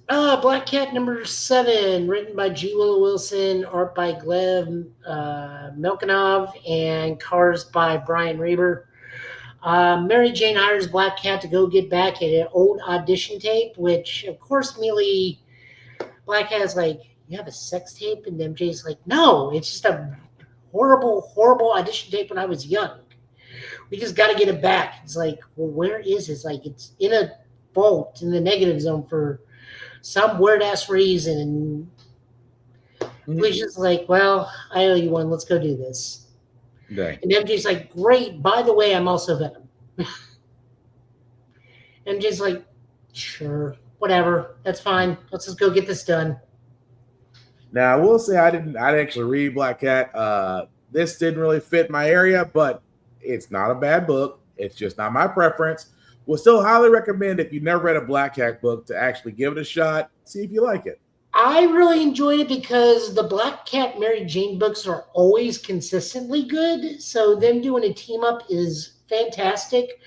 Black Cat #7, written by G. Willow Wilson, art by Gleb Melkinov, and colors by Brian Reber. Mary Jane hires Black Cat to go get back at an old audition tape, which, of course, immediately Black Cat's like, you have a sex tape? And MJ's like, no, it's just a horrible, horrible audition tape when I was young. We just got to get it back. It's like, well, where is it? It's like, it's in a vault in the negative zone for some weird-ass reason. And Felicia's just like, well, I owe you one. Let's go do this. Dang. And MJ's like, great. By the way, I'm also Venom. MJ's like, sure, whatever. That's fine. Let's just go get this done. Now, I will say I didn't actually read Black Cat. This didn't really fit my area, but it's not a bad book. It's just not my preference. Will still highly recommend, if you never read a Black Cat book, to actually give it a shot, see if you like it. I really enjoyed it because the Black Cat Mary Jane books are always consistently good. So them doing a team up is fantastic.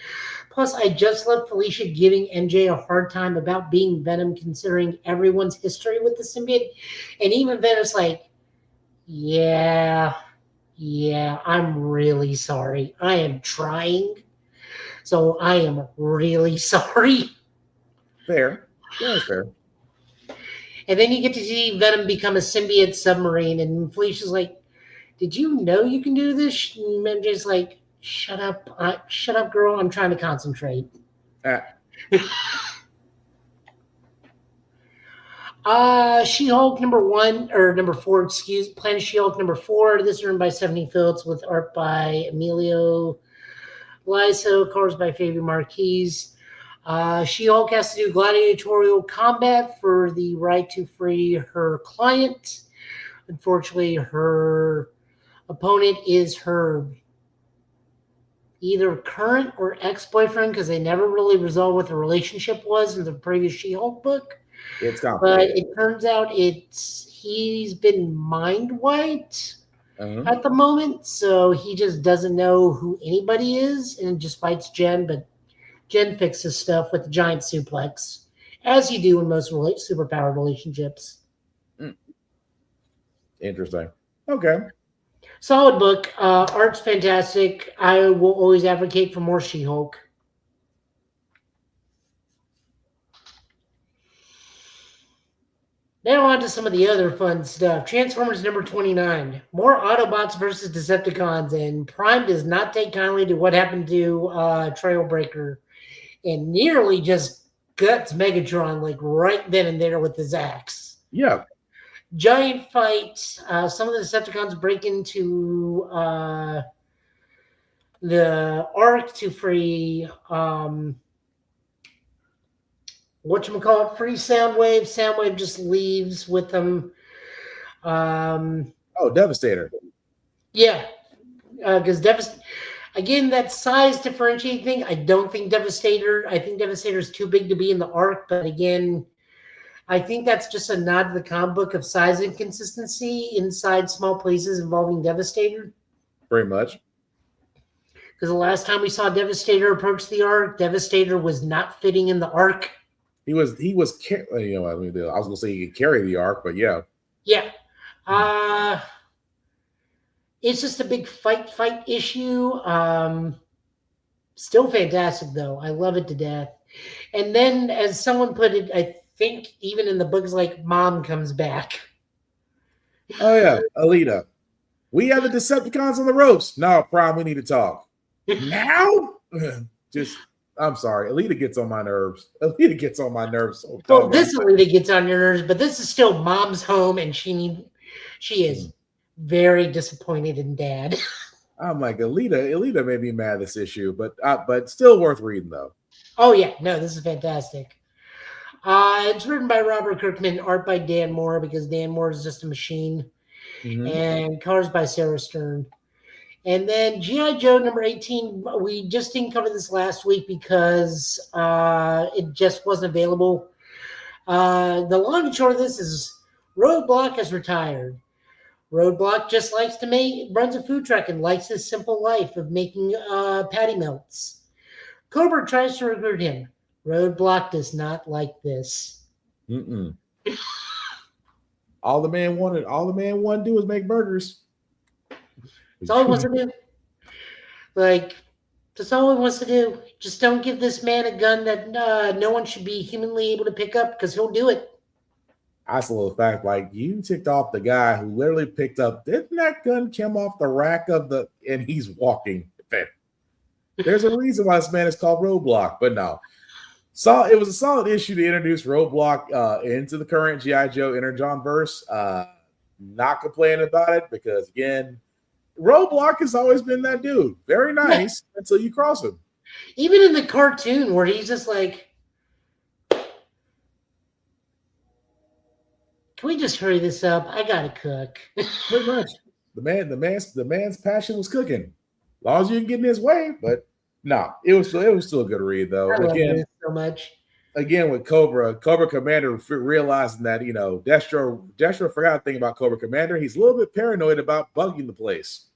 Plus, I just love Felicia giving MJ a hard time about being Venom, considering everyone's history with the symbiote. And even Venom's like, yeah, I'm really sorry. I am trying. So I am really sorry. Fair. Yeah, fair. And then you get to see Venom become a symbiote submarine. And Felicia's like, did you know you can do this? And MJ's like, shut up, girl. I'm trying to concentrate. She-Hulk #4, Planet She-Hulk #4. This is written by Stephanie Phillips with art by Emilio Liso, colors by Fabian Marquez. She-Hulk has to do gladiatorial combat for the right to free her client. Unfortunately, her opponent is her either current or ex-boyfriend, because they never really resolved what the relationship was in the previous She-Hulk book. It's But complicated. it turns out he's been mind-wiped Uh-huh. at the moment, so he just doesn't know who anybody is and just fights Jen, but Jen fixes stuff with the giant suplex, as you do in most superpowered relationships. Interesting. Okay. Solid book. Art's fantastic. I will always advocate for more She-Hulk. Now on to some of the other fun stuff. Transformers number 29. More Autobots versus Decepticons, and Prime does not take kindly to what happened to Trailbreaker and nearly just guts Megatron like right then and there with his axe. Yeah. Giant fight. Some of the Decepticons break into the Ark to free free Soundwave. Soundwave just leaves with them. Devastator. Yeah, because again, that size differentiating thing, I don't think Devastator. I think Devastator is too big to be in the Ark, but again, I think that's just a nod to the comic book of size inconsistency inside small places involving Devastator. Pretty much. Because the last time we saw Devastator approach the Ark, Devastator was not fitting in the Ark. I was gonna say he could carry the Ark, but yeah. Yeah. It's just a big fight issue. Still fantastic though. I love it to death. And then, as someone put it, I think even in the books, like Mom comes back. Oh yeah, Alita. We have the Decepticons on the ropes. No, Prime, we need to talk. Now? I'm sorry. Alita gets on my nerves. Alita gets on my nerves. Well, this Alita gets on your nerves, but this is still Mom's home, and she is very disappointed in Dad. I'm like, Alita made me mad this issue, but still worth reading though. Oh yeah, no, this is fantastic. It's written by Robert Kirkman, art by Dan Moore, because Dan Moore is just a machine, and colors by Sarah Stern. And then G.I. Joe number 18, we just didn't cover this last week because it just wasn't available. The long and short of this is Roadblock has retired. Roadblock just likes to runs a food truck and likes his simple life of making patty melts. Cobra tries to recruit him. Roadblock does not like this. All the man wanted to do is make burgers. That's all he wants to do. That's all he wants to do. Just don't give this man a gun that no one should be humanly able to pick up, because he'll do it. I saw the fact, you ticked off the guy who literally picked up, didn't that gun come off the rack and he's walking. There's a reason why this man is called Roadblock, but no. So it was a solid issue to introduce Roadblock into the current G.I. Joe Energon verse. Not complaining about it, because again, Roadblock has always been that dude. Very nice until you cross him. Even in the cartoon where he's just like, can we just hurry this up? I gotta cook. Pretty much. The man's passion was cooking. As long as you can get in his way, but no, it was still a good read though. I And love again, this so much. Again with Cobra Commander realizing that Destro forgot to think about Cobra Commander. He's a little bit paranoid about bugging the place.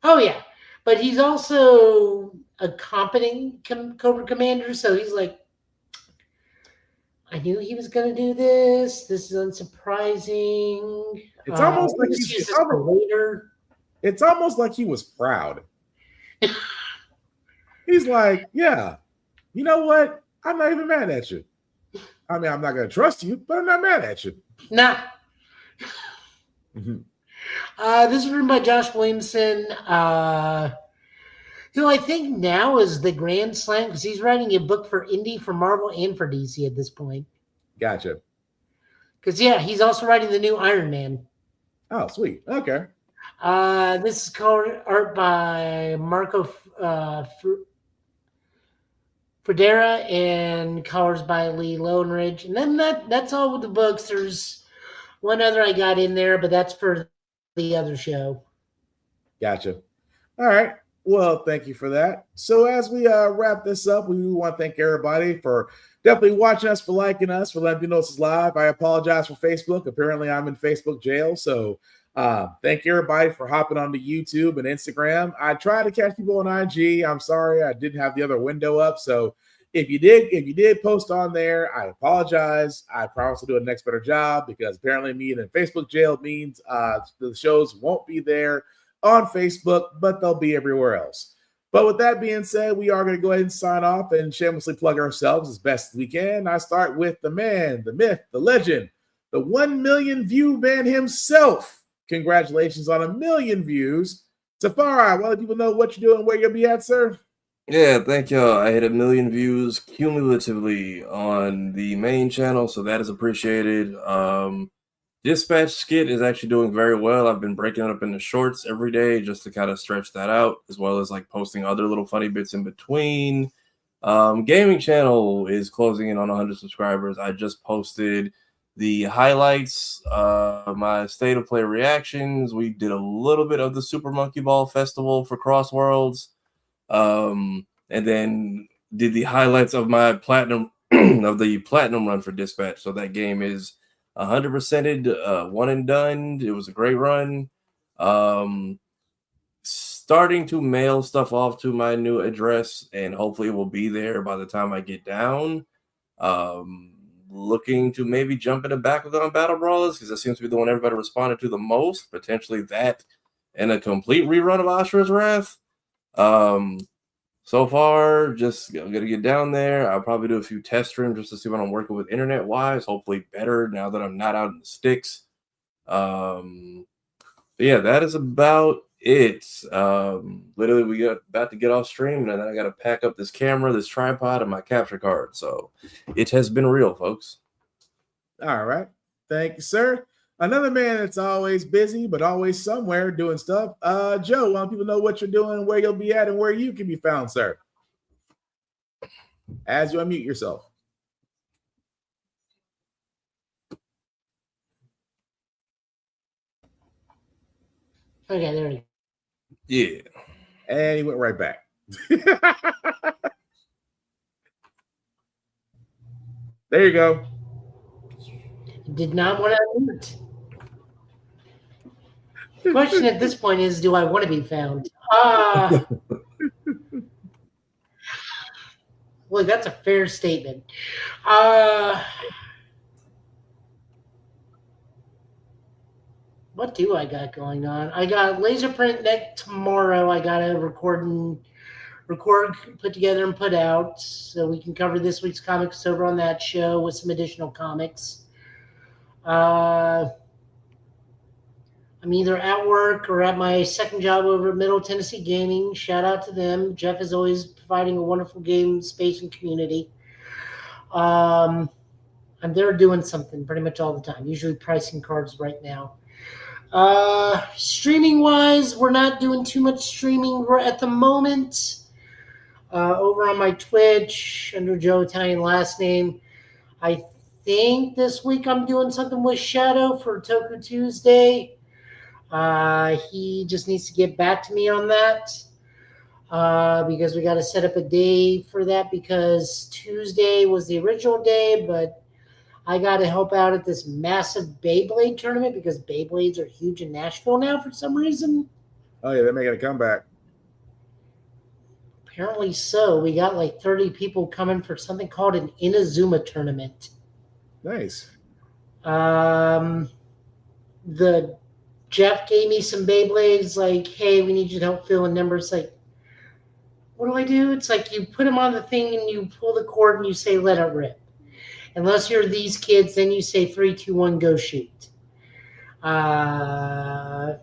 Oh yeah, but he's also a competent Cobra Commander, so he's like, I knew he was going to do this. This is unsurprising. It's almost like it's almost like he was proud. He's like, yeah, you know what? I'm not even mad at you. I mean, I'm not going to trust you, but I'm not mad at you. Nah. This is written by Josh Williamson, who I think now is the Grand Slam, because he's writing a book for Indie, for Marvel, and for DC at this point. Gotcha. Because, yeah, he's also writing the new Iron Man. Oh, sweet. Okay. This is called art by Marco Fredera and colors by Lee Lowenridge. And then that's all with the books. There's one other I got in there, but that's for the other show. Gotcha. All right. Well, thank you for that. So as we wrap this up, we want to thank everybody for definitely watching us, for liking us, for letting me know this is live. I apologize for Facebook. Apparently, I'm in Facebook jail. So thank you everybody for hopping onto YouTube and Instagram. I try to catch people on IG. I'm sorry I didn't have the other window up. So if you did post on there, I apologize. I promise to do a next better job, because apparently me in Facebook jail means the shows won't be there on Facebook, but they'll be everywhere else. But with that being said, we are going to go ahead and sign off and shamelessly plug ourselves as best as we can. I start with the man, the myth, the legend, the 1 million view man himself. Congratulations on 1 million views. Tafari, let people know what you're doing, where you'll be at, sir. Yeah, thank y'all. I hit 1 million views cumulatively on the main channel, so that is appreciated. Dispatch skit is actually doing very well. I've been breaking it up into shorts every day just to kind of stretch that out, as well as like posting other little funny bits in between. Gaming channel is closing in on 100 subscribers. I just posted the highlights, my state of play reactions. We did a little bit of the Super Monkey Ball Festival for Crossworlds, and then did the highlights of my platinum of the platinum run for Dispatch. So that game is 100%ed, one and done. It was a great run. Starting to mail stuff off to my new address, and hopefully it will be there by the time I get down. Looking to maybe jump into Bakugan Battle Brawlers, because that seems to be the one everybody responded to the most. Potentially that and a complete rerun of Ashura's Wrath. So far, just I'm gonna get down there. I'll probably do a few test streams just to see what I'm working with internet-wise. Hopefully better now that I'm not out in the sticks. But yeah, that is about it. Literally, we got about to get off stream, and then I got to pack up this camera, this tripod, and my capture card. So it has been real, folks. All right. Thank you, sir. Another man that's always busy, but always somewhere doing stuff. Joe, want people know what you're doing, where you'll be at, and where you can be found, sir, as you unmute yourself. Okay, there you go. Yeah. And he went right back. There you go. Did not want to unmute. The question at this point is, do I want to be found? Well, that's a fair statement. What do I got going on? I got laser print next tomorrow. I got to record, put together, and put out, so we can cover this week's comics over on that show with some additional comics. I'm either at work or at my second job over at Middle Tennessee Gaming. Shout out to them. Jeff is always providing a wonderful game space and community. And they're doing something pretty much all the time, usually pricing cards right now. Streaming wise, we're not doing too much streaming at the moment. Over on my Twitch under Joe Italian last name. I think this week I'm doing something with Shadow for Toku Tuesday. He just needs to get back to me on that, because we got to set up a day for that, because Tuesday was the original day, but I got to help out at this massive Beyblade tournament, because Beyblades are huge in Nashville now for some reason. Oh, yeah, they're making a comeback. Apparently so. We got like 30 people coming for something called an Inazuma tournament. Nice. The Jeff gave me some Beyblades, like, hey, we need you to help fill in numbers. Like, what do I do? It's like you put them on the thing and you pull the cord and you say, let it rip. Unless you're these kids, then you say 3, 2, 1, go shoot. I'm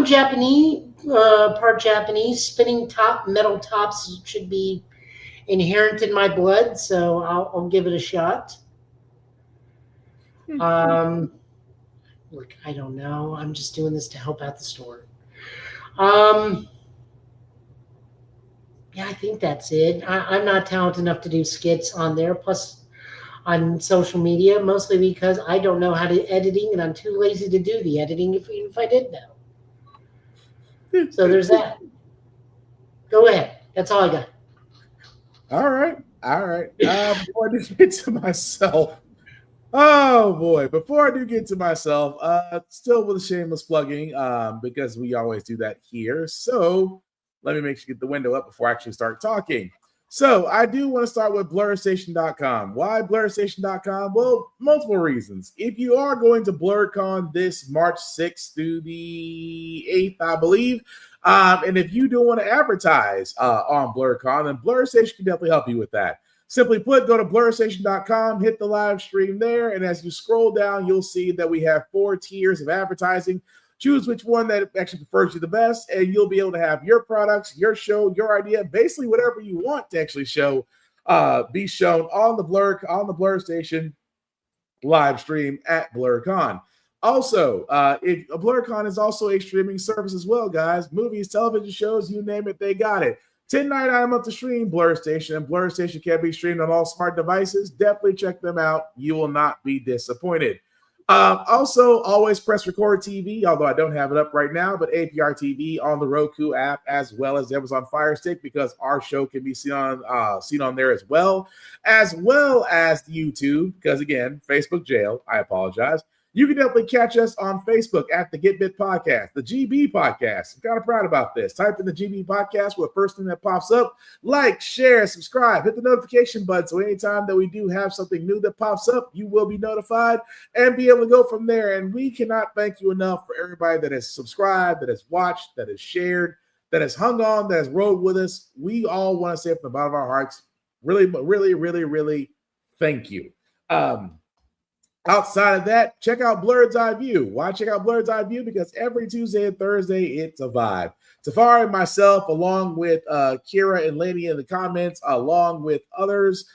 Japanese, part Japanese. Spinning metal tops should be inherent in my blood, so I'll give it a shot. Look, I don't know. I'm just doing this to help out the store. Yeah, I think that's it. I'm not talented enough to do skits on there, plus on social media, mostly because I don't know how to editing, and I'm too lazy to do the editing, even if I did know. So there's that. Go ahead. That's all I got. All right. Before I just get to myself, oh boy! Before I do get to myself, still with a shameless plugging, because we always do that here. So let me make sure you get the window up before I actually start talking. So I do want to start with BlurStation.com. Why BlurStation.com? Well, multiple reasons. If you are going to BlurCon this March 6th through the 8th, I believe, and if you do want to advertise on BlurCon, then BlurStation can definitely help you with that. Simply put, go to BlurStation.com, hit the live stream there, and as you scroll down, you'll see that we have 4 tiers of advertising. Choose which one that actually prefers you the best, and you'll be able to have your products, your show, your idea, basically whatever you want to actually show, be shown on the BlurStation live stream at BlurCon. Also, if BlurCon is also a streaming service as well, guys. Movies, television shows, you name it, they got it. $10.99 a month to stream BlurStation, and BlurStation can be streamed on all smart devices. Definitely check them out. You will not be disappointed. Also, always press record TV, although I don't have it up right now, but APR TV on the Roku app as well as Amazon Fire Stick, because our show can be seen on there as well as YouTube, because again, Facebook jail. I apologize. You can definitely catch us on Facebook at the Get Bit Podcast, the GB Podcast. I'm kind of proud about this. Type in the GB Podcast with the first thing that pops up. Like, share, subscribe, hit the notification button so anytime that we do have something new that pops up, you will be notified and be able to go from there. And we cannot thank you enough for everybody that has subscribed, that has watched, that has shared, that has hung on, that has rode with us. We all want to say from the bottom of our hearts, really, really, really, really thank you. Outside of that, check out Blurred's Eye View. Why check out Blurred's Eye View? Because every Tuesday and Thursday, it's a vibe. Tafari and myself, along with Kira and Lady in the comments, along with others,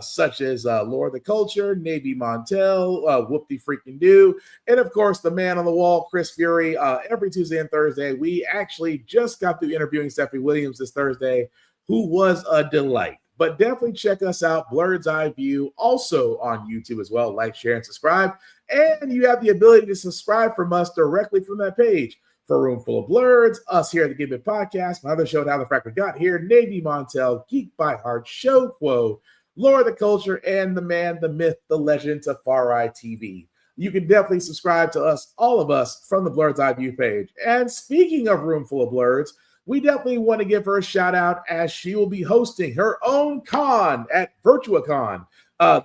such as Lord the Culture, Navy Montel, Whoop-de Freaking Do, and of course, the man on the wall, Chris Fury. Every Tuesday and Thursday, we actually just got through interviewing Stephanie Williams this Thursday, who was a delight. But definitely check us out, Blurred's Eye View, also on YouTube as well. Like, share, and subscribe. And you have the ability to subscribe from us directly from that page. For Room Full of Blurs, us here at the Give It Podcast, my other show, How the Frack We Got Here, Navy Montel, Geek by Heart, Show Quo, Lore the Culture, and the man, the myth, the legend, Tafari TV. You can definitely subscribe to us, all of us, from the Blurred's Eye View page. And speaking of Room Full of Blurs, we definitely want to give her a shout out as she will be hosting her own con at VirtuaCon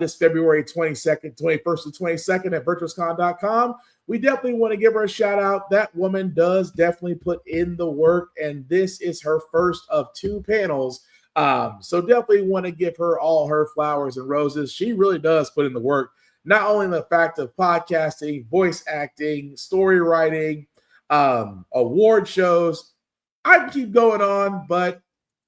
this February 22nd, 21st to 22nd at virtuoscon.com. We definitely want to give her a shout out. That woman does definitely put in the work, and this is her first of 2 panels. So definitely want to give her all her flowers and roses. She really does put in the work, not only in the fact of podcasting, voice acting, story writing, award shows. I can keep going on, but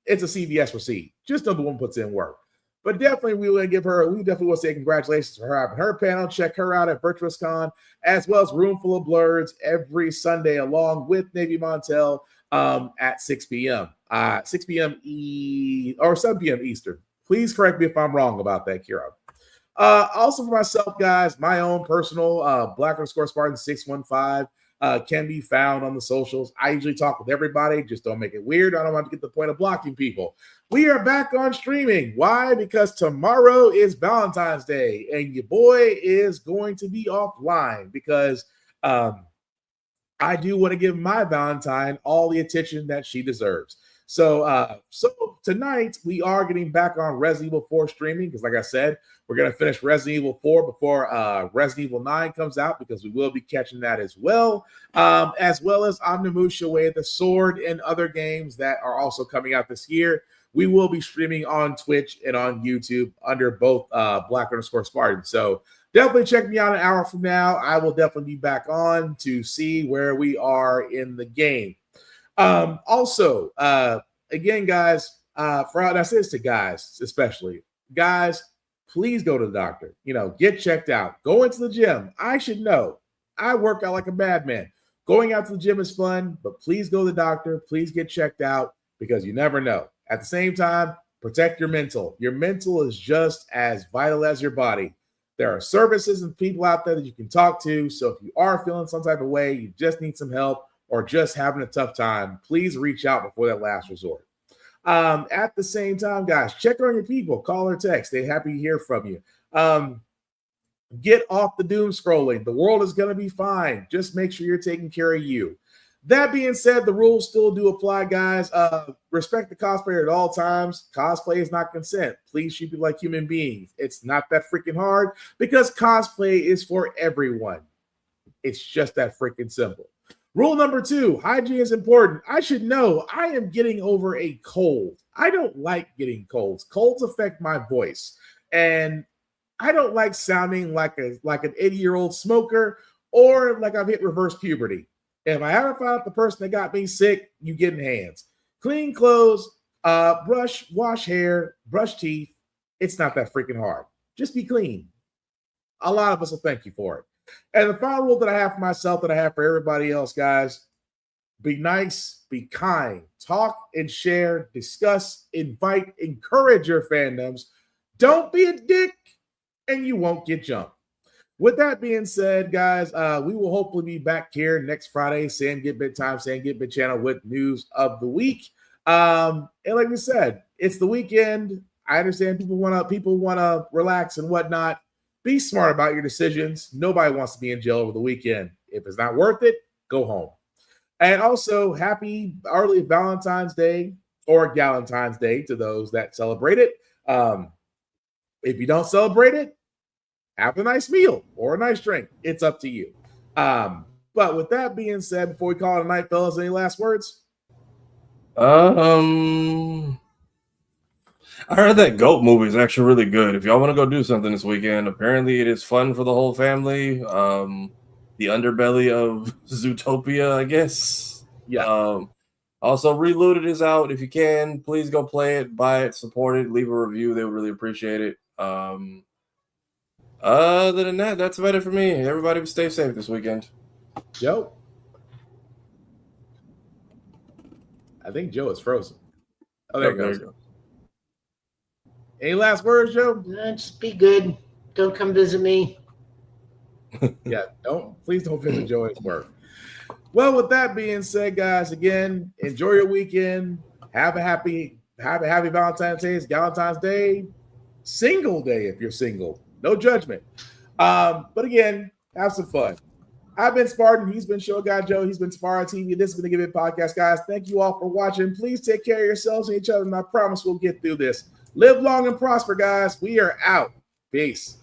it's a CVS receipt. Just know the one puts in work. But definitely, we definitely want to say congratulations for her having her panel. Check her out at VirtuousCon, as well as Room Full of Blurs every Sunday, along with Navy Montel at 6 p.m. 6 p.m. or 7 p.m. Eastern. Please correct me if I'm wrong about that, Kira. Also for myself, guys, my own personal Black_Spartan 615. Can be found on the socials. I usually talk with everybody. Just don't make it weird. I don't want to get to the point of blocking people. We are back on streaming. Why? Because tomorrow is Valentine's Day, and your boy is going to be offline because I do want to give my Valentine all the attention that she deserves. So tonight we are getting back on Resident Evil 4 streaming because, like I said, we're going to finish Resident Evil 4 before Resident Evil 9 comes out because we will be catching that as well as Omnimusha Way of the Sword and other games that are also coming out this year. We will be streaming on Twitch and on YouTube under both Black_Spartan. So definitely check me out an hour from now. I will definitely be back on to see where we are in the game. Also, again, guys, I say this to guys, especially guys, please go to the doctor, get checked out, go into the gym. I should know. I work out like a madman. Going out to the gym is fun, but please go to the doctor. Please get checked out because you never know. At the same time, protect your mental. Your mental is just as vital as your body. There are services and people out there that you can talk to. So if you are feeling some type of way, you just need some help, or just having a tough time, please reach out before that last resort. At the same time, guys, check on your people, call or text. They're happy to hear from you. Get off the doom scrolling. The world is going to be fine. Just make sure you're taking care of you. That being said, the rules still do apply, guys. Respect the cosplayer at all times. Cosplay is not consent. Please treat people like human beings. It's not that freaking hard because cosplay is for everyone. It's just that freaking simple. Rule number 2, hygiene is important. I should know I am getting over a cold. I don't like getting colds. Colds affect my voice. And I don't like sounding like an 80-year-old smoker or like I've hit reverse puberty. If I haven't found out the person that got me sick, you get in hands. Clean clothes, wash hair, brush teeth. It's not that freaking hard. Just be clean. A lot of us will thank you for it. And the final rule that I have for myself, that I have for everybody else, guys, be nice, be kind, talk and share, discuss, invite, encourage your fandoms. Don't be a dick, and you won't get jumped. With that being said, guys, we will hopefully be back here next Friday, San Get Bit Time, San Get Bit channel with news of the week. And like we said, it's the weekend. I understand people want to relax and whatnot. Be smart about your decisions. Nobody wants to be in jail over the weekend. If it's not worth it, go home. And also, happy early Valentine's Day or Galentine's Day to those that celebrate it. If you don't celebrate it, have a nice meal or a nice drink. It's up to you. But with that being said, before we call it a night, fellas, any last words? I heard that Goat movie is actually really good. If y'all want to go do something this weekend, apparently it is fun for the whole family. The underbelly of Zootopia, I guess. Yeah. Also, Reloaded is out. If you can, please go play it, buy it, support it, leave a review. They would really appreciate it. Other than that, that's about it for me. Everybody stay safe this weekend. Joe? I think Joe is frozen. Oh, there he goes. Any last words, Joe? Just be good. Don't come visit me. Yeah, please don't visit Joe at work. Well, with that being said, guys, again, enjoy your weekend. Have a happy Valentine's Day. It's Valentine's Day. Single day if you're single. No judgment. But again, have some fun. I've been Spartan. He's been Show Guy Joe. He's been Sparrow TV. This has been the Give It Podcast, guys. Thank you all for watching. Please take care of yourselves and each other, and I promise we'll get through this. Live long and prosper, guys. We are out. Peace.